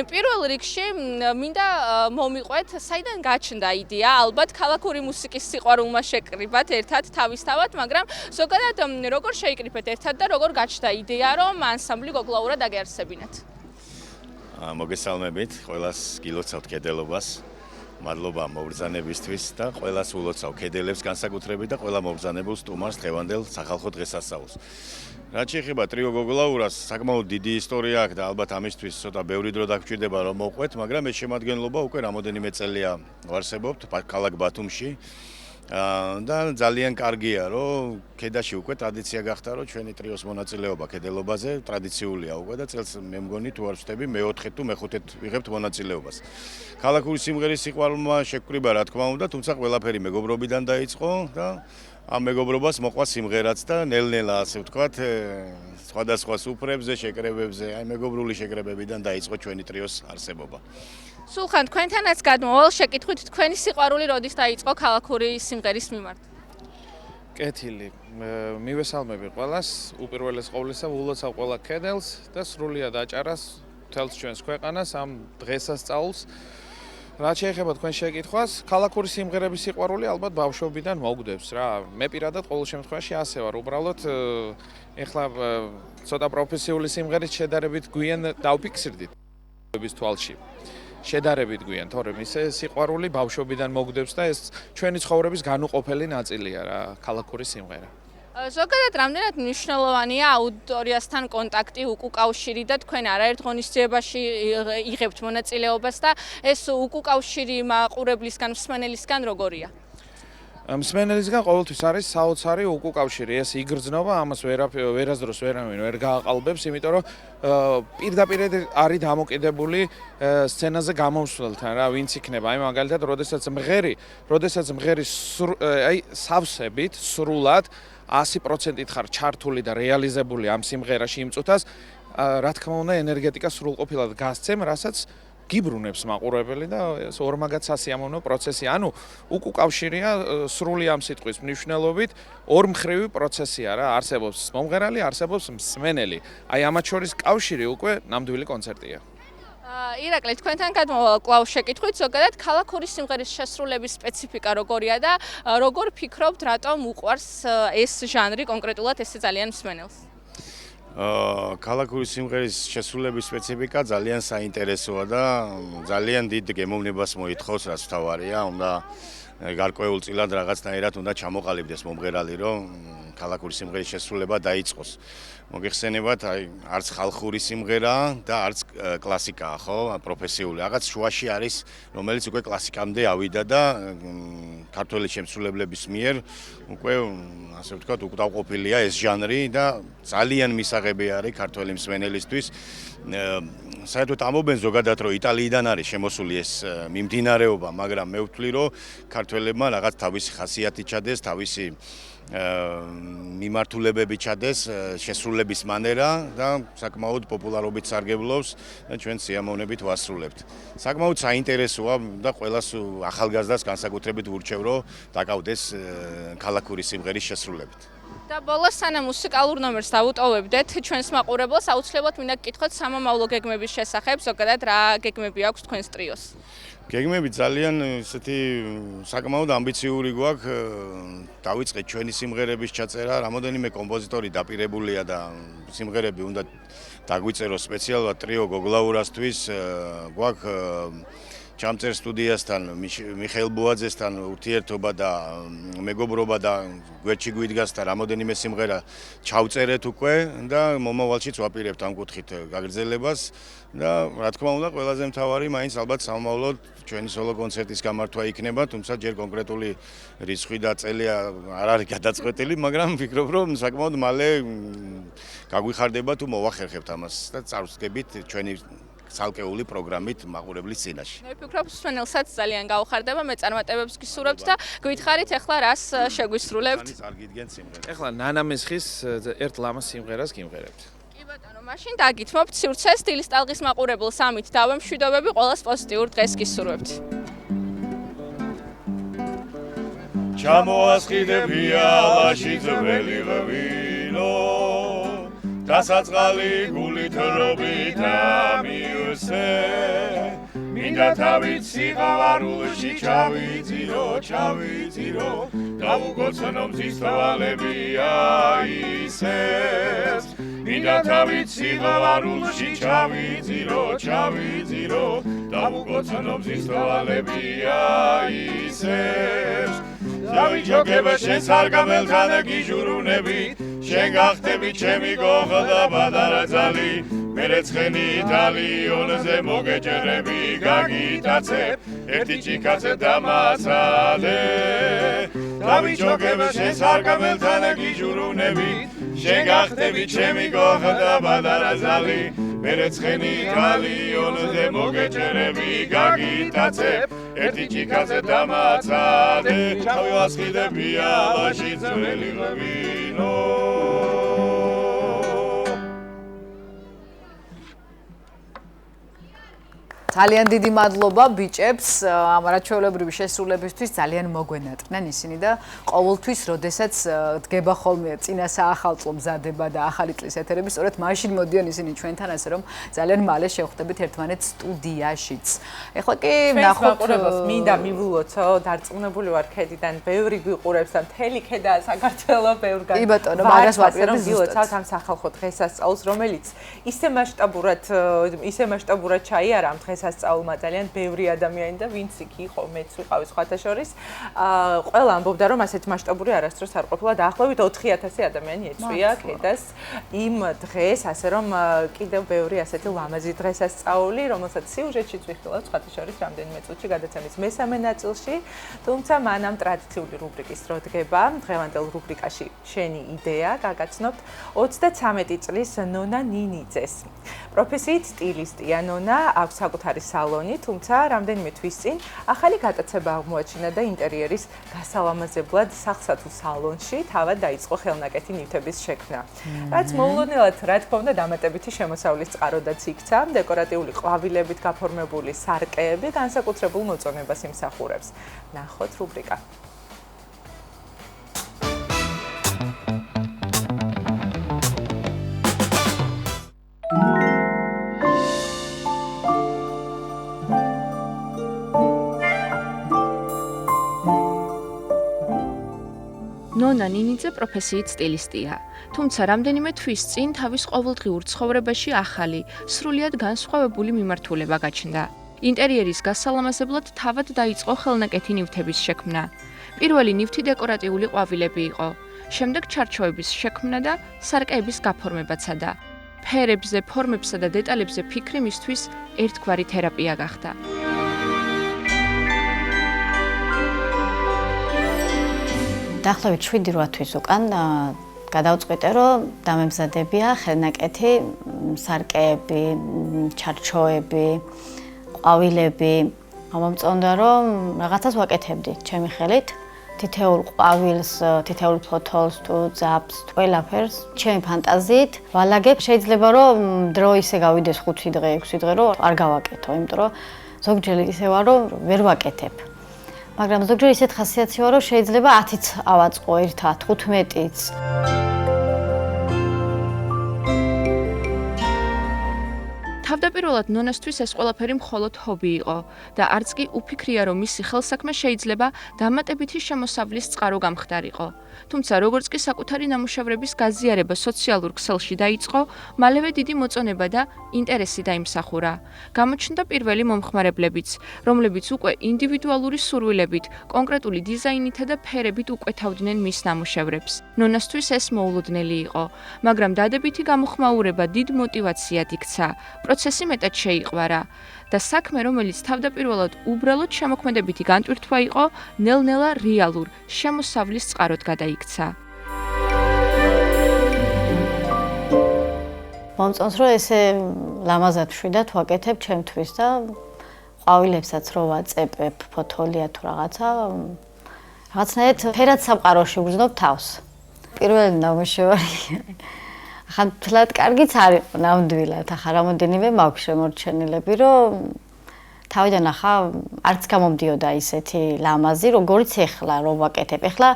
S5: პირველ რიგში მინდა მომიყვეთ, საიდან გაჩნდა იდეა, ალბათ ქალაქური მუსიკის სიყვარულმა შეკრიბათ ერთად თავისთავად, მაგრამ ზოგადად როგორ შეიკრიფეთ ერთად და როგორ გაჩნდა იდეა, რომ ანსამბლი გოგლაურა დაგეარსებინათ?
S20: მოგესალმებით, ყველას გილოცავთ ქედელობას. მადლობა მობრძანებისთვის და ყველას ულოცავ ქედელებს განსაკუთრებით და ყველა მობრძანებულ სტუმარს დღევანდელ სახალხო დღესასწაულს. რაც შეეხება ტრიო გოგლაურას, საკმაოდ დიდი ისტორია აქვს და ალბათ ამისთვის ცოტა ბევრი დრო დაგჭირდება რომ მოვყვეთ, მაგრამ ეს შემადგენლობა უკვე რამოდენიმე წელია ვარსებობთ ქალაქ ბათუმში. და ძალიან კარგია, რომ ქედაში უკვე ტრადიცია გახდა, რომ ჩვენი ტრიოს მონაწილეობა ქედელობაზე ტრადიციულია უკვე და წელს მე მგონი თუ არ ვშტები მე-4 თუ მე-5 ვიღებთ მონაწილეობას. ქალაქური სიმღერის სიყვარულმა შეგვკრიბა რა თქმა უნდა, თუმცა ყველაფერი მეგობრობიდან დაიწყო და ამ მეგობრობას მოყვა სიმღერაც და ნელ-ნელა ასე ვთქვათ, სხვადასხვა სუფრებზე, შეკრებებზე, აი მეგობრული შეკრებებიდან დაიწყო ჩვენი ტრიოს არსებობა.
S5: სულხან, თქვენთანაც გადმოვალ შეკითხვით, თქვენი სიყვარული როდის დაიწყო ქალაქური სიმღერის მიმართ?
S21: კეთილი. მივესალმები ყველას, უპირველეს ყოვლისა ულოცავ ყველა ქედელს და სრულიად აჭარას მთელს ჩვენს ქვეყანას ამ დღესასწაულს. რაც შეეხება თქვენ შეკითხვას, ქალაქური სიმღერების სიყვარული ალბათ ბავშვობიდან მოგდებს რა. მე პირადად ყოველ შემთხვევაში ასე ვარ, უბრალოდ ეხლა ცოტა პროფესიული სიმღერის შედარებით გვიან დავფიქსირდით თვალში. შედარებით გვიან, თორემ ისე სიყვარული ბავშვობიდან მოგდებს და ეს ჩვენი ცხოვრების განუყოფელი ნაწილია რა, ქალაქური სიმღერა.
S5: ზოგადად რამდენად მნიშვნელოვანია აუდიტორიასთან კონტაქტი, უკუკავშირი და თქვენ არაერთ ღონისძიებაში იღებთ მონაწილეობას და ეს უკუკავშირი მაყურებლისგან, მსმენელისგან როგორია?
S21: მსმენელისგან ყოველთვის არის საოცარი უკუკავშირი. ეს იგრძნობა, ამას ვერასდროს ვერავინ ვერ გააყალბებს, იმიტომ რომ პირდაპირ არის დამოკიდებული სცენაზე გამომსვლელთან რა, ვინც იქნება. აი მაგალითად, როდესაც მღერი აი სავსებით, სრულად 100%-ით ხარ ჩართული და რეალიზებული ამ სიმღერაში იმ წუთას, რა თქმა უნდა ენერგეტიკა სრულყოფილად გასცემ, რასაც გიბრუნებს მაყურებელი და ეს ორმაგად სასიამოვნო პროცესი. ანუ უკუკავშირია სრული ამ სიტყვის მნიშვნელობით ორმხრივი პროცესია რა, არსებობს მომღერალი, არსებობს მსმენელი. აი ამათ შორის კავშირი უკვე ნამდვილი კონცერტია.
S4: ირაკლი, თქვენთან გადმოვალ კლავ შეკითხვით, ზოგადად ქალაქური სიმღერის შესრულების სპეციფიკა როგორია და როგორ ფიქრობთ, რატომ უყვარს ეს ჟანრი კონკრეტულად ესე ძალიან მსმენელს?
S20: ქალაქური სიმღერის შესრულების სპეციფიკა ძალიან საინტერესოა და ძალიან დიდ გემოვნებას მოითხოვს, რაც თავარია, უნდა გარკვეულწილად რაღაცნაირად უნდა ჩამოყალიბდეს მომღერალი, რომ ქალაქური სიმღერის შესრულება დაიწყოს. მოგეხსენებათ, არც ხალხური სიმღერაა და არც კლასიკაა, ხო, პროფესიული. რაღაც შუაში არის, რომელიც უკვე კლასიკამდე ავიდა და ქართველი შემსრულებლების მიერ უკვე, ასე ვთქვათ, უკდავყოფილია ეს ჟანრი და ძალიან მისაღები არის ქართველი მსმენელისთვის. საერთოდ ამობენ ზოგადად, რომ იტალიიდან არის შემოსული ეს მიმდინარეობა, მაგრამ მე ვთვლი, რომ ქართველებმა რაღაც თავისი ხასიათი ჩადეს, თავისი მიმართულებები ჩადეს, შესრულების მანერა და საკმაოდ პოპულარობით სარგებლობს და ჩვენ სიამოვნებით ვასრულებთ. საკმაოდ საინტერესოა და ყველას ახალგაზრდას განსაკუთრებით ვურჩევ, რომ დაკავდეს ქალაქური სიმღერის შესრულებით.
S4: და ბოლოს სანამ მუსიკალურ ნომერს დავუტოვებდეთ, ჩვენს მაყურებელს აუცილებლად მინდა გკითხოთ სამომავლო გეგმების შესახებ, ზოგადად რა გეგმები აქვს თქვენს ტრიოს?
S20: გეგმები ძალიან ესეთი საკმაოდ ამბიციური გვაქვს. დავიწყეთ ჩვენი სიმღერების ჩაწერა, რამოდენიმე კომპოზიტორი დაპირებულია და სიმღერები უნდა დაგვიწეროს სპეციალურად ტრიო გოგლაურასთვის. გვაქვს ჩამწერ სტუდიასთან, მიხეილ ბუაძესთან ურთიერთობა და მეგობრობა და გვერდში გვიდგას და რამოდენიმე სიმღერა ჩავწერეთ უკვე და მომავალშიც ვაპირებთ ამ კუთხით გაგრძელებას და რა თქმა უნდა ყველაზე მთავარი მაინც ალბათ სამომავლოდ ჩვენი სოლო კონცერტის გამართვა იქნება, თუმცა ჯერ კონკრეტული რიცხვი და წელი არ არის გადაწყვეტილი, მაგრამ ვფიქრობ, რომ საკმაოდ მალე გაგვიხარდება თუ მოვახერხებთ ამას და წარვსგებით ჩვენი ცალკეული პროგრამით მაყურებლის წინაშე.
S4: მე ვფიქრობ, მსმენელსაც ძალიან გაუხარდება, მე წარმატებებს გისურვებთ და გვითხრით ახლა რას შეგვისრულებთ.
S21: ახლა ნანა მესხის ერთ ლამას სიმღერას გიმღერებთ.
S4: კი ბატონო, მაშინ დაგითმობთ სივრცეს დილის ტალღის მაყურებელს ამით დავემშვიდობები, ყველას პოზიტიურ დღეს გისურვებთ.
S20: ჩამოასყიდები ალაში ძველი ღვინო დასაწყალი გულით რობით ამიუსე მინდა თავით სიღავარულში ჩავიძირო დავუგოცნო მზის თვალები აისეს მინდა თავით სიღავარულში ჩავიძირო დავუგოცნო მზის თვალები აისეს დავიჯოგება შენს არგამელთან გიჟურუნები შენ გახდები ჩემი გოღა და ბადარაძალი მერე ცხენი იტალიონზე მოგეჯერები გაგიტაცებ ერთი ჭიქაზე დამაცადე დავიჯოგება შენს არგამელთან გიჟურუნები შენ გახდები ჩემი გოღა და ბადარაძალი მერე ცხენი იტალიონზე მოგეჯერები გაგიტაცებ ერთი ჭიქაზე დამაცადე ჩავიასყიდები ალაში ძველი ღვინო
S22: ძალიან დიდი მადლობა ბიჭებს ამ არაჩვეულებრივი შესრულებისთვის ძალიან მოგვენატრნენ ისინი და ყოველთვის როდესაც დგება ხოლმე წინა საახალწლო მზადება და ახალი წლის ეთერები სწორედ მაშინ მოდიან ისინი ჩვენთან ასე რომ ძალიან მალე შევხვდებით ერთმანეთს სტუდიაშიც. ეხლა კი ნახოთ
S2: მინდა მივულოცო, დარწმუნებული ვარ ქედიდან ბევრი გვიყურებს და მთელი ქედა საქართველოს ბევრგან.
S22: კი ბატონო, მაგას ვაპირებთ
S2: ზუსტად ამ სახალხო დღესასწაულს, რომელიც ისე მასშტაბურად ჩაიარა ამ დღესასწაულმა ძალიან ბევრი ადამიანი და ვინც იქ იყო, მეც ვიყავი სხვათა შორის. ყველა ამბობდა, რომ ასეთ მასშტაბური არასდროს არ ყოფილა დაახლოებით 4000 ადამიანი ეწვია ქედას იმ დღეს, ასე რომ კიდევ ბევრი ასეთი ლამაზი დღესასწაული, რომელსაც სიუჟეტშიც ვიხილავ სხვათა შორის რამდენიმე წუთში გადაცემის მესამე ნაწილში, თუმცა მანამ ტრადიციული რუბრიკის დრო დგება. დღევანდელ რუბრიკაში შენი იდეა გაგაცნობთ 33 წლის ნონა ნინიძეს. პროფესიით სტილისტია ნონა, აქვს საკუთარი სალონი, თუმცა რამდენიმე თვის წინ ახალი გატაცება აღმოაჩინა და ინტერიერის გასალამაზებლად სახლსა თუ სალონში თავად დაიწყო ხელნაკეთი ნივთების შექმნა. რაც მოულოდნელად, რა თქმა უნდა, დამატებითი შემოსავლის წყაროდაც იქცა, დეკორატიული ყვავილებით გაფორმებული სარკეები განსაკუთრებულ მოწონებას იმსახურებს. ნახოთ რუბრიკა.
S4: ნონა ნინიძე პროფესიით სტილისტია. თუმცა რამდენიმე თვის წინ თავის ყოველდღიურ ცხოვრებაში ახალი, სრულიად განსხვავებული მიმართულება გაჩნდა. ინტერიერის გასალამაზებლად თავად დაიწყო ხელნაკეთი ნივთების შექმნა. პირველი ნივთი დეკორატიული ყვავილები იყო. შემდეგ ჩარჩოების შექმნა და სარკეების გაფორმებაცადა. ფერებზე, ფორმებსა და დეტალებზე ფიქრი მისთვის ერთგვარი თერაპია გახდა.
S7: დაახლოებით 7-8 თვის უკან გადავწყვიტე, რომ დამემზადებია ხელნაკეთი, სარკეები, ჩარჩოები, ყვავილები. მომწონდა, რომ რაღაცას ვაკეთებდი ჩემი ხელით. თითოეულ ყვავილს, თითოეულ ფოთოლს თუ ძაბს, ყველაფერს ჩემი ფანტაზიით ვალაგებ. შეიძლება რომ დრო ისე გავიდეს 5 დღე, 6 დღე, რომ არ გავაკეთო, იმიტომ რომ ზოგჯერ ისე ვარ, რომ ვერ ვაკეთებ. მაგრამ ზოგჯერ ისეთ ხასიათი ვარ, რომ შეიძლება 10-იც ავაწყო ერთად, 15-იც.
S4: თავდაპირველად ნონასთვის ეს ყველაფერი მხოლოდ ჰობი იყო და არც კი უფიქრია, რომ მისი ხელსაქმე შეიძლება დამატებითი შემოსავლის წყარო გამხდარიყო. თუმცა როგორც კი საკუთარი ნამუშევრების გაზიარება სოციალურ ქსელში დაიწყო, მალევე დიდი მოწონება და ინტერესი დაიმსახურა. გამოჩნდა პირველი მომხმარებლებიც, რომლებიც უკვე ინდივიდუალური სურვილებით, კონკრეტული დიზაინითა და ფერებით უკვეთავდნენ მის ნამუშევრებს. ნონასთვის ეს მოულოდნელი იყო, მაგრამ დადებითი გამოხმაურება დიდ მოტივაციად იქცა. პროცესი მეტად შეიყვარა და საქმე, რომელიც თავდაპირველად უბრალოდ შემოქმედებითი განტვირთვა იყო, ნელ-ნელა რეალურ შემოსავლის წყაროდ გადაიქცა.
S7: მომწონს, რომ ესე ლამაზად შვიდად ვაკეთებ ჩემთვის და ყვავილებსაც რო ვაწეპებ, ფოთოლია თუ რაღაცნაირად ფერად სამყაროში ვგრძნობ თავს. პირველი ნამუშევარი ახლა თლად კარგიც არის ნამდვილად, ახლა რამოდენიმე მაქვს შემორჩენილები, რომ თავიდან ახლა არც გამომდიოდა ისეთი ლამაზი, როგორიც ეხლა რომ ვაკეთებ. ეხლა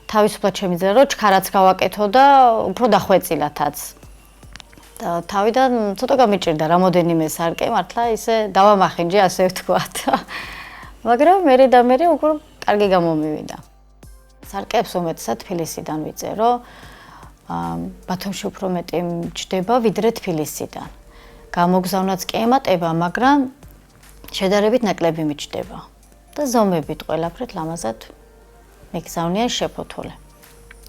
S7: თავისუფლად შემიძლია, რომ ჩქარაც გავაკეთო და უფრო დახვეწილათაც. და თავიდან ცოტა გამიჭირდა რამოდენიმე სარკე, მართლა ისე დავამახინჯე, ასე ვთქვათ. მაგრამ მერე უკვე კარგი გამომივიდა. სარკეებს უმეტესად თბილისიდან ვიწერო. ბათუმში უფრო მეტი ჯდება ვიდრე თბილისიდან. გამოგზავნაც კი ემატება, მაგრამ შედარებით ნაკლები მიჯდება. და ზომებით ყველაფრით ლამაზად მიგზავნიან შეფოთოლე.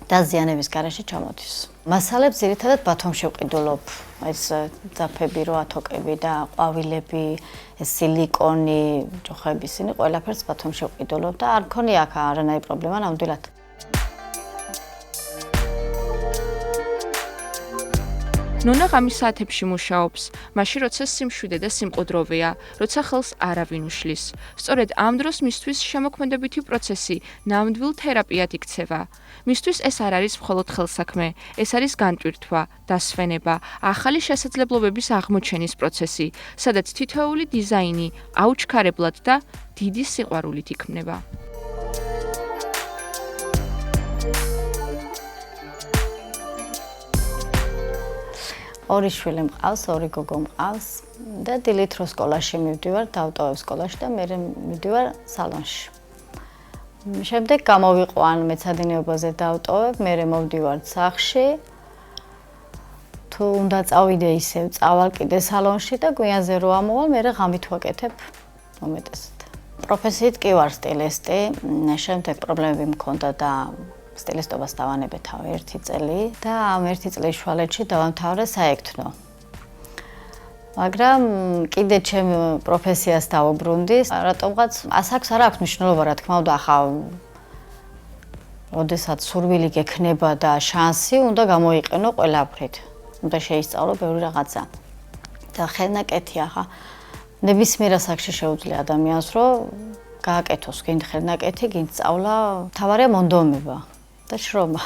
S7: და ზიანების გარეშე ჩამოდის. მასალებს ძირითადად ბათუმში ვყიდულობ. ეს ძაფები, როათოკები და ყვავილები, სილიკონი, ჯოხები, ისინი ყველაფერს ბათუმში ვყიდულობ და არ მქონია აქ არანაირი პრობლემა ნამდვილად.
S4: ნონა ღამის საათებში მუშაობს, მაშინ როცა სიმშვიდე და სიმყუდროვეა, როცა ხელს არავინ უშლის. სწორედ ამ დროს მისთვის შემოქმედებითი პროცესი ნამდვილ თერაპიად იქცევა. მისთვის ეს არ არის მხოლოდ ხელსაქმე, ეს არის განტვირთვა, დასვენება, ახალი შესაძლებლობების აღმოჩენის პროცესი, სადაც თითოეული დიზაინი აუჩქარებლად და დიდი სიყვარულით იქმნება.
S7: ორი შვილი მყავს, ორი გოგო მყავს და დილით რო სკოლაში მივდივარ, დავტოვებ სკოლაში და მე მივდივარ სალონში. შემდეგ გამოვიყვან მეცადინეობაზე დავტოვებ, მე მოვდივარ სახლში. თუ უნდა წავიდე ისევ, წავალ კიდე სალონში და გვიანზე რო ამოვალ, მე ღამით ვაკეთებ უმეტესად. პროფესიით კი ვარ სტილისტი, შემდეგ პრობლემები მქონდა და სტილისტობას დავანებე თავი 1 წელი და ამ 1 წლის შუალედში დავამთავრე საექთნო. მაგრამ კიდე ჩემ პროფესიას დავუბრუნდი, რატომღაც ასაკს არ აქვს მნიშვნელობა, რა თქმა უნდა, ახლა როდესაც სურვილი გექნება და შანსი, უნდა გამოიყენო ყველაფრით. უნდა შეისწავლო ბევრი რაღაცა. და ხელნაკეთი ახლა ნებისმიერ ასაკში შეუძლია ადამიანს, რომ გააკეთოს გინდ ხელნაკეთი, გინდ სწავლა, მთავარია მონდომება და შრომა.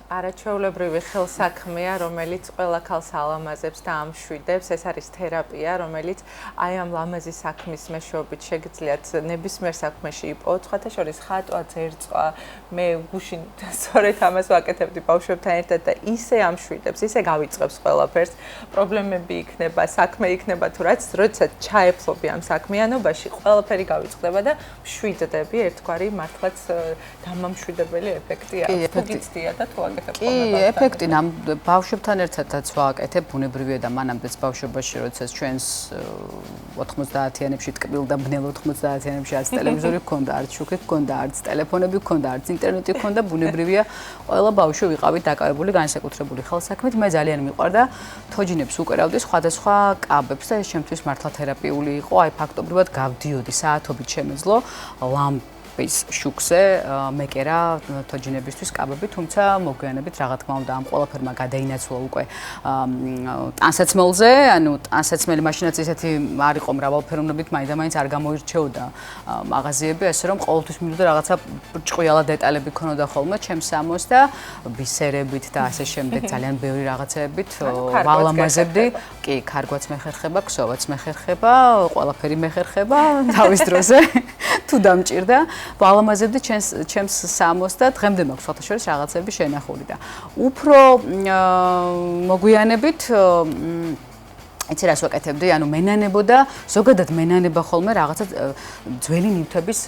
S2: არაჩვეულებრივი ხელსაქმეა, რომელიც ყველა ქალს ალამაზებს და ამშვიდებს. ეს არის თერაპია, რომელიც აი ამ ლამაზი საქმის მეშვეობით შეგიძლიათ ნებისმიერ საქმეში იპოვოთ. სხვათა შორის ხატვა, ძერწვა, მე გუშინ სწორედ ამას ვაკეთებდი ბავშვებთან ერთად და ისე ამშვიდებს, ისე გავიწყებს ყველაფერს. პრობლემები იქნება, საქმე იქნება თუ რაც, როდესაც ჩაეფლობი ამ საქმიანობაში, ყველაფერი გავიწყდება და მშვიდდები, ერთგვარი მართლაც დამამშვიდებელი ეფექტი აქვს. თუ გიცდია და თუ
S8: კი, ეფექტი ბავშვებთან ერთადაც ვაკეთებ, ბუნებრივია და მანამდეც ბავშვობაში, როდესაც ჩვენს 90-იანებში ტკბილ და ბნელ 90-იანებში არც ტელევიზორი გქონდა, არც შუქი გქონდა, არც ტელეფონები გქონდა, არც ინტერნეტი გქონდა, ბუნებრივია ყველა ბავშვი ვიყავით დაკავებული განსაკუთრებული ხელსაქმით. მე ძალიან მიყვარდა თოჯინებს უკერავდი სხვადასხვა კაბებს და ეს ჩემთვის მართლა თერაპიული იყო. აი ფაქტობრივად გავდიოდი საათობით შემეძლო ლამპის შუქზე მეკერა თოჯინებისთვის კაბები, თუმცა მოგვიანებით რა თქმა უნდა ამ ყველაფერმა გადაინაცვლა უკვე ტანსაცმელზე, ანუ ტანსაცმელი მაშინაც ესეთი არ იყო მრავალფეროვნებით, მაინც არ გამოირჩეოდა მაღაზიები, ასე რომ ყოველთვის მინდოდა რაღაცა ჭყვიალა დეტალები ქონოდა ხოლმე ჩემს სამოს და ბისერებით და ასე შემდეგ ძალიან ბევრი რაღაცეებით ვალამაზებდი. კი, ქარგვაც მეხერხება, ქსოვაც მეხერხება, ყველაფერი მეხერხება თავის დროზე თუ დამჭირდა. ვალამაზებდი ჩემს სამოს და დღემდე მაქვს სხვათა შორის რაღაცები შენახული და უფრო მოგვიანებით იცი რას ვაკეთებდი, ანუ მენანებოდა, ზოგადად მენანება ხოლმე რაღაცა ძველი ნივთების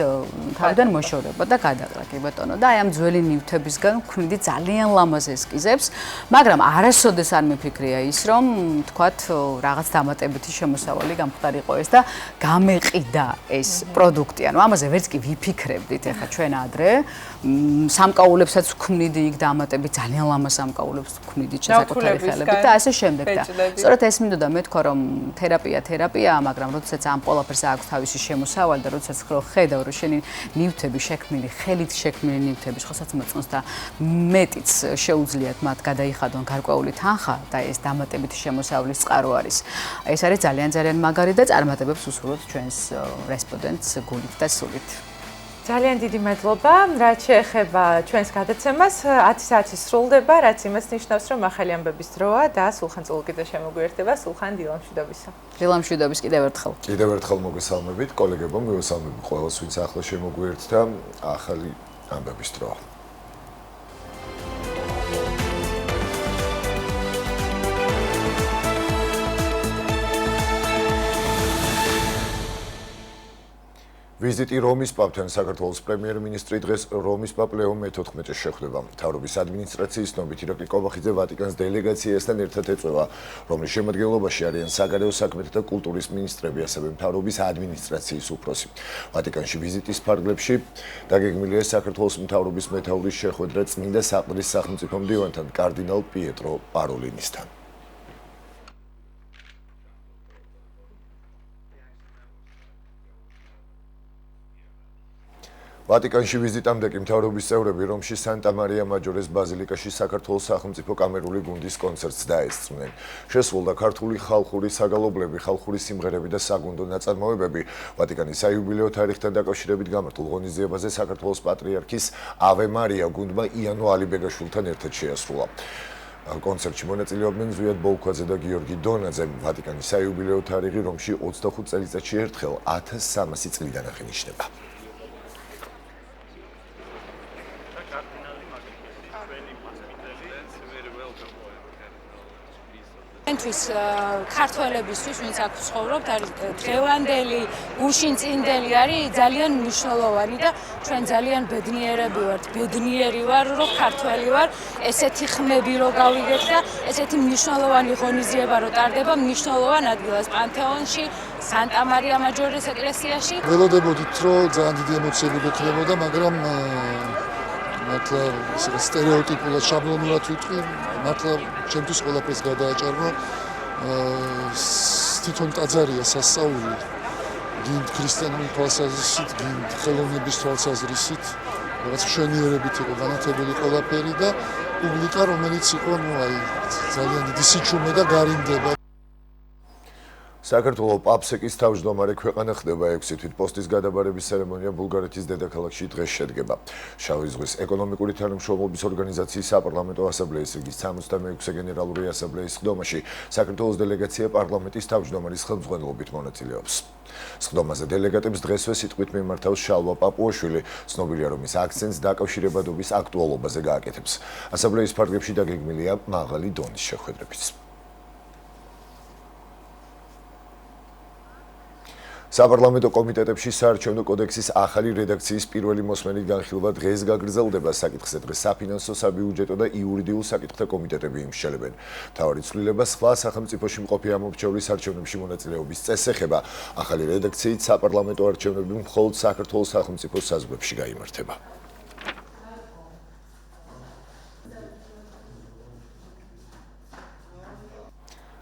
S8: თავიდან მოშორება და გადაყრა, კი ბატონო. და აი ამ ძველი ნივთებისგან ვქმნიდი ძალიან ლამაზ ესკიზებს, მაგრამ არასოდეს არ მიფიქრია ის, რომ თქვათ რაღაც დამატებითი შემოსავალი გამხდარიყო ეს და გამეყიდა ეს პროდუქტი. ანუ ამაზე ვერც კი ვიფიქრებდით ახლა ჩვენ ადრე. სამკაულებსაც ვქმნიდი იქ დამატები, ძალიან ლამაზ სამკაულებს ვქმნიდი საკუთარი ხელებით და ასე შემდეგ და სწორედ ეს მინდოდა მე თქვა რომ თერაპია, მაგრამ როდესაც ამ ყველაფერს აქვს თავისი შემოსავალი და როდესაც ხედავ რომ შენი ნივთები შექმნილი, ხელით შექმნილი ნივთები სხვა საწმოწმოს და მეტიც შეუძლიათ მათ გადაიხადონ გარკვეული თანხა და ეს დამატებითი შემოსავლის წყარო არის. ეს არის ძალიან მაგარი და წარმატებებს უსურვოთ ჩვენს რესპონდენტს გულით და სულით.
S2: ძალიან დიდი მადლობა. რაც შეეხება ჩვენს გადაცემას, 10 საათი სრულდება, რაც იმას ნიშნავს, რომ ახალი ამბების დროა და სულხან წულუკიძე შემოგვიერთდება. სულხან, დილამშვიდობისა.
S8: დილამშვიდობის კიდევ ერთხელ.
S6: კიდევ ერთხელ მოგესალმებით, კოლეგებო, მივესალმები ყველას, ვინც ახლა შემოგვიერთდა. ახალი ამბების დროა. ვიზიტი რომის პაპთან საქართველოს პრემიერ-მინისტრი დღეს რომის პაპ ლეო მე-14-ს შეხვდება. მთავრობის ადმინისტრაციის ნომით ირაკლი კობახიძე ვატიკანს დელეგაციასთან ერთად ეწვევა, რომლის შემადგენლობაში არიან საგარეო საქმეთა და კულტურის მინისტრები, ასევე მთავრობის ადმინისტრაციის უფროსი. ვატიკანში ვიზიტის ფარგლებში დაგეგმილია საქართველოს მთავრობის მეთაურის შეხვედრა წმინდა საყდრის სახელმწიფო მდივანთან კარდინალ პიეტრო პაროლინისთან. ვატიკანში ვიზიტამდე კი მთავრობის წევრები რომში სანტა-მარია-მაჯორეს ბაზილიკაში საქართველოს სახელმწიფო კამერული გუნდის კონცერტს დაესწრნენ. შესრულდა ქართული ხალხური საგალობლები, ხალხური სიმღერები და საგუნდო ნაწარმოებები. ვატიკანის საიუბილეო თარიღთან დაკავშირებით გამართულ ღონისძიებაზე საქართველოს პატრიარქის ავე მარია გუნდმა იანო ალიბეგაშვილთან ერთად შეასრულა. კონცერტში მონაწილეობდნენ ზვიად ბოლქვაძე და გიორგი დონაძე. ვატიკანის საიუბილეო თარიღი რომში 25 წელიწადში ერთხელ 1300 წლიდან აღინიშნება.
S9: ჩვენთვის ქართველებისთვის, ვინც აქ ცხოვრობთ, არის დღევანდელი გუშინწინდელი არის ძალიან მნიშვნელოვანი და ჩვენ ძალიან ბედნიერები ვართ, ბედნიერი ვარ, რომ ქართველი ვარ, ესეთი ხმები რო გავიგეთ და ესეთი მნიშვნელოვანი ღონისძიება რო ტარდება მნიშვნელოვან ადგილას პანთეონში, სანტა-მარია-მაჯორეს ეკლესიაში.
S23: ველოდებოდით, რომ ძალიან დიდი ემოციები გექნებოდა, მაგრამ მართლა სტერეოტიპულად შაბლონურად ვიტყვი, მართლა ჩემთვის ყველაფერს გადააჭარბა. თვითონ ტაძარია სასწაული, გინდ ქრისტიანული თვალსაზრისით, გინდ ხელოვნების თვალსაზრისით, რაღაც მშვენიერებით იყო განათებული ყველაფერი და პუბლიკა, რომელიც იყო, ძალიან დიდი სიჩუმე და გარიმდება.
S6: საქართველოს პაპსეკის თავმჯდომარე ქვეყანა ხდება 6 თვით პოსტის გადაბარების ცერემონია ბულგარეთის დედაქალაქში დღეს შედგება. შავი ზღვის ეკონომიკური თანამშრომლობის ორგანიზაციის საპარლამენტო ასამბლეის რიგის 66 გენერალური ასამბლეის სხდომაში საქართველოს დელეგაცია პარლამენტის თავმჯდომარის ხელმძღვანელობით მონაწილეობს. სხდომაზე დელეგატებს დღესვე სიტყვით მიმართავს შალვა პაპუაშვილი, ცნობილია რომ ის აქცენტს დაკავშირებადობის აქტუალობაზე გააკეთებს. ასამბლეის ფარგლებში დაგეგმილია მაღალი დონის შეხვედრებიც. საპარლამენტო კომიტეტებში საარჩევნო კოდექსის ახალი რედაქციის პირველი მოსმენით განხილვა დღეს გაგრძელდება. საკითხზე დღეს საფინანსო, საბიუჯეტო და იურიდიულ საკითხთა კომიტეტები იმსჯელებენ. მთავარი ცვლილება სხვა სახელმწიფოში მყოფი ამომრჩევლის არჩევნებში მონაწილეობის წესს ეხება. ახალი რედაქციით საპარლამენტო არჩევნები მხოლოდ საქართველოს სახელმწიფო საზღვრებში გაიმართება.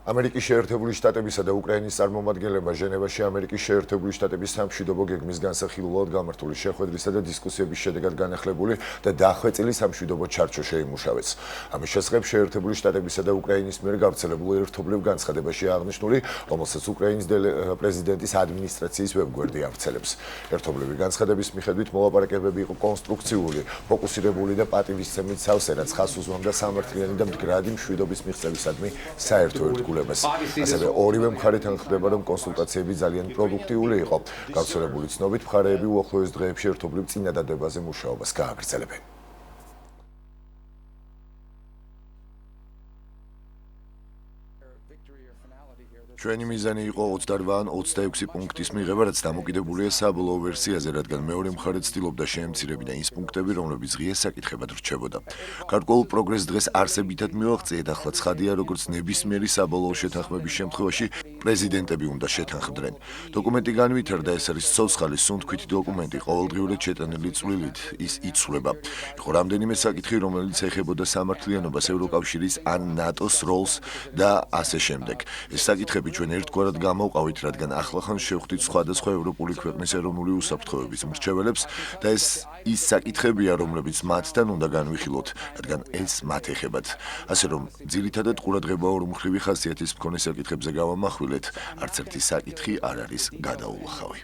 S6: ამერიკის შეერთებული შტატებისა და უკრაინის წარმომადგენლებმა ჟენევაში ამერიკის შეერთებული შტატების სამშვიდობო გეგმის განსახილველად გამართული შეხვედრისა და დისკუსიების შედეგად განახლებული და დახვეწილი სამშვიდობო ჩარჩო შეიმუშავეს. ამის შესახებ შეერთებული შტატებისა და უკრაინის მიერ გავრცელებულ ერთობლივ განცხადებაში აღნიშნული, რომელსაც უკრაინის პრეზიდენტის ადმინისტრაციის ვებგვერდი ავრცელებს. ერთობლივი განცხადების მიხედვით მოლაპარაკებები იყო კონსტრუქციული, ფოკუსირებული და პატივისცემით სავსე, რაც ხაზს უსვამდა სამართლიანი და მდგრადი მშვიდობის მიღწევისადმი საერთო ერთგულებას. ასევე ორივე მხარეთან ხდება, რომ კონსულტაციები ძალიან პროდუქტიული იყო. გავრცელებული ცნობით, მხარეები უახლოეს დღეებში ერთობლივ წინადადებაზე მუშაობას გააგრძელებენ. ჩვენი მიზანი იყო 28 ან 26 პუნქტის მიღება, რაც დამოკიდებულია საბოლოო ვერსიაზე, რადგან მეორე მხარე ცდილობდა შეემცირებინა ის პუნქტები, რომლებიც ღია საკითხებად რჩებოდა. გარკვეულ პროგრესს დღეს არსებითად მივაღწიეთ, ახლა ცხადია, როგორც ნებისმიერი საბოლოო შეთანხმების შემთხვევაში პრეზიდენტები უნდა შეთანხმდნენ. დოკუმენტი განვითარდა, ეს არის ცოცხალი, სუნთქვითი დოკუმენტი, ყოველდღიურად შეტანილი წვლილით, ის იცვლება. იყო რამდენიმე საკითხი, რომელიც ეხებოდა სამართლიანობას, ევროკავშირის ან ნატოს როლს და ასე შემდეგ. ეს საკითხები ჩვენ ერთგვარად გამოვყავით, რადგან ახლახან შევხვდით სხვადასხვა ევროპული ქვეყნის ეროვნული უსაფრთხოების მრჩეველებს და ეს ის საკითხებია, რომლებიც მათთან უნდა განვიხილოთ, რადგან ეს მათ ეხებათ. ასე რომ, ძირითადად ყურადღება ორმხრივი ხასიათის მქონე საკითხებზე გავამახვილეთ, არც ერთი საკითხი არ არის გადაულახავი.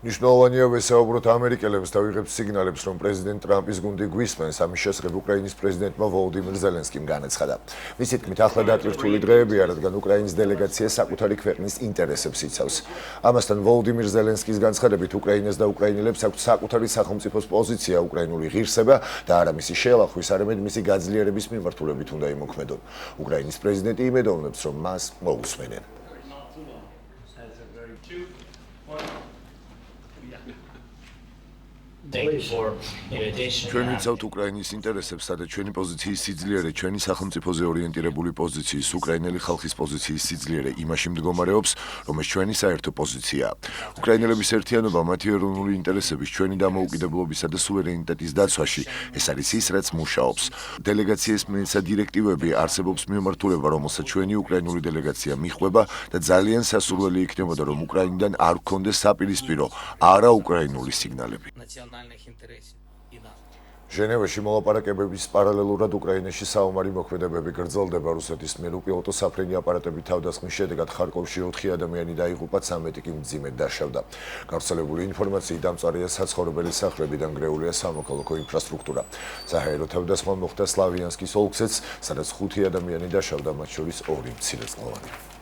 S6: ნიშნულოვანია ვესაუბროთ ამერიკელებს და ვიღებთ სიგნალებს, რომ პრეზიდენტ ტრამპის გუნდი გვისმენს. ამის შესახებ უკრაინის პრეზიდენტმა ვოლოდიმირ ზელენსკიმ განაცხადა. მისი თქმით, ახლა დატვირთული დღეებია, რადგან უკრაინის დელეგაცია საკუთარი ქვეყნის ინტერესებს იცავს. ამასთან ვოლოდიმირ ზელენსკის განცხადებით, უკრაინას და უკრაინელებს აქვთ საკუთარი სახელმწიფოს პოზიცია, უკრაინული ღირსება და არა მისი შელახვის, არამედ მისი გაძლიერების მიმართულებით უნდა იმოქმედონ. უკრაინის პრეზიდენტი იმედოვნებს, რომ მას მოусმენენ. ჩვენ ვიცავთ უკრაინის ინტერესებსა და ჩვენი პოზიციის სიძლიერე, ჩვენი სახელმწიფოზე ორიენტირებული პოზიციის, უკრაინელი ხალხის პოზიციის სიძლიერე იმაში მდგომარეობს, რომ ეს ჩვენი საერთო პოზიციაა. უკრაინელების ერთიანობა, მათი ეროვნული ინტერესების, ჩვენი დამოუკიდებლობისა და სუვერენიტეტის დაცვაში, ეს არის ის, რაც მუშაობს. დელეგაციის მენსა დირექტივები არსებობს მიმართულება, რომელსაც ჩვენი უკრაინული დელეგაცია მიჰყვება და ძალიან სასურველი იქნებოდა, რომ უკრაინიდან არ გქონდეს საპირისპირო არაუკრაინული სიგნალები. ჟენევაში მოლაპარაკებების პარალელურად უკრაინაში საომარი მოქმედებები გრძელდება. რუსეთის მიერ უპილოტო საფრენი აპარატების თავდასხმის შედეგად ხარკოვში 4 ადამიანი დაიღუპა, 13 კი მძიმედ დაშავდა. გავრცელებული ინფორმაციით დამწვარია საცხოვრებელი სახლები და ნგრეულია სამოქალაქო ინფრასტრუქტურა. საჰაერო თავდასხმა მოხდა სლავიანსკის ოლქშიც, სადაც 5 ადამიანი დაშავდა, მათ შორის 2 მცირეწლოვანი.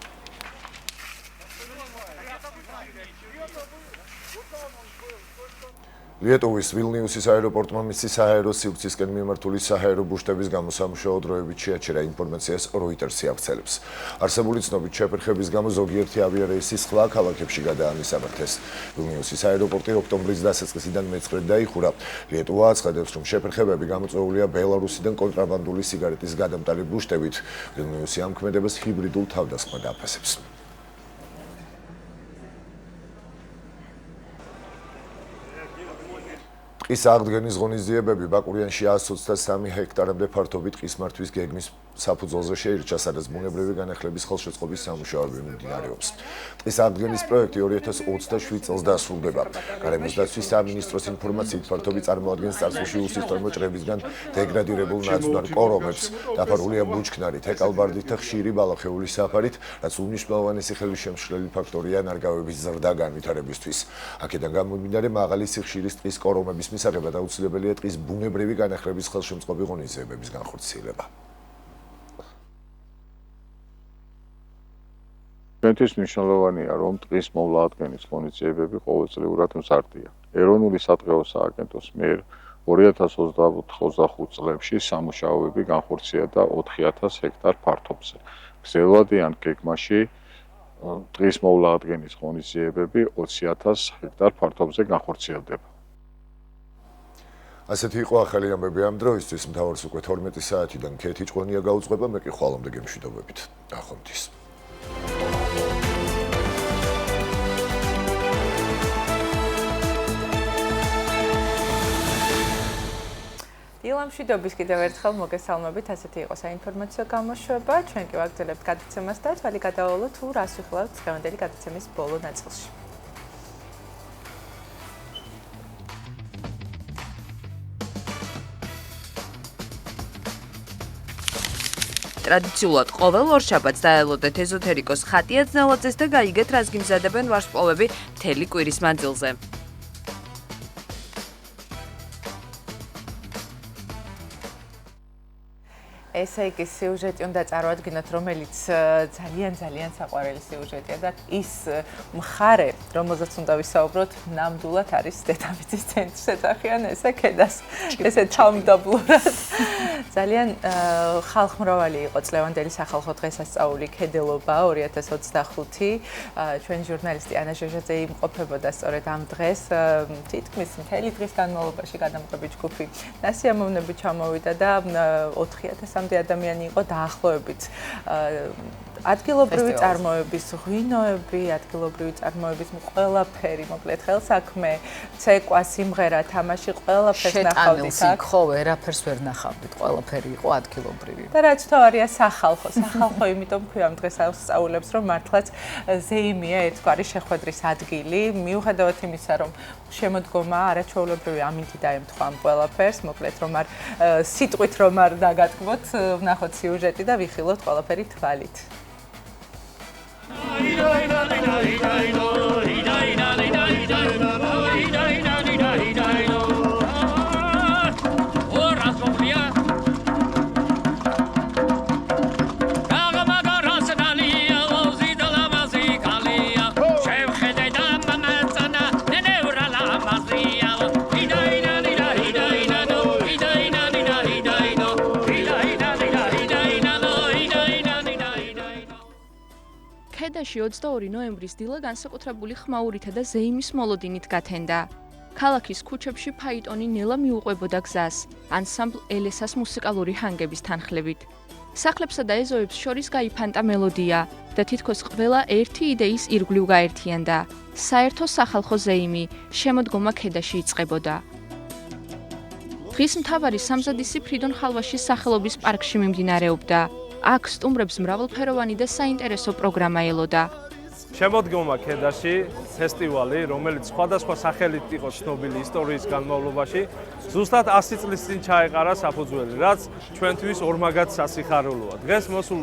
S6: ლიეტუვის ვილნიუსის აეროპორტმა მისი საჰაერო სივრცისკენ მიმართული საჰაერო ბუშტების გამო სამუშაო დროებით შეაჩერა, ინფორმაციას როიტერსი ავრცელებს. არსებული ცნობით, შეფერხების გამო ზოგიერთი ავიარეისი სხვა ქალაქებში გადაამისამართეს. ვილნიუსის აეროპორტი ოქტომბრის დასაწყისიდან მეცხრედ დაიხურა. ლიეტუვა აცხადებს, რომ შეფერხებები გამოწვეულია ბელარუსიდან კონტრაბანდული სიგარეტის გადამტარი ბუშტებით. ვილნიუსი ამ ქმედებას ჰიბრიდულ თავდასხმად აფასებს. ტყის აღდგენის ღონისძიებები ბაკურიანში 123 ჰექტარამდე ფართობით ტყის მართვის გეგმის საფუძველზე შეირჩა, სადაც ბუნებრივი განახლების ხელშეწყობის სამუშაოები მიმდინარეობს. ტყის აღდგენის პროექტი 2027 წელს დასრულდება. გარემოს დაცვის სამინისტროს ინფორმაციით ფართობი წარმოადგენს წარსულში უსისტემო ჭრებისგან დეგრადირებულ ნაძვნარ კორომებს, დაფარულია ბუჩქნარით, ეკალბარდით და ხშირი ბალახეული საფარით, რაც უმნიშვნელოვანესი ხელმისშემშლელი ფაქტორია ნარგავების ზრდა განვითარებისთვის. აქედან გამომდინარე, მაღალი სიხშირის ტყის კორომების მისაღებად აუცილებელია ტყის ბუნებრივი განახლების ხელშემწყობი ღონისძიებების განხორციელება.
S3: ჩვენთვის მნიშვნელოვანია, რომ ტყის მოვლა-ადგენის ღონისძიებები ყოველწლიურად მზარდია. ეროვნული სადღეო სააგენტოს მიერ 2024-25 წლებში სამუშაოები განხორციელდა 4000 ჰექტარ ფართობზე. გრძელვადიან გეგმაში ტყის მოვლა-ადგენის ღონისძიებები 20000 ჰექტარ ფართობზე განხორციელდება.
S6: ასეთი იყო ახალი ამბები ამ დროისთვის. მთავარს უკვე 12 საათიდან ქეთი ჭყონია გაუძღვება, მე კი ხვალამდე გემშვიდობებით. ნახვამდის.
S2: დილამშვიდობის კიდევ ერთხელ მოგესალმებით, ასეთი იყო საინფორმაციო გამოშვება. ჩვენ კი ვაგრძელებთ გადაცემას და თვალი გადავალოთ თუ რას ვიხილავთ დღევანდელი გადაცემის ბოლო ნაწილში.
S10: ტრადიციულად ყოველ ორშაბათს დაელოდეთ ეზოთერიკოს ხატია ძნელაძეს და გაიგეთ რას გიმზადებენ ვარსკვლავები მთელი კვირის მანძილზე.
S2: ესე იგი სიუჟეტი უნდა წარმოადგინოთ, რომელიც ძალიან საყვარელი სიუჟეტია და ის მხარე, რომელზეც უნდა ვისაუბროთ, ნამდვილად არის დედამიწის ცენტრს ეძახიან ესე ქედას. ესე თავმდაბლურად. ძალიან ხალხმრავალი იყო წლევანდელი სახალხო დღესასწაული ქედელობა 2025. ჩვენი ჟურნალისტი ანა ჟოჟაძე იმყოფებოდა სწორედ ამ დღეს. თითქმის მთელი დღის განმავლობაში გადამღები ჯგუფი ნასიამოვნებით ჩამოვიდა და 4000-მდე ადამიანი იყო დაახლოებით. ადგილობრივი წარმოების ღვინოები, ადგილობრივი წარმოების ყველაფერი, მოკლედ ხელსაქმე, ცეკვა, სიმღერა, თამაში, ყველაფერს ნახავდით აქ.
S22: ხო, ვერაფერს ვერ ნახავდით, ყველაფერი იყო ადგილობრივი.
S2: და რაც თავარია სახალხო, იმიტომ ქვია ამ დღესასწაულებს, რომ მართლაც ზეიმია ერთგვარი შეხვედრის ადგილი, მიუხედავად იმისა, რომ შემოდგომა არაჩვეულებრივი ამინდი დაემთხვა ამ ყველაფერს, მოკლედ რომ არ სიტყვით რომ არ დაგატკბოთ, ვნახოთ სიუჟეტი და ვიხილოთ ყველაფერი თვალით.
S4: ქედაში 22 ნოემბრის დილა განსაკუთრებული ხმაურითა და ზეიმის მოლოდინით გათენდა. ქალაქის ქუჩებში ფაიტონი ნელა მიუყვებოდა გზას, ანსამბლ ელესას მუსიკალური ჰანგების თანხლებით. სახლებსა და ეზოებს შორის გაიფანტა მელოდია და თითქოს ყველა ერთი იდეის ირგვლივ გაერთიანდა. საერთო სახალხო ზეიმი შემოდგომა ქედაში იწყებოდა. დღის მთავარი სამზადისი ფრიდონ ხალვაშის სახელობის პარკში მიმდინარეობდა. აქ სტუმრებს მრავალფეროვანი და საინტერესო პროგრამა ელოდა.
S11: შემოდგომა ქედაში ფესტივალი, რომელიც სხვადასხვა სახელით იყო ცნობილი ისტორიის განმავლობაში, ზუსტად 100 წლის წინ ჩაეყარა საფუძველი, რაც ჩვენთვის ორმაგად სასიხარულოა. დღეს მოსულ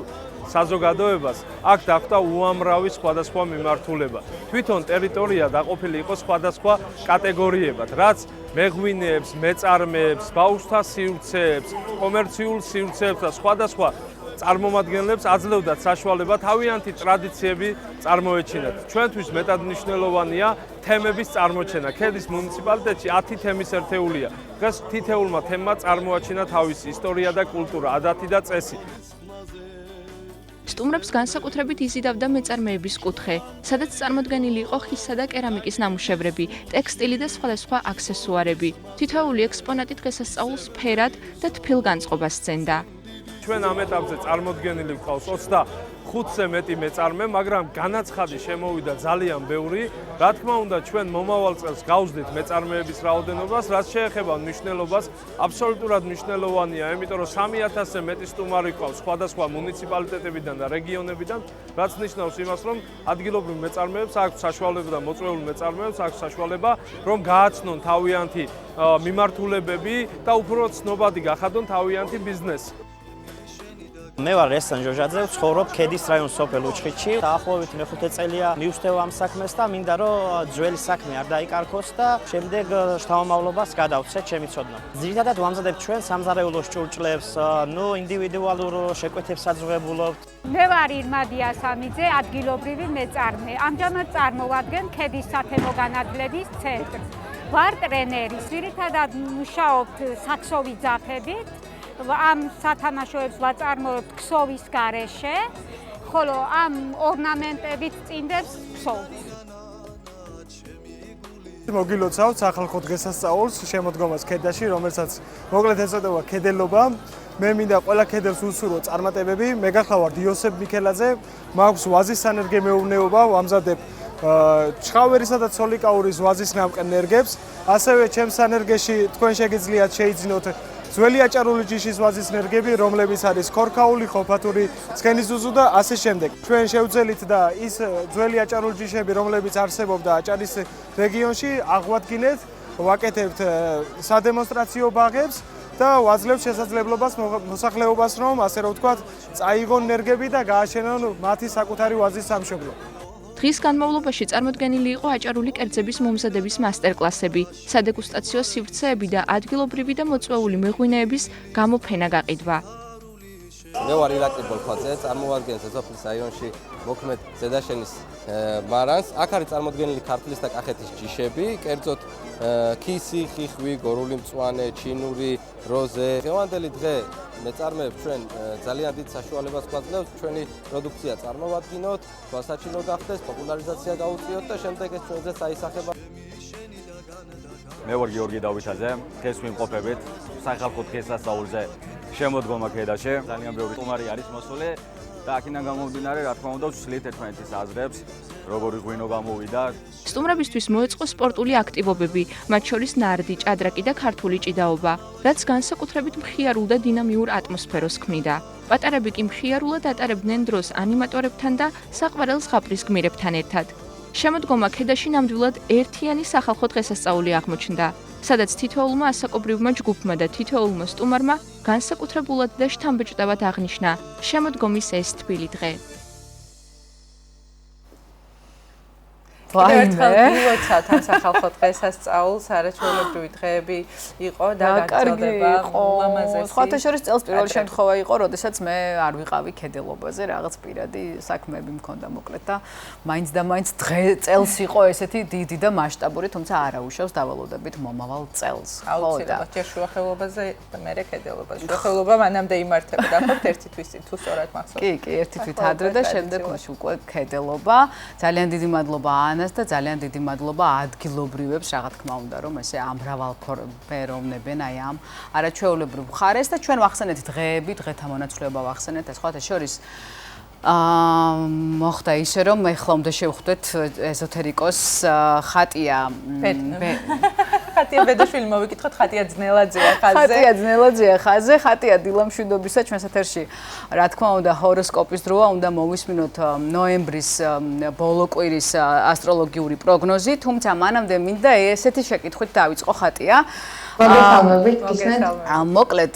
S11: საზოგადოებას აქ დახვდა უამრავი სხვადასხვა მიმართულება. თვითონ ტერიტორია დაყოფილი იყო სხვადასხვა კატეგორიებად, რაც მეღვინეებს, მეწარმეებს, ბაუჩთა სივრცეებს, კომერციულ სივრცეებს და სხვადასხვა წარმომადგენლებს აძლევდათ საშუალება თავიანთი ტრადიციები წარმოეჩინათ. ჩვენთვის მეტად მნიშვნელოვანია თემების წარმოჩენა. ქედის მუნიციპალიტეტში 10 თემის ერთეულია. დღეს თითოეულმა თემმა წარმოაჩინა თავისი ისტორია და კულტურა, ადათი და წესი.
S4: სტუმრებს განსაკუთრებით იზიდავდა მეწარმეების კუთხე, სადაც წარმოდგენილი იყო ხისა და კერამიკის ნამუშევრები, ტექსტილი და სხვადასხვა აქსესუარები. თითოეული ექსპონატი დღესასწაულს ფერად და თბილ განწყობას სცენდა.
S11: ჩვენ ამ ეტაპზე წარმოდგენილი გვყავს 5-ზე მეტი მეწარმე, მაგრამ განაცხადი შემოვიდა ძალიან ბევრი. Რა თქმა უნდა, ჩვენ მომავალ წელს გავზდით მეწარმეების რაოდენობას, რაც შეეხება მნიშვნელობას, აბსოლუტურად მნიშვნელოვანია, იმიტომ რომ 3000-ზე მეტი სტუმარი ყავს სხვადასხვა მუნიციპალიტეტებიდან და რეგიონებიდან, რაც ნიშნავს იმას, რომ ადგილობრივ მეწარმეებს აქვს საშუალება და მოწვეულ მეწარმეებს აქვს საშუალება, რომ გააცნონ თავიანთი მიმართულებები და უფრო ცნობადი გახადონ თავიანთი ბიზნესი.
S12: მე ვარ რესტან ჟოჟაძე, ვცხოვრობ ქედის რაიონის სოფელ უჩხიჩში. დაახლოებით მე-5 წელია მივსდევ ამ საქმეს და მინდა რომ ძველი საქმე არ დაიკარგოს და შემდეგ შთამომავლობას გადავცეთ ჩემი ცოდნა. ძირითადად ვამზადებთ ჩვენ სამზარეულოს ჭურჭლებს, ინდივიდუალურ შეკვეთებსაც ვღებულობთ.
S13: მე ვარ ირმა დიასამიძე, ადგილობრივი მეწარმე. ამჟამად წარმოვადგენ ქედის სათემო განათლების ცენტრს. ვარ ტრენერი, ძირითადად მუშაობთ საქსოვი ძაფებით. ამ სათამაშოებს ვაწარმოებთ ქსოვის გარეშე, ხოლო ამ ორნამენტებით წინდებს ქსოვს.
S15: მოგილოცავთ სახალხო დღესასწაულს შემოდგომას ქედაში, რომელსაც მოკლედ ეწოდება ქედელობა. მე მინდა ყველა ქედელს უსურვო წარმატებები. მე გახლავართ იოსებ მიქელაძე, მაქვს ვაზის სანერგე მეურნეობა, ვამზადებ ჩხავერისა და ცოლიკაურის ვაზის ნამყენერგებს. ასევე ჩემს სანერგეში თქვენ შეგიძლიათ შეიძინოთ ძველი აჭარული ჯიშის ვაზის ნერგები, რომლებიც არის ქორქაული, ხოფათური, ცხენისძუძუ და ასე შემდეგ. ჩვენ შევძელით და ის ძველი აჭარული ჯიშები, რომლებიც არსებობდა აჭარის რეგიონში, აღვადგინეთ, ვაკეთებთ სადემონსტრაციო ბაღებს და ვაძლევთ შესაძლებლობას მოსახლეობას, რომ ასე რომ ვთქვათ, წაიღონ ნერგები და გააშენონ მათი საკუთარი ვაზის სამშობლო.
S4: დღის განმავლობაში წარმოდგენილი იყო აჭარული კერძების მომზადების მასტერკლასები, სადეგუსტაციო სივრცეები და ადგილობრივი და მოწვეული მეღვინეების გამოფენა გაყიდვა.
S24: მე ვარ ირაკლი ბოლქვაძე, წარმოვადგენ ზეწოფლის რაიონში მოქმედ ზედაშენის მარანს. აქ არის წარმოდგენილი ქართლის და კახეთის ჯიშები, კერძოდ ქისი, ხიხვი, გორული მწვანე, ჩინური, როზე. დღევანდელი დღე მეწარმეებს ჩვენ ძალიან დიდ საშუალებას გვაძლევს ჩვენი პროდუქცია წარმოვადგინოთ, თვალსაჩინო გახდეს, პოპულარიზაცია გაუწიოთ და შემდეგ ეს ჩვენზე საისახება.
S25: მე ვარ გიორგი დავითაძე, დღეს ვიმყოფებით სახალხო დღესასწაულზე შემოდგომა ქედაში. ძალიან ბევრი სტუმარი არის მოსული და აქედან გამომდინარე, რა თქმა უნდა, ვცვლით ერთმანეთის აზრებს, როგორი ღვინო გამოვიდა.
S4: სტუმრებისთვის მოეწყო სპორტული აქტივობები, მათ შორის ნარდი, ჭადრაკი და ქართული ჭიდაობა, რაც განსაკუთრებით მხიარულ და დინამიურ ატმოსფეროს ქმნიდა. პატარები კი მხიარულად ატარებდნენ დროს ანიმატორებთან და საყვარელ ზღაპრის გმირებთან ერთად. შემოდგომა ქედაში ნამდვილად ერთიანი სახალხო დღესასწაული აღმოჩნდა, სადაც თითოეულმა ასაკობრივმა ჯგუფმა და თითოეულმა სტუმარმა განსაკუთრებულად და შთამბეჭდავად აღნიშნა შემოდგომის ეს თბილი დღე.
S2: ვაიმე, თან სახალხო დღესასწაულს არაჩვეულებრივი დღეები იყო და გაგრძელდება ლამაზესი.
S1: სხვათა შორის წელს პირველი შემთხვევა იყო, როდესაც მე არ ვიყავი ქედელობაზე, რაღაც პირადი საქმეები მქონდა მოკლედ და მაინც და მაინც დღე წელს იყო ესეთი დიდი და მასშტაბური, თუმცა არა უშავს დავალოდებით მომავალ წელს.
S2: აუცილებლად ჯერ შუახელობაზე და მერე ქედელობაში. შუახელობა მანამდე იმართებოდა, ხო, ერთი თვის თუ სწორად მახსოვს.
S1: კი, ერთი თვით ადრე და შემდეგ უკვე ქედელობა. ძალიან დიდი მადლობა და ძალიან დიდი მადლობა ადგილობრივებს, რა თქმა უნდა, რომ ესე ამრავალფეროვნებენ აი ამ არაჩვეულებრივ მხარეს და ჩვენ ვახსენეთ დღეები, დღეთა მონაცვლეობა ვახსენეთ, ეს ხოთა შორის მოხდა ისე, რომ ეხლა უნდა შევხვდეთ ეზოთერიკოს ხატია
S2: ხატია ბედაშვილი მოვიკითხოთ, ხატია ძნელაძეა ხაზზე.
S1: ხატია ძნელაძეა ხაზზე, ხატია დილამშვიდობისა ჩვენს ეთერში. რა თქმა უნდა, ჰოროსკოპის დროა, უნდა მოვისმინოთ ნოემბრის ბოლო კვირის ასტროლოგიური პროგნოზი, თუმცა მანამდე მინდა ესეთი შეკითხვით დავიწყო ხატია. მოკლედ,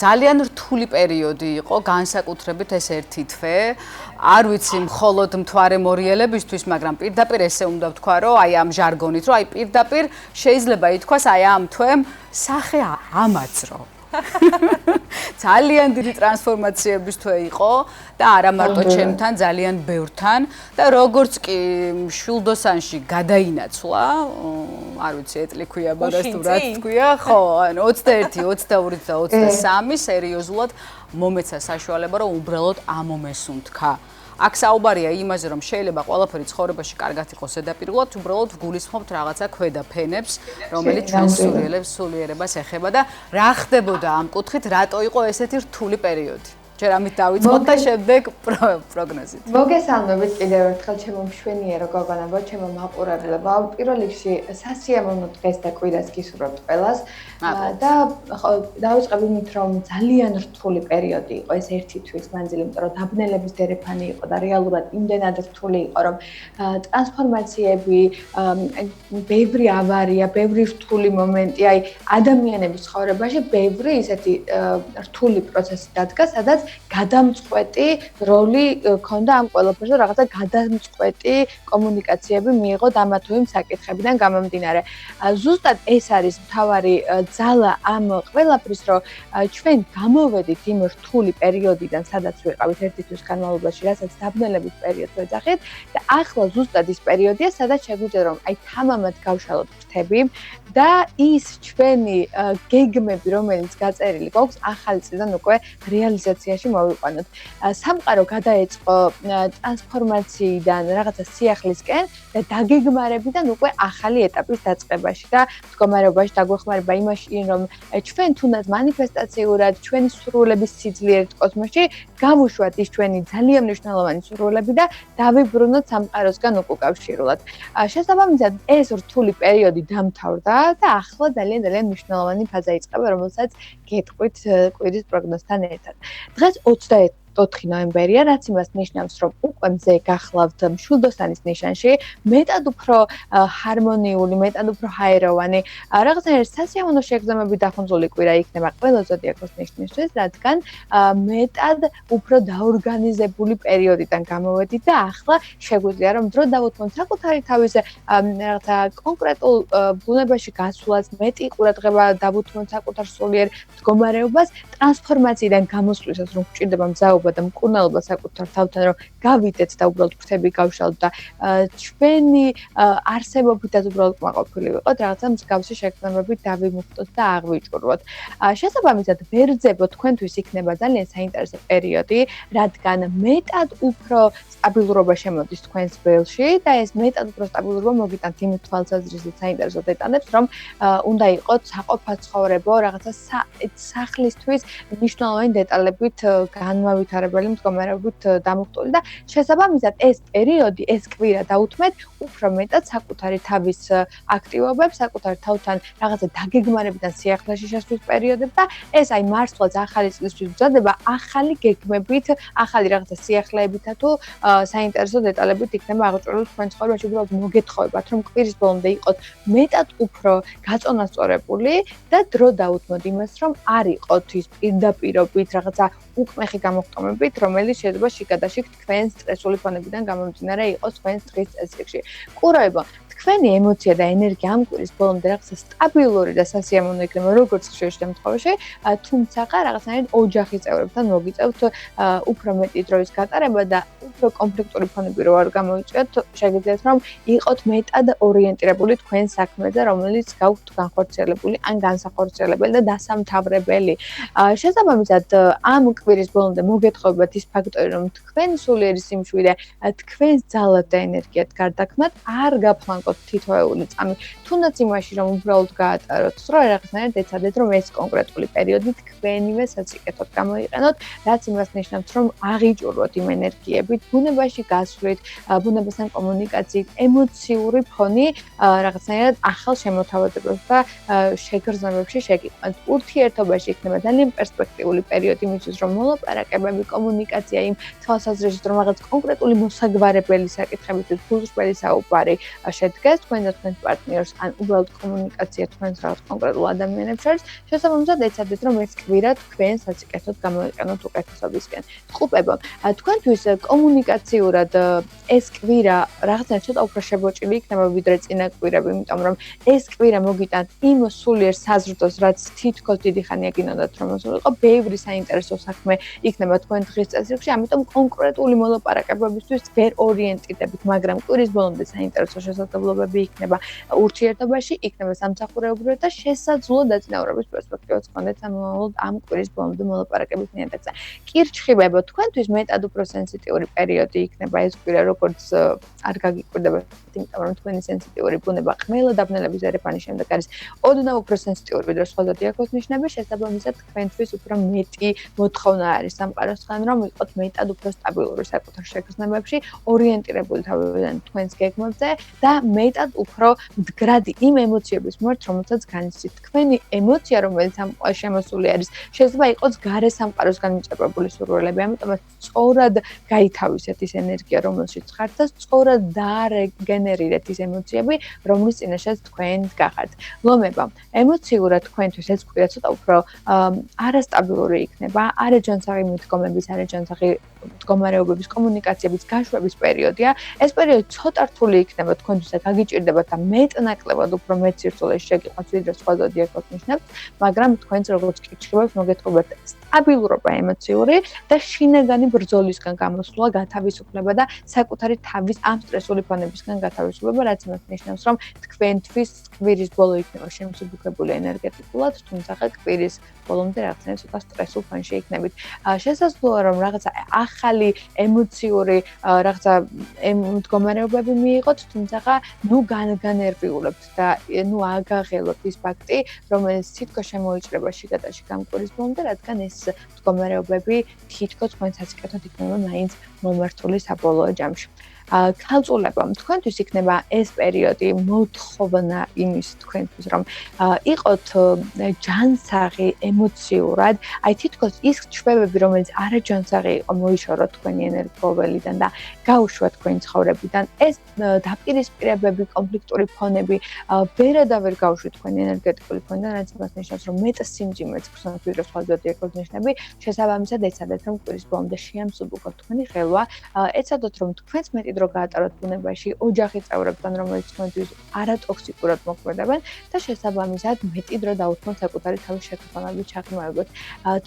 S1: ძალიან რთული პერიოდი იყო, განსაკუთრებით ეს ერთი თვე. არ ვიცი მხოლოდ მთვარე მორიელებისთვის, მაგრამ პირდაპირ ესე უნდა ვთქვა, რომ აი ამ ჟარგონით, რომ აი პირდაპირ შეიძლება ითქვას აი ამ თვემ სახე ამაძრო. ძალიან დიდი ტრანსფორმაციების თვე იყო და არა მარტო ჩემთან, ძალიან ბევრთან და როგორც კი შულდოსანში გადაინაცვლა, არ ვიცი, ეტლი ქვია, მაგას თუ რაც თქვია, ხო, ანუ 21, 22 და 23 სერიოზულად მომეცა საშუალება, რომ უბრალოდ ამომესუნთქა. აქ საუბარია იმაზე, რომ შეიძლება ყველაფერი ცხოვრებაში კარგად იყოს ზედაპირულად, უბრალოდ ვგულისხმობთ რაღაცა ქვედა ფენებს, რომელიც ჩვენს სულიერებას ეხება და რა ხდებოდა ამ კუთხით, რატო იყო ესეთი რთული პერიოდი. ჯერ ამით დავიწყოთ და შემდეგ პროგნოზით.
S2: მოგესალმებით კიდევ ერთხელ ჩემო მშვენიერო გოგონებო, ჩემო მაყურებლებო. პირველ რიგში სასიამოვნო დღეს და კვირას გისურვებთ ყველას. და დავიწყებ იმით, რომ ძალიან რთული პერიოდი იყო ეს ერთი თვის მანძილი, იმიტომ რომ დაბნელების დერეფანი იყო და რეალურად იმდენად რთული იყო, რომ ტრანსფორმაციები, ბევრი ავარია, ბევრი რთული მომენტი, აი ადამიანების ცხოვრებაში ბევრი ისეთი რთული პროცესი დადგა, სადაც გადამწყვეტი როლი ქონდა ამ ყველაფერზე, რაღაცა გადამწყვეტი კომუნიკაციები მიიღო ამა თუ იმ საკითხებიდან გამომდინარე. ზუსტად ეს არის მთავარი ძალა ამ ყველაფრის, რომ ჩვენ გამოვედით იმ რთული პერიოდიდან, სადაც ვიყავით ერთი თვის განმავლობაში, რასაც დაბნელების პერიოდს ვეძახით და ახლა ზუსტად ის პერიოდია, სადაც შეგვიძლია რომ აი თამამად გავშალოთ ფრთები და ის ჩვენი გეგმები, რომელიც გაწერილი გვაქვს, ახალი წლიდან უკვე რეალიზაციაში მოვიყვანოთ. სამყარო გადაეწყო ტრანსფორმაციიდან რაღაცა სიახლისკენ და დაგეგმარებიდან უკვე ახალი ეტაპის დაწყებაში და მდგომარეობაში დაგვეხმარება იმაში, რომ ჩვენ თუნდაც მანიფესტაციურად ჩვენი სურვილების სიძლიერით კოსმოსში გავუშვათ ის ჩვენი ძალიან მნიშვნელოვანი სურვილები და დავიბრუნოთ სამყაროსგან უკავშირულად. შესაბამისად, ეს რთული პერიოდი დამთავრდა და ახლა ძალიან მნიშვნელოვანი ფაზა იწყება, რომელსაც გეტყვით კვირის პროგნოზთან ერთად. დღეს 24 ნოემბერია, რაც იმას ნიშნავს, რომ უკვე მზე გახლავთ მშვილდოსანის ნიშანში, მეტად უფრო ჰარმონიული, მეტად უფრო ჰაეროვანი, რაღაცნაირად სასიამოვნო შეგრძნებები დახუნძული კვირა იქნება ყველა ზოდიაქოს ნიშნისთვის, რადგან მეტად უფრო დაორგანიზებული პერიოდიდან გამოვედით და ახლა შეგვიძლია რომ დრო დავუთმოთ საკუთარი თავის რაღაცა კონკრეტულ ბუნებაში გასვლას, მეტი ყურადღება დავუთმოთ საკუთარ სულიერ მდგომარეობას, ტრანსფორმაციიდან გამოსვლისას რომ გვჭირდება მზაობა და მკურნალობა საკუთარ თავთან, რომ გავიდეთ და უბრალოდ ფრთები გავშალოთ და ჩვენი არსებობითაც უბრალოდ კმაყოფილი ვიყოთ, რაღაცა მსგავსი შეგრძნებებით დავიმუხტოთ და აღვიჭურვოთ. შესაბამისად, ბერძებო თქვენთვის იქნება ძალიან საინტერესო პერიოდი, რადგან მეტად უფრო სტაბილურობა შემოდის თქვენს ველში და ეს მეტად უფრო სტაბილურობა მოგიტანთ იმ თვალსაზრისით საინტერესო დეტალებს, რომ უნდა იყოთ საყოფაცხოვრებო, რაღაცა სახლისთვის მნიშვნელოვანი დეტალებით განმავითარებელი მდგომარეობით დამუხტული და შესაბამისად ეს პერიოდი, ეს კვირა დაუთმეთ უფრო მეტად საკუთარი თავის აქტივობებს, საკუთარ თავთან რაღაცა დაგეგმარებიდან სიახლეში შესვლის პერიოდებს და ეს აი მართლაც ახალი წლისთვის მზადება ახალი გეგმებით, ახალი რაღაცა სიახლეებითა თუ საინტერესო დეტალებით იქნება აღჭურვილი თქვენ ცხოვრებაში. უბრალოდ მოგეთხოვებათ, რომ კვირის ბოლომდე იყოთ მეტად უფრო გაწონასწორებული და დრო დაუთმოთ იმას, რომ არ იყოთ ის პირდაპირობით რაღაცა უკმეხი გამოხტომებით, რომელიც შეიძლება შიგადაშიგ თქვენს სტრესული ფონებიდან გამომდინარე იყოს თქვენს დღის წესრიგში. კუროებო, თქვენი ემოცია და ენერგია ამ კვირის ბოლომდე რაღაცა სტაბილური და სასიამოვნო იქნება, როგორც ხშირ შემთხვევაში, თუმცა რაღაცნაირად ოჯახის წევრებთან მოგიწევთ უფრო მეტი დროის გატარება და უფრო კონფლიქტური ფონები რო არ გამოიწვიოთ, შეგიძლიათ რომ იყოთ მეტად ორიენტირებული თქვენ საქმეზე, რომელიც გაქვთ განხორციელებული ან განსახორციელებელი და დასამთავრებელი. შესაბამისად, ამ კვირის ბოლომდე მოგეთხოვებათ ის ფაქტორი, რომ თქვენი სულიერი სიმშვიდე, თქვენს ძალად და ენერგიად გარდაქმნათ, არ გაფლანკოთ თითოეული წამი, თუნდაც იმაში, რომ უბრალოდ გაატაროთ სრულ რაღაცნაირად ეცადეთ, რომ ეს კონკრეტული პერიოდი თქვენივე საწიკეთოდ გამოიყენოთ, რაც იმას ნიშნავს, რომ აღიჭურვოთ იმ ენერგიებით, ბუნებაში გასვლით, ბუნებასთან კომუნიკაციით, ემოციური ფონი რაღაცნაირად ახალ შემოთავაზებებს და შეგრძნებებში შეგიყვანთ. ურთიერთობაში იქნება ძალიან პერსპექტიული პერიოდი იმისთვის, რომ მოლაპარაკებები, კომუნიკაცია იმ თვალსაზრისით, რომ რაღაც კონკრეტული მოსაგვარებელი საკითხებისთვის გულწრფელი საუბარი შედგეს თქვენ და თქვენს პარტნიორს, ან უბრალოდ კომუნიკაცია თქვენს რაღაც კონკრეტულ ადამიანებს შორის, შესაბამისად ეცადეთ, რომ ეს კვირა თქვენ საწიკეთოდ გამოიყენოთ უკეთესობისკენ. ტყუპებო, თქვენთვის კომუნიკაციურად ეს კვირა რაღაცნაირად ცოტა უფრო შებოჭილი იქნება ვიდრე წინა კვირები, იმიტომ რომ ეს კვირა მოგიტანთ იმ სულიერ საზრდოს, რაც თითქოს დიდი ხანია გინდათ რომ მოსულიყო, ბევრი საინტერესო საქმე იქნება თქვენ დღის წესრიგში, ამიტომ კონკრეტული მოლაპარაკებებისთვის ვერ ორიენტირდებით, მაგრამ კვირის ბოლომდე საინტერესო შესაძლებლობები შესაძლებლობები იქნება ურთიერთობაში, იქნება სამსახურეობრივი და შესაძლო დაწინაურების პერსპექტივაც გქონდეთ ამ კვირის ბოლომდე მოლაპარაკების ნიადაგზე. კი რჩხიბებო, თქვენთვის მეტად უფრო სენსიტიური პერიოდი იქნება ეს კვირა, როგორც არ გაგიკვირდება, იმიტომ რომ თქვენი სენსიტიური ბუნება ყველა დაბნელების ერეფანის შემდეგ არის ოდნავ უფრო სენსიტიური ვიდრე სხვა ზოდიაქოს ნიშნები, შესაბამისად თქვენთვის უფრო მეტი მოთხოვნა არის სამყაროსგან, რომ იყოთ მეტად უფრო სტაბილური საკუთარ შეგრძნებებში, ორიენტირებული თავიდან თქვენს გეგმებზე და მეტად უფრო მდგრადი იმ ემოციების მიმართ, რომელსაც განიცდით. თქვენი ემოცია, რომელიც ამ შემოსული არის, შეიძლება იყოს გარე სამყაროსგან მიჭრებული სურვილები, ამიტომაც სწორად გაითავისეთ ის ენერგია, რომელშიც ხართ და სწორად დაარეგენერირეთ ის ემოციები, რომლის წინაშეც თქვენ გახართ. ლომება, ემოციურად თქვენთვის ეს კვირა ცოტა უფრო არასტაბილური იქნება, არაჯანსაღი მიდგომების, არაჯანსაღი მდგომარეობების, კომუნიკაციების გაშვების პერიოდია. ეს პერიოდი ცოტა რთული იქნება თქვენთვის და გაგიჭირდებათ და მეტნაკლებად უფრო მეტ სირთულეში შეგიყვანთ ვიდრე სხვა ზოდიაქოს ნიშნებს, მაგრამ თქვენც როგორც კითხულობს მოგეთხოვებათ სტაბილურობა ემოციური და შინაგანი ბრძოლისგან გამოსვლა, გათავისუფლება და საკუთარი თავის ამ სტრესული ფონებისგან გათავისუფლება, რაც იმას ნიშნავს, რომ თქვენთვის კვირის ბოლო იქნება შემსუბუქებული ენერგეტიკულად, თუმცა კვირის ბოლომდე რაღაცა ცოტა სტრესულ ფონში იქნებით. შესაძლოა რომ რაღაცა ახალი ემოციური რაღაცა მდგომარეობები მიიღოთ, თუმცა განერვიულებთ და აგაღელოთ ის ფაქტი, რომელიც თითქოს შემოიჭრება შიგადაში გამკვირის ბოლომდე, რადგან ეს მდგომარეობები თითქოს თქვენ საწიკეთოდ იქნება მაინც მომართული საბოლოო ჯამში. ქალწულება, თქვენთვის იქნება ეს პერიოდი მოთხოვნა იმის თქვენთვის, რომ იყოთ ჯანსაღი ემოციურად, აი თითქოს ის ჩვევები, რომელიც არაჯანსაღი იყო, მოიშოროთ თქვენი ენერგოველიდან და გაუშვათ თქვენი ცხოვრებიდან. ეს დაპირისპირებები, კონფლიქტური ფონები ვერა ვერ გაუშვით თქვენი ენერგეტიკული ფონიდან, რაც იმას ნიშნავს, რომ მეტ სიმძიმეც გხსნათ ვიდრე სხვა ზოდიაქოს ნიშნები, შესაბამისად ეცადეთ, რომ კვირის ბოლომდე შეამსუბუქოთ თქვენი ხელვა, ეცადოთ, რომ თქვენს მეტი დრო გაატაროთ ბუნებაში ოჯახის წევრებთან, რომელიც თქვენთვის არატოქსიკურად მოქმედებენ და შესაბამისად მეტი დრო დაუთმოთ საკუთარი თავის შეგრძნებების ჩაღრმავებად.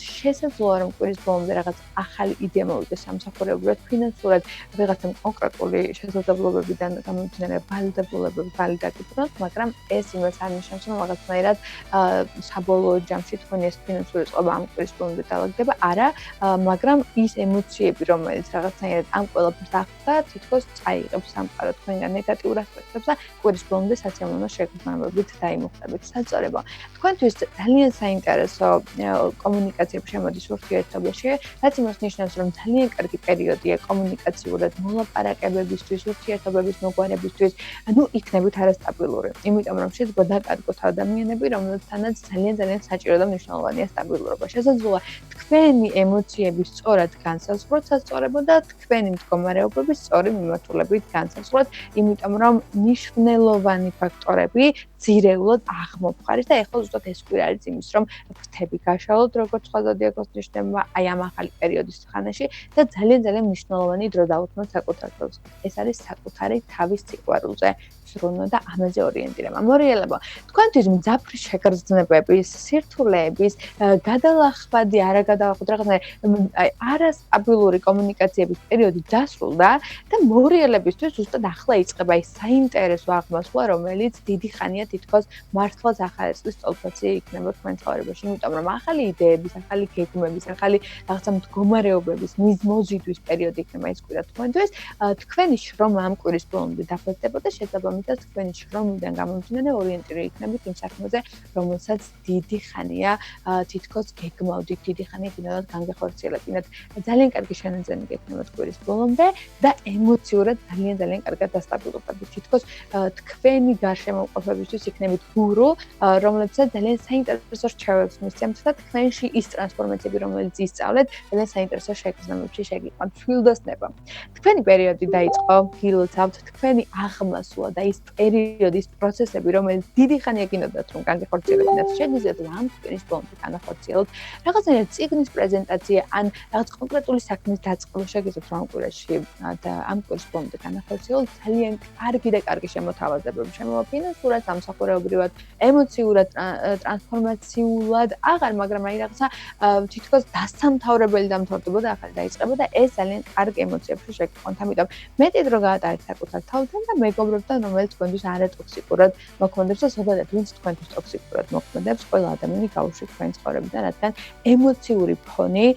S2: შესაძლოა, რომ კვირის ბოლომდე რაღაც ახალი იდეა მოვიდეს სამსახურეობრივად, ფინანსურად, ვიღაცამ კონკრეტული შესაძლებლობებიდან გამომდინარე ვალდებულებები ვალიდაგებოთ, მაგრამ ეს იმას არ ნიშნავს, რომ რაღაცნაირად საბოლოო ჯამში თქვენი ეს ფინანსური წყობა ამ კვირის ბოლომდე დაალაგდება. არა, მაგრამ ის ემოციები, რომელიც რაღაცნაირად ამ ყველაფერს ახლდა, თითქოს წაიღებს სამყარო თქვენგან ნეგატიურ ასპექტებს და კვირის ბოლომდე საცემონო შეგრძნებებით დაიმუხტებით. საწორებო, თქვენთვის ძალიან საინტერესო კომუნიკაციები შემოდის ურთიერთობაში, რაც იმას ნიშნავს, რომ ძალიან კარგი პერიოდია კომუნიკაციურად მოლაპარაკებებისთვის, ურთიერთობების მოგვარებისთვის, იქნებით არასტაბილური. იმიტომ რომ შეიძლება დაკარგოთ ადამიანები, რომელთანაც ძალიან საჭირო და მნიშვნელოვანია სტაბილურობა. შესაძლოა თქვენი ემოციების სწორად განსაზღვროთ საწორებო და თქვენი მდგომარეობების სწორი მიმართულებით განსაზღვროთ, იმიტომ რომ მნიშვნელოვანი ფაქტორები ძირეულად აღმოფხარით და ეხლა ზუსტად ეს კვირა არის იმის, რომ ფრთები გაშალოთ როგორც სხვა ზოდიაქოს ნიშნებმა აი ამ ახალი პერიოდის ხანაში და ძალიან მნიშვნელოვანი დრო დაუთმოთ საკუთარ თავს. ეს არის საკუთარი თავის სიყვარულზე ზრუნვა და ამაზე ორიენტირება. მორიელებო, თქვენთვის მძაფრი შეგრძნებების, სირთულეების, გადალახვადი, არაგადალახვადი რაღაცა არასტაბილური კომუნიკაციების პერიოდი დასრულდა და მორიელებისთვის ზუსტად ახლა იწყება ის საინტერესო აღმასვლა, რომელიც დიდი ხანია თითქოს მართლაც ახალი წლის წელთვეცი იქნება თქვენ ცხოვრებაში, იმიტომ რომ ახალი იდეების, ახალი გეგმების, ახალი რაღაცა მდგომარეობების მოზიდვის პერიოდი იქნება ეს კვირა თქვენთვის. თქვენი შრომა ამ კვირის ბოლომდე დაფასდება და შესაბამისად თქვენი შრომიდან გამომდინარე ორიენტირი იქნებით იმ საქმეზე, რომელსაც დიდი ხანია თითქოს გეგმავდით, დიდი ხანია კიდევაც განგეხორციელებინათ. ძალიან კარგი შენაძენი გექნებათ კვირის ბოლომდე და ემოციურად ძალიან კარგად დასტაბილურდებით. თითქოს თქვენი გარშემოყოფებისთვის იქნებით გურუ, რომლებსაც ძალიან საინტერესო რჩევებს მისცემთ და თქვენში ის ტრანსფორმაციები, რომელიც ისწავლეთ, ძალიან საინტერესო შეგრძნებებში შეგიყვანთ. თბილდოსნება. თქვენი პერიოდი დაიწყო, გილოცავთ თქვენი აღმასვლა და ის პერიოდის პროცესები, რომელიც დიდი ხანია გინდათ რომ განგეხორციელებინათ, შეგიძლიათ ამ კვირის ბოლომდე განახორციელოთ. რაღაცნაირად წიგნის პრეზენტაცია ან რაღაც კონკრეტული საქმის დაწყება შეგიძლიათ რომ ამ კვირაში და ამ კვირის ბოლომდე განახორციელოთ. ძალიან კარგი შემოთავაზებები შემოვა ფინანსურად, სამსახურეობრივად, ემოციურად, ტრანსფორმაციულად, აღარ, მაგრამ აი რაღაცა თითქოს დასამთავრებელი დამთავრდება და ახალი დაიწყება და ეს ძალიან კარგი ემოციებში შეგიყვანთ. ამიტომ მეტი დრო გაატარეთ საკუთარ თავთან და მეგობრებთან, რომელიც რომელიც თქვენთვის არატოქსიკურად მოქმედებს და ზოგადად ვინც თქვენთვის ტოქსიკურად მოქმედებს, ყველა ადამიანი გაუშვით თქვენი ცხოვრებიდან, რადგან ემოციური ფონი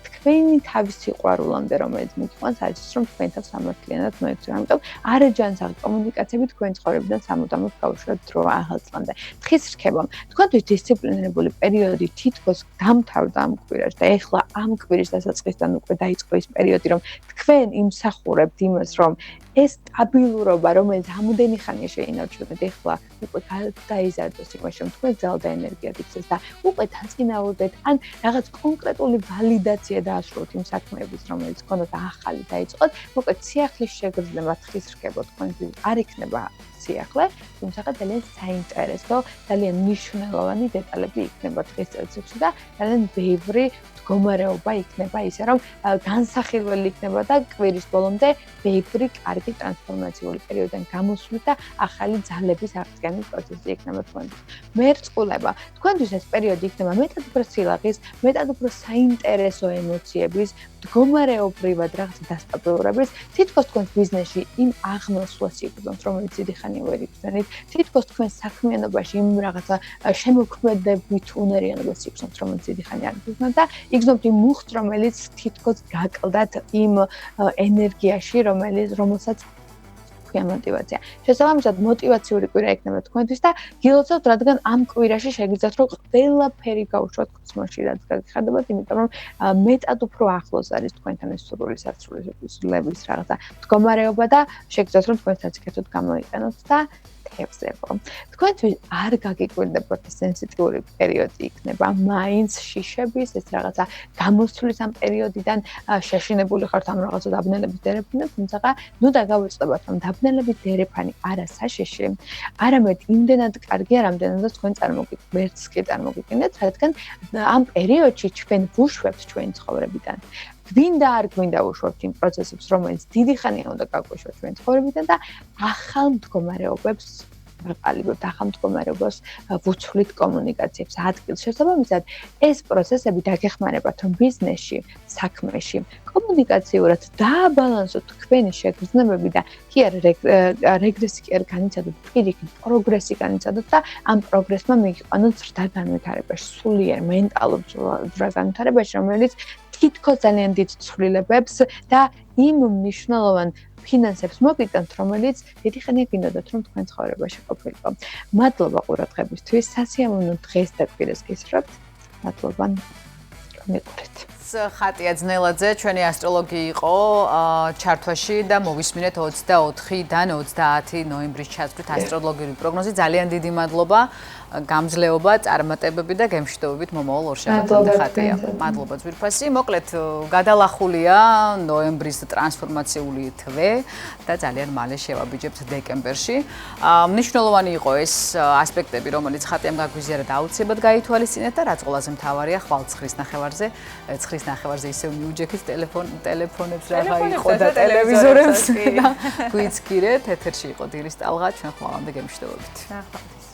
S2: თქვენი თავის სიყვარულამდე, რომელიც მოგიყვანს, არის ის, რომ თქვენ თავს სამართლიანად მოექცევთ. ამიტომ არაჯანსაღი კომუნიკაციებით თქვენ ცხოვრებიდან სამუდამოდ გაუშვათ დრო ახალწლამდე. თხის რქებამ, თქვენთვის დისციპლინირებული პერიოდი თითქოს დამთავრდა ამ კვირაში და ეხლა ამ კვირის დასაწყისიდან უკვე დაიწყო ის პერიოდი, რომ თქვენ იმსახურებთ იმას, რომ ეს სტაბილურობა, რომელიც ამდენი ხანია შეინარჩუნეთ, ეხლა უკვე გადაიზარდოს იმაში, რომ თქვენ ძალდა ენერგია იქცეს და უკვე დაწინაურდეთ, ან რაღაც კონკრეტული ვალიდაცია დაასრულოთ იმ საქმეების, რომელიც გქონდათ ახალი დაიწყოთ, მოკლედ სიახლის შეგრძნება თხის რქებო თქვენთვის არ იქნება სიახლე, თუმცა ძალიან საინტერესო, ძალიან მნიშვნელოვანი დეტალები იქნება თხის წელიწადში და ძალიან ბევრი მდგომარეობა იქნება ისე, რომ განსახილველი იქნება და კვირის ბოლომდე ბევრი კარგი ტრანსფორმაციული პერიოდიდან გამოსვლით და ახალი ძალების აღდგენის პროცესი იქნება თქვენთვის. მერწყულება, თქვენთვის ეს პერიოდი იქნება მეტად უფრო სილაღის, მეტად უფრო საინტერესო ემოციების, მდგომარეობრივად რაღაცა დასტაბილურების, თითქოს თქვენს ბიზნესში იმ აღმოსვლას იგრძნოთ, რომელიც დიდი ხანია ვერ იგრძნით, თითქოს თქვენ საქმიანობაში იმ რაღაცა შემოქმედებით უნარიანობას იგრძნოთ, რომელიც დიდი ხანია არ იგრძნოთ და იგრძნობთ იმ მუხტს, რომელიც თითქოს გაკლდათ იმ ენერგიაში, რომელსაც თქვენ მოტივაცია. შესაბამისად, მოტივაციური კვირა იქნება თქვენთვის და გილოცავთ, რადგან ამ კვირაში შეგიძლიათ, რომ ყველაფერი გაუშვათ კოსმოსში, რაც გაგიხარდებათ, იმიტომ რომ მეტად უფრო ახლოს არის თქვენთან ეს სრული საცვლელების რაღაცა მდგომარეობა და შეგიძლიათ, რომ თქვენ საციკეთოდ გამოიყენოთ და თევზებო. თქვენთვის არ გაგიკვირდებათ სენსიტიური პერიოდი იქნება, მაინც შიშების, ეს რაღაცა გამოსვლის ამ პერიოდიდან შეშინებული ხართ ამ რაღაცა დაბნელების დერეფანით, თუმცა ნუ დაგავიწყდებათ, რომ დაბნელების დერეფანი არა საშიში, არამედ იმდენად კარგია, რამდენადაც თქვენ ვერც კი წარმოგიდგენთ, რადგან ამ პერიოდში ჩვენ ვუშვებთ ჩვენი ცხოვრებიდან. გვინდა არ გვინდა ვუშვებთ იმ პროცესებს, რომელიც დიდი ხანია უნდა გაგვეშვათ ჩვენი ცხოვრებიდან და ახალ მდგომარეობებს ვაყალიბებთ, ახალ მდგომარეობას ვუცვლით კომუნიკაციებს ადგილს. შესაბამისად, ეს პროცესები დაგეხმარებათ, რომ ბიზნესში, საქმეში, კომუნიკაციურად დააბალანსოთ თქვენი შეგრძნებები და კი არა რეგრესი კი არ განიცადოთ, პირიქით პროგრესი განიცადოთ და ამ პროგრესმა მიგიყვანოთ ზრდა განვითარებაში, სულიერ მენტალურ ზრდა განვითარებაში, რომელიც თითქოს ძალიან დიდ ცვლილებებს და იმ მნიშვნელოვან ფინანსებს მოგიტანთ, რომელიც დიდი ხანია გინდოდათ, რომ თქვენ ცხოვრებაში ყოფილიყო. მადლობა ყურადღებისთვის. სასიამოვნო დღეს და კვირას გისურვებთ. მადლობა. მიყურეთ.
S1: ხატია ძნელაძე, ჩვენი ასტროლოგი იყო ჩართვაში და მოვისმინეთ 24-დან 30 ნოემბრის ჩათვლით ასტროლოგიური პროგნოზი. ძალიან დიდი მადლობა. გამძლეობა, წარმატებები და გემშვიდობებით მომავალ ორ შეხვედრამდე ხატია. მადლობა ძვირფასი. მოკლედ გადალახულია ნოემბრის ტრანსფორმაციული თვე და ძალიან მალე შევაბიჯებთ დეკემბერში. მნიშვნელოვანი იყო ეს ასპექტები, რომელიც ხატიამ გაგვიზიარა და აუცილებლად გაითვალისწინეთ და რაც ყველაზე მთავარია, ხვალ ცხვრის ნახევარზე, ცხვრის ნახევარზე ისევ მიუჯექით ტელეფონებს რაღა იყო და ტელევიზორებს და გვიცქირეთ. ეთერში იყო დილის ტალღა, ჩვენ ხვალამდე გემშვიდობებით.
S2: ნახვამდის.